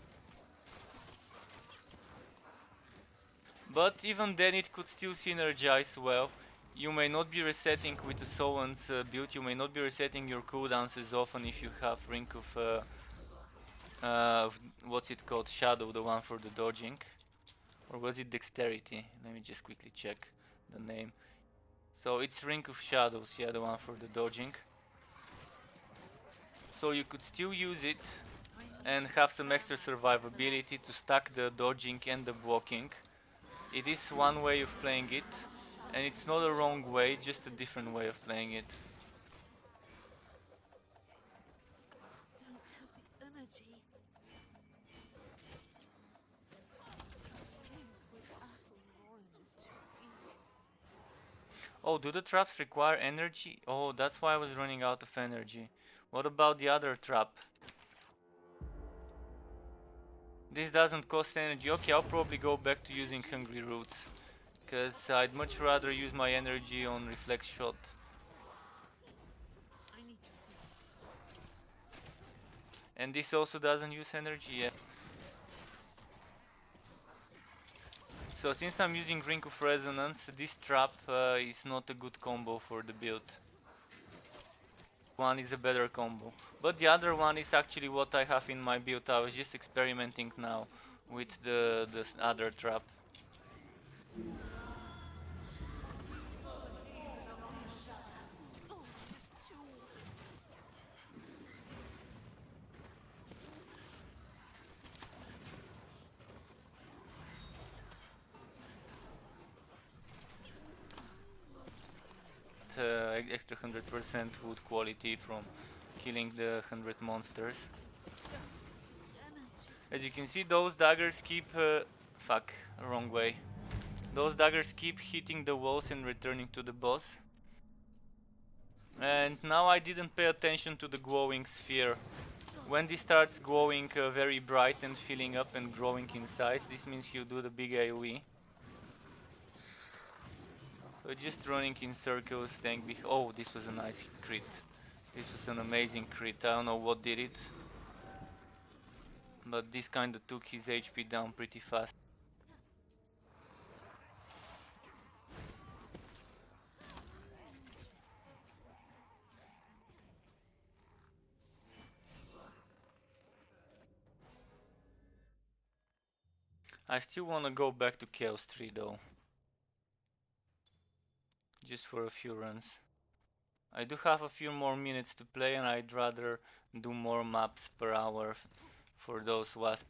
But even then it could still synergize well. You may not be resetting with the Solan's build, you may not be resetting your cooldowns as often if you have Ring of what's it called, Shadow, the one for the dodging. Or was it Dexterity? Let me just quickly check the name. So it's Ring of Shadows, yeah, the one for the dodging. So you could still use it and have some extra survivability to stack the dodging and the blocking. It is one way of playing it, and it's not a wrong way, just a different way of playing it. Don't have the energy. Oh, do the traps require energy? Oh, that's why I was running out of energy. What about the other trap? This doesn't cost energy. Okay, I'll probably go back to using Hungry Roots, because I'd much rather use my energy on Reflex Shot. I need to fix. And this also doesn't use energy yet. So since I'm using Ring of Resonance, this trap is not a good combo for the build. One is a better combo. But the other one is actually what I have in my build. I was just experimenting now with the other trap. Oh, this too. Extra 100% wood quality from killing the 100 monsters. As you can see, those daggers keep... fuck, wrong way. Those daggers keep hitting the walls and returning to the boss. And now I didn't pay attention to the glowing sphere. When this starts glowing very bright and filling up and growing in size, this means you do the big AoE. So just running in circles, staying behind. Oh, this was a nice crit. This was an amazing crit. I don't know what did it, but this kinda took his HP down pretty fast. I still wanna go back to Chaos 3 though. Just for a few runs. I do have a few more minutes to play and I'd rather do more maps per hour for those last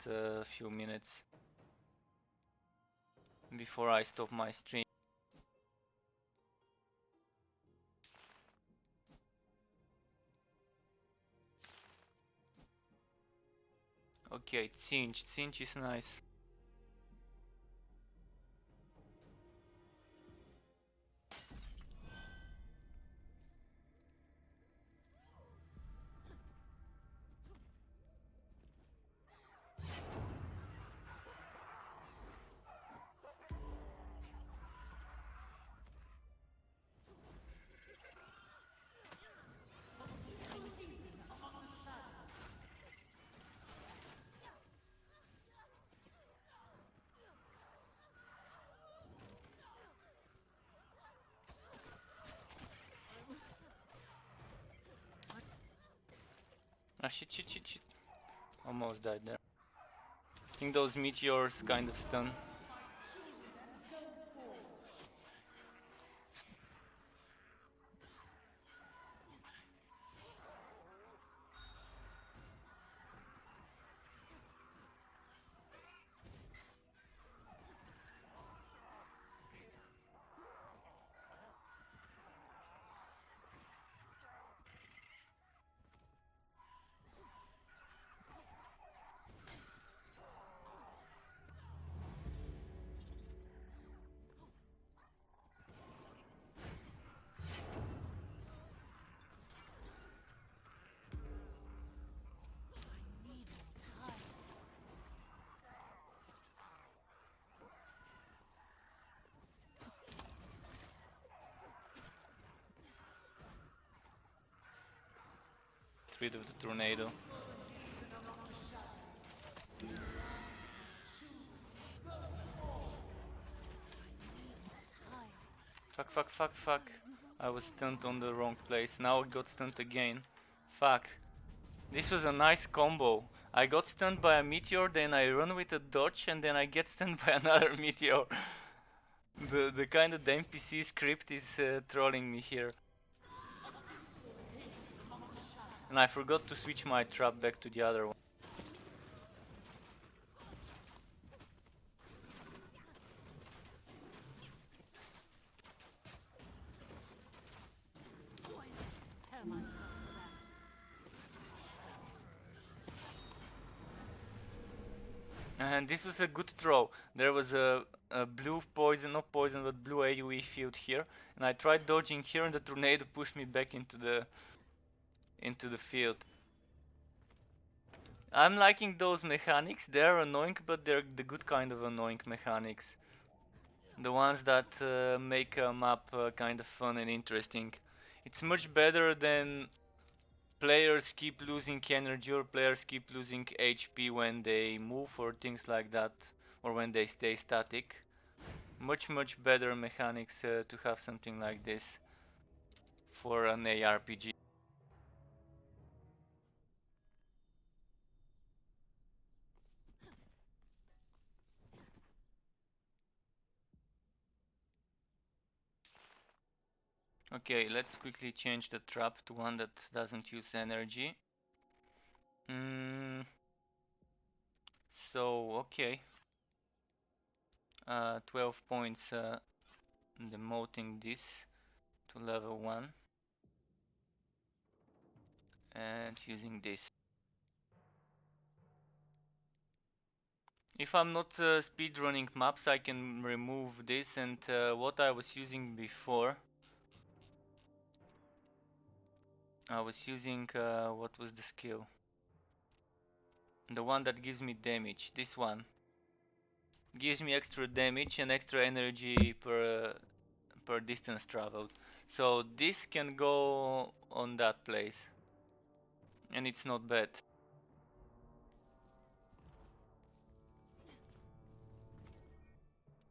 few minutes before I stop my stream. Okay, Cinch. Cinch is nice. Ah, shit. Almost died there. I think those meteors kind of stun. Get rid of the tornado. Fuck. I was stunned on the wrong place. Now I got stunned again. Fuck. This was a nice combo. I got stunned by a meteor, then I run with a dodge, and then I get stunned by another meteor. The kind of the NPC script is trolling me here. And I forgot to switch my trap back to the other one. Prepare myself for that. And this was a good throw. There was a blue poison, not poison, but blue AoE field here. And I tried dodging here and the tornado pushed me back into the into the field. I'm liking those mechanics. They're annoying, but they're the good kind of annoying mechanics. The ones that make a map kind of fun and interesting. It's much better than players keep losing energy or players keep losing HP when they move or things like that, or when they stay static. Much better mechanics to have something like this for an ARPG. Okay, let's quickly change the trap to one that doesn't use energy. Okay. 12 points demoting this to level 1 and using this. If I'm not speedrunning maps, I can remove this, and what I was using before, I was using, what was the skill? The one that gives me damage, this one. Gives me extra damage and extra energy per distance traveled. So this can go on that place, and it's not bad.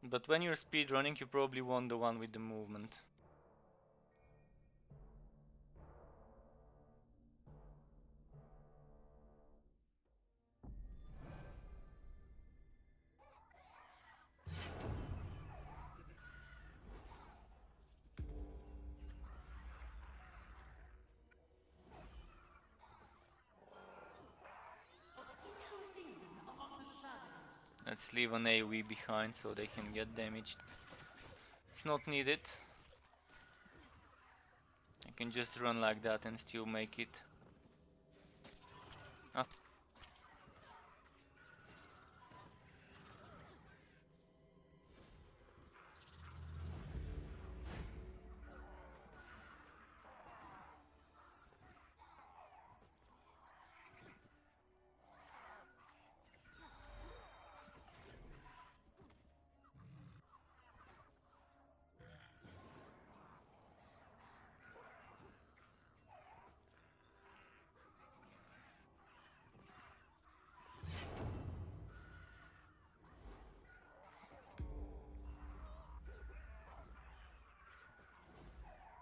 But when you're speedrunning, you probably want the one with the movement. Let's leave an AoE behind so they can get damaged. It's not needed. I can just run like that and still make it. Ah.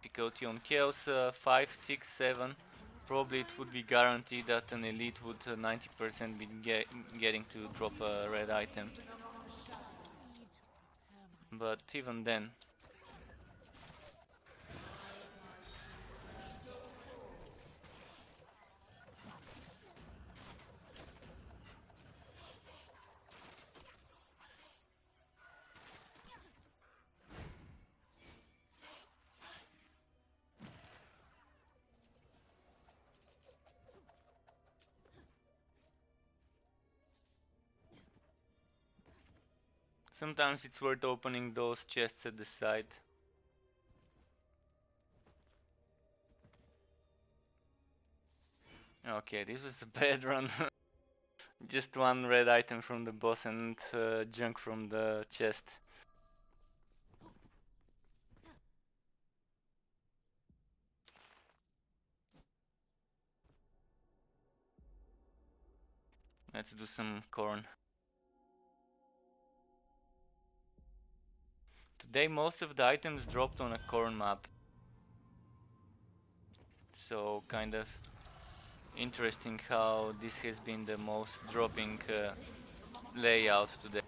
Difficulty on Chaos 5, 6, 7. Probably it would be guaranteed that an elite would 90% be getting to drop a red item. But even then. Sometimes it's worth opening those chests at the side. Okay, this was a bad run. Just one red item from the boss and junk from the chest. Let's do some corn. Today most of the items dropped on a corn map. So kind of interesting how this has been the most dropping layout today.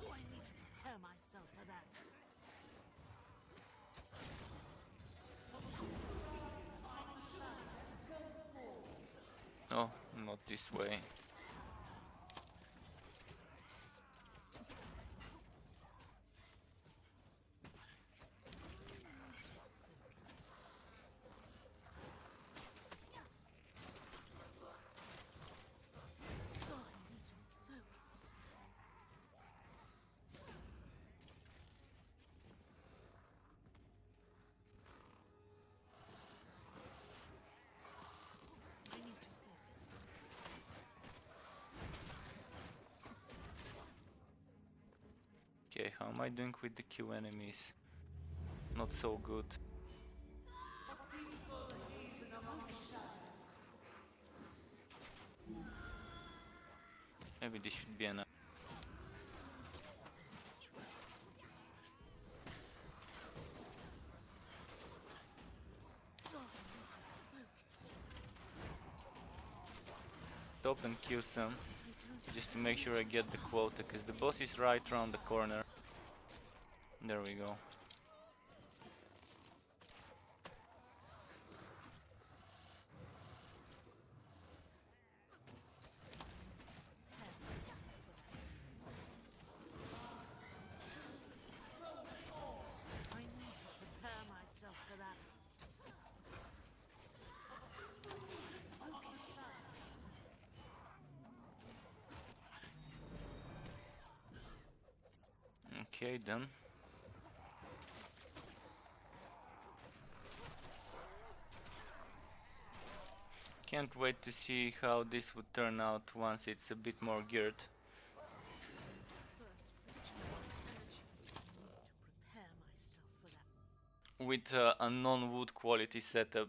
I need to prepare myself for that. Oh, not this way. How am I doing with the Q enemies? Not so good. Maybe this should be enough. Stop and kill some, just to make sure I get the quota, because the boss is right around the corner. There we go. I need to prepare myself for that. Okay, done. Can't wait to see how this would turn out once it's a bit more geared. Prepare myself for that. With a non-wood quality setup.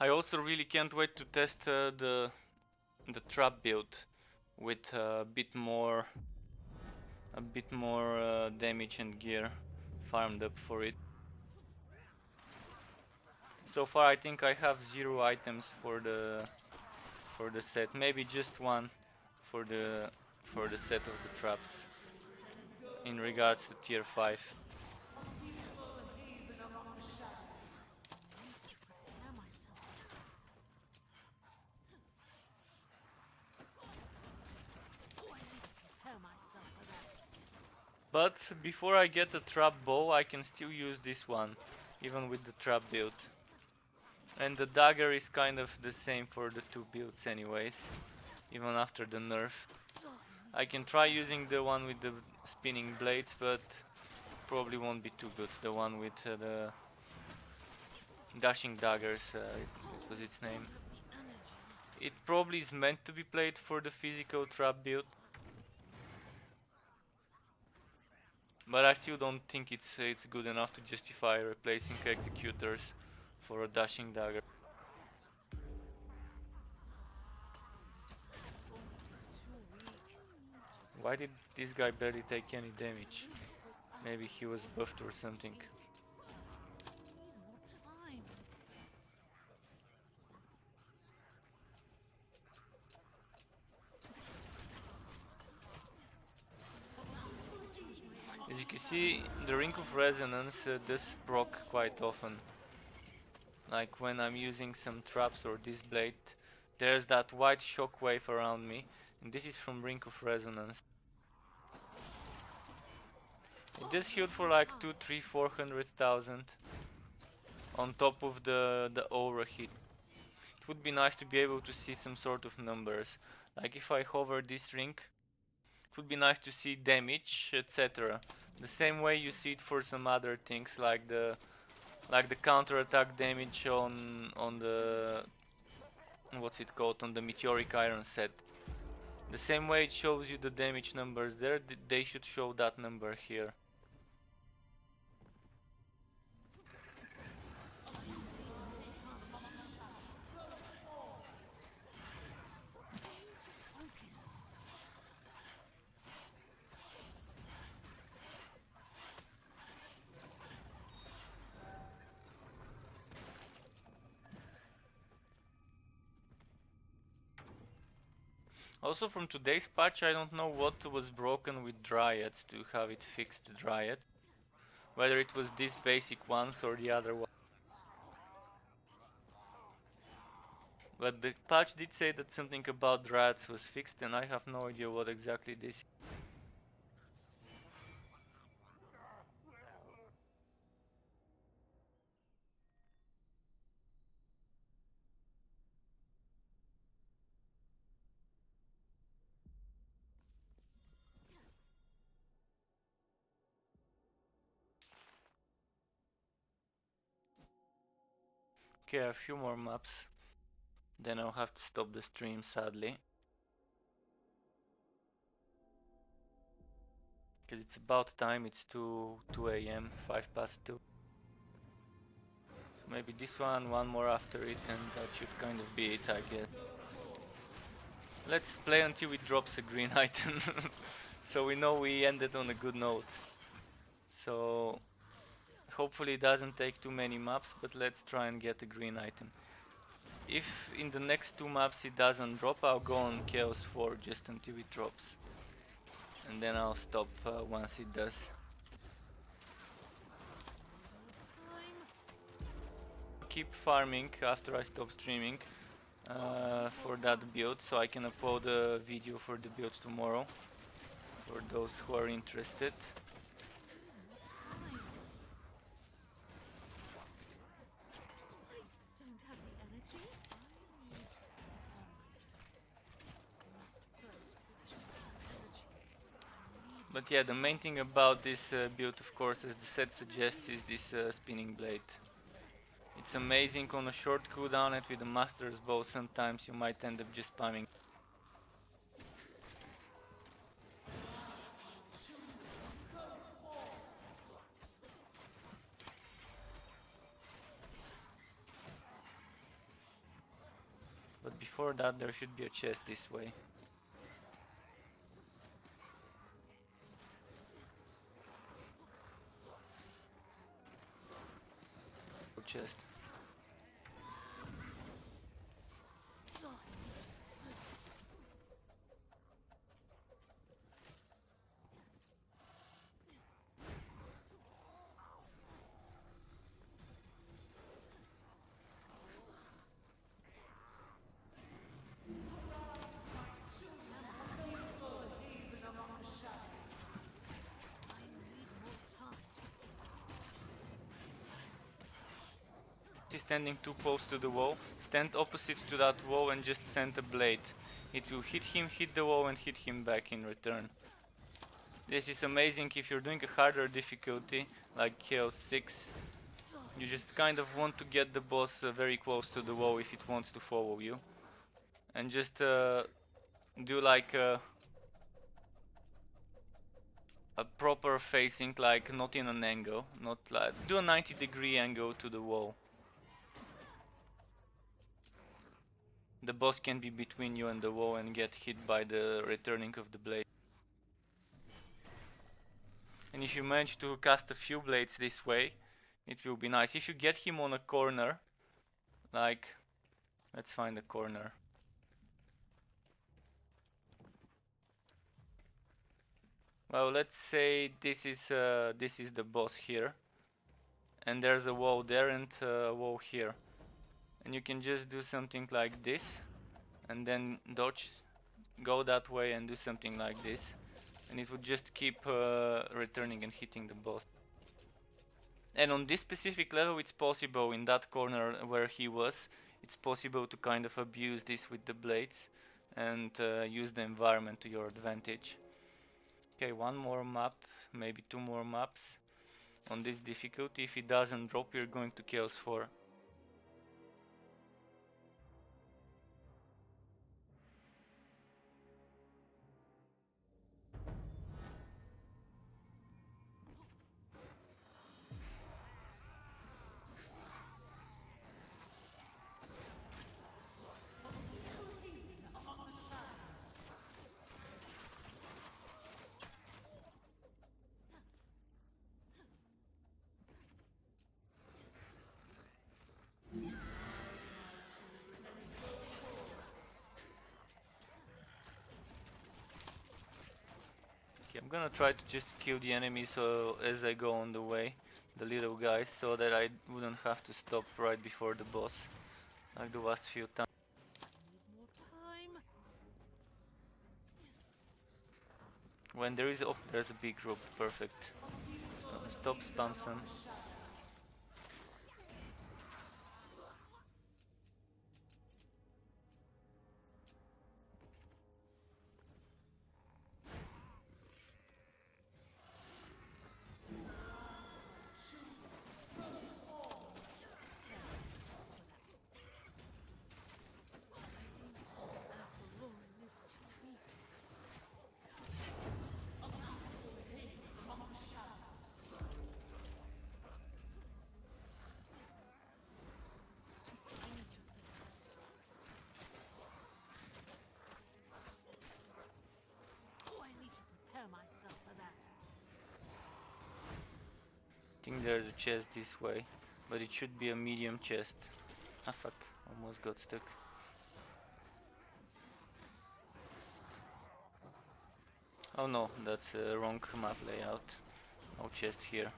I also really can't wait to test the trap build with a bit more damage and gear farmed up for it. So far I think I have 0 items for the set, maybe just one for the set of the traps in regards to tier 5. Prepare myself. Prepare myself for that. But before I get a trap bow, I can still use this one, even with the trap build. And the dagger is kind of the same for the 2 builds anyways, even after the nerf. I can try using the one with the spinning blades, but probably won't be too good. The one with the dashing daggers, it was its name. It probably is meant to be played for the physical trap build, but I still don't think it's good enough to justify replacing executors for a dashing dagger. Why did this guy barely take any damage? Maybe he was buffed or something. As you can see, the Ring of Resonance does proc quite often. Like when I'm using some traps or this blade, there's that white shockwave around me, and this is from Ring of Resonance. It does heal for like 2, 3, 400,000 on top of the aura hit. It would be nice to be able to see some sort of numbers. Like if I hover this ring, it would be nice to see damage, etc. The same way you see it for some other things, like the counter-attack damage on the what's it called, on the meteoric iron set. The same way it shows you the damage numbers there, they should show that number here. Also from today's patch, I don't know what was broken with Dryads to have it fixed Dryad. Whether it was these basic ones or the other one. But the patch did say that something about Dryads was fixed, and I have no idea what exactly this is. Okay, a few more maps. Then I'll have to stop the stream, sadly. Because it's about time, it's 2 a.m., 5 past 2. So maybe this one more after it, and that should kind of be it, I guess. Let's play until it drops a green item, so we know we ended on a good note. So hopefully it doesn't take too many maps, but let's try and get a green item. If in the next 2 maps it doesn't drop, I'll go on Chaos 4 just until it drops. And then I'll stop once it does. Keep farming after I stop streaming for that build, so I can upload a video for the build tomorrow for those who are interested. But yeah, the main thing about this build, of course, as the set suggests, is this spinning blade. It's amazing on a short cooldown, and with the master's bow sometimes you might end up just spamming. But before that there should be a chest this way. Chest. Standing too close to the wall, stand opposite to that wall and just send a blade. It will hit him, hit the wall and hit him back in return. This is amazing if you're doing a harder difficulty like Chaos 6. You just kind of want to get the boss very close to the wall if it wants to follow you. And just do like a proper facing, like not in an angle, not like do a 90-degree angle to the wall. The boss can be between you and the wall and get hit by the returning of the blade. And if you manage to cast a few blades this way, it will be nice. If you get him on a corner, like, let's find a corner. Well, let's say this is the boss here, and there's a wall there and a wall here. And you can just do something like this, and then dodge, go that way and do something like this. And it would just keep returning and hitting the boss. And on this specific level it's possible, in that corner where he was, it's possible to kind of abuse this with the blades and use the environment to your advantage. Okay, one more map, maybe 2 more maps on this difficulty. If it doesn't drop, we're going to Chaos 4. Okay, I'm gonna try to just kill the enemies as I go on the way, the little guys, so that I wouldn't have to stop right before the boss, like the last few times. When there is, oh, there's a big group, perfect. Stop spam some. think there's a chest this way, but it should be a medium chest. Ah fuck, almost got stuck. Oh no, that's a wrong map layout. No chest here. Time.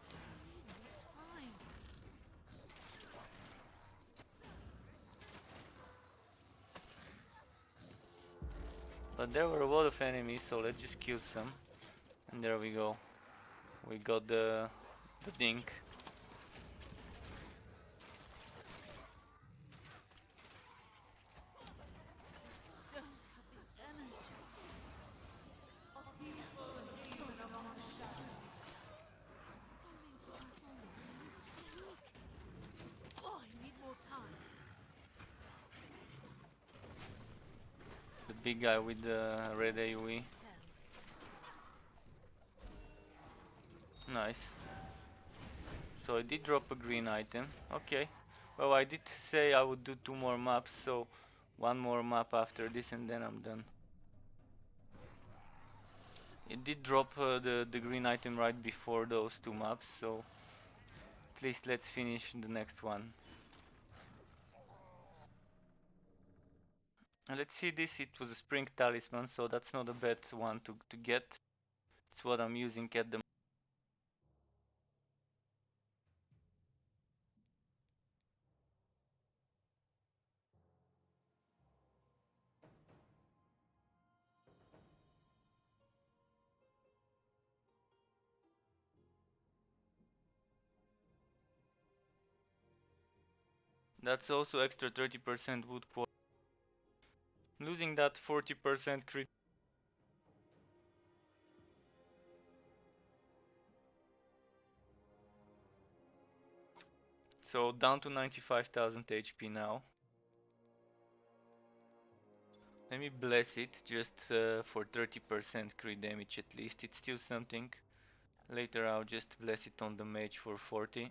But there were a lot of enemies, so let's just kill some. And there we go. We got the dink. Just the energy. Oh, I need more time. The big guy with the red AoE. Nice. So I did drop a green item. Okay. Well, I did say I would do 2 more maps, so 1 more map after this and then I'm done. It did drop the green item right before those 2 maps, so at least let's finish the next one. And let's see this, it was a spring talisman, so that's not a bad one to get. It's what I'm using at the moment. That's also extra 30% wood quality. Losing that 40% crit. So down to 95,000 HP now. Let me bless it just for 30% crit damage at least. It's still something. Later I'll just bless it on the mage for 40.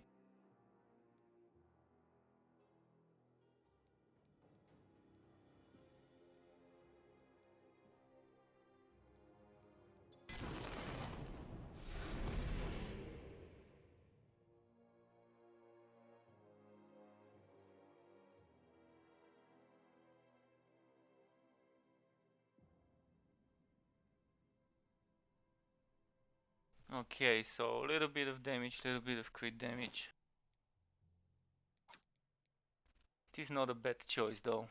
Okay, so a little bit of damage, little bit of crit damage. It is not a bad choice though.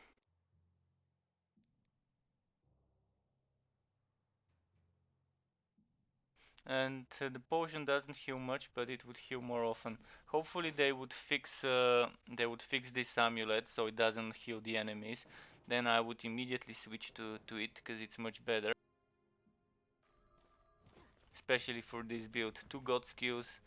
And the potion doesn't heal much, but it would heal more often. Hopefully they would fix this amulet so it doesn't heal the enemies. Then I would immediately switch to it because it's much better. Especially for this build. 2 god skills.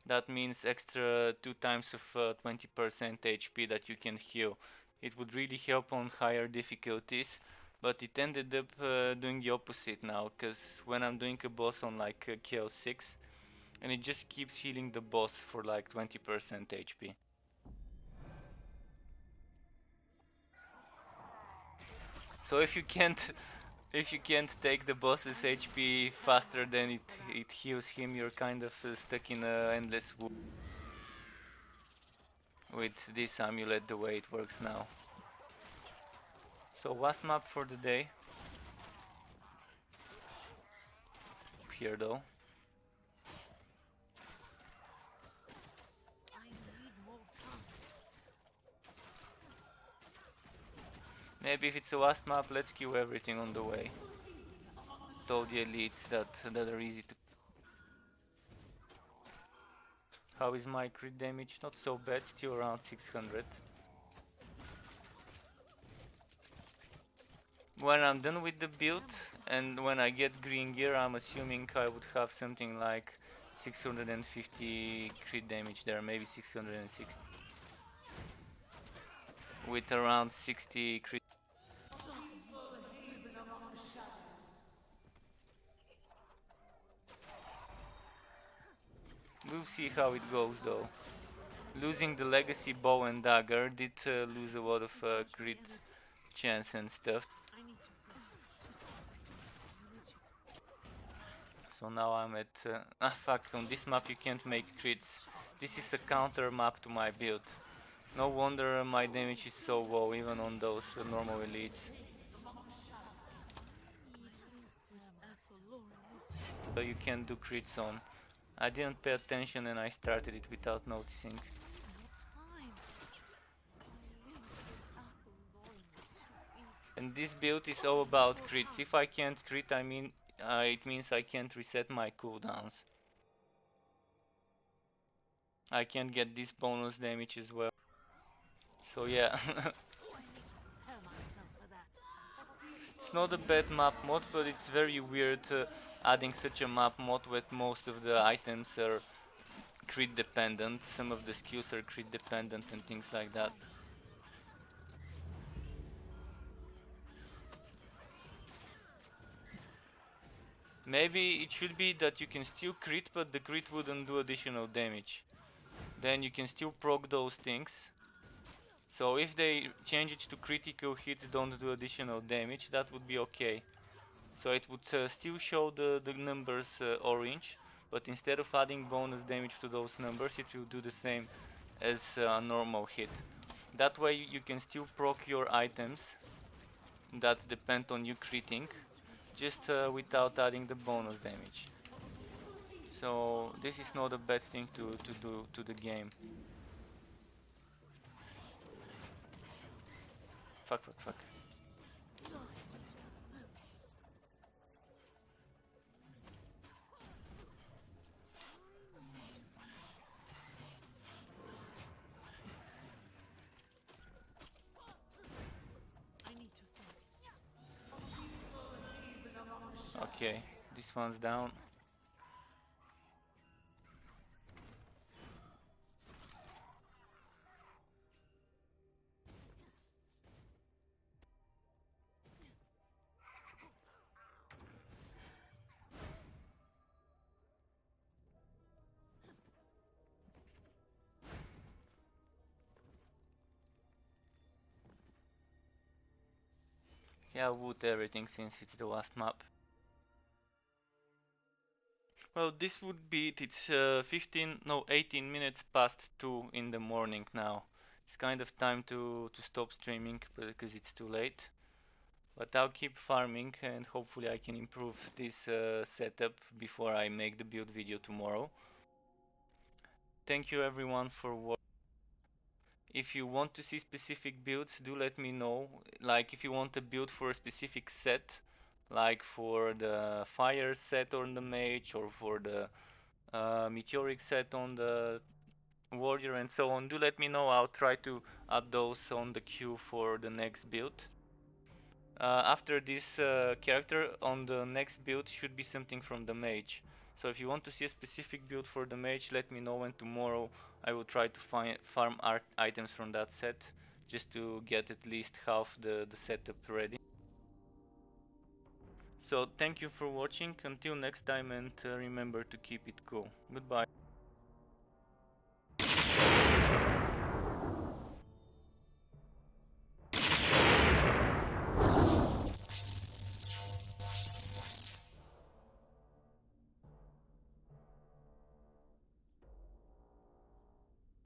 That means extra 2 times of 20% HP that you can heal. It would really help on higher difficulties, but it ended up doing the opposite now, because when I'm doing a boss on like Chaos 6, and it just keeps healing the boss for like 20% HP. So if you can't take the boss's HP faster than it heals him, you're kind of stuck in a endless loop with this amulet the way it works now. So last map for the day. Here though. I need more time. Maybe if it's the last map, let's kill everything on the way. All the elites that are easy to. How is my crit damage? Not so bad, still around 600. When I'm done with the build and when I get green gear, I'm assuming I would have something like 650 crit damage there, maybe 660. With around 60 crit. We'll see how it goes though. Losing the legacy bow and dagger did lose a lot of crit chance and stuff. I need to focus. So now I'm at ah fuck, on this map you can't make crits. This is a counter map to my build. No wonder my damage is so low even on those normal elites. So you can do crits on. I didn't pay attention and I started it without noticing. And this build is all about crits. If I can't crit, I mean, it means I can't reset my cooldowns. I can't get this bonus damage as well. So yeah. It's not a bad map mod, but it's very weird adding such a map mod with most of the items are crit dependent, some of the skills are crit dependent and things like that. Maybe it should be that you can still crit, but the crit wouldn't do additional damage. Then you can still proc those things. So if they change it to critical hits don't do additional damage, that would be okay. So it would still show the numbers orange, but instead of adding bonus damage to those numbers, it will do the same as a normal hit. That way you can still proc your items that depend on you critting, just without adding the bonus damage. So this is not a bad thing to do to the game. Fuck. Okay, this one's down. Yeah, I'll wood everything since it's the last map. Well, this would be it. It's 18 minutes past 2 in the morning now. It's kind of time to stop streaming because it's too late. But I'll keep farming and hopefully I can improve this setup before I make the build video tomorrow. Thank you everyone for watching. If you want to see specific builds, do let me know. Like if you want a build for a specific set, like for the fire set on the mage or for the meteoric set on the warrior and so on, do let me know. I'll try to add those on the queue for the next build. After this character, on the next build should be something from the mage. So if you want to see a specific build for the mage, let me know, and tomorrow I will try to farm art items from that set, just to get at least half the setup ready. So thank you for watching, until next time, and remember to keep it cool. Goodbye.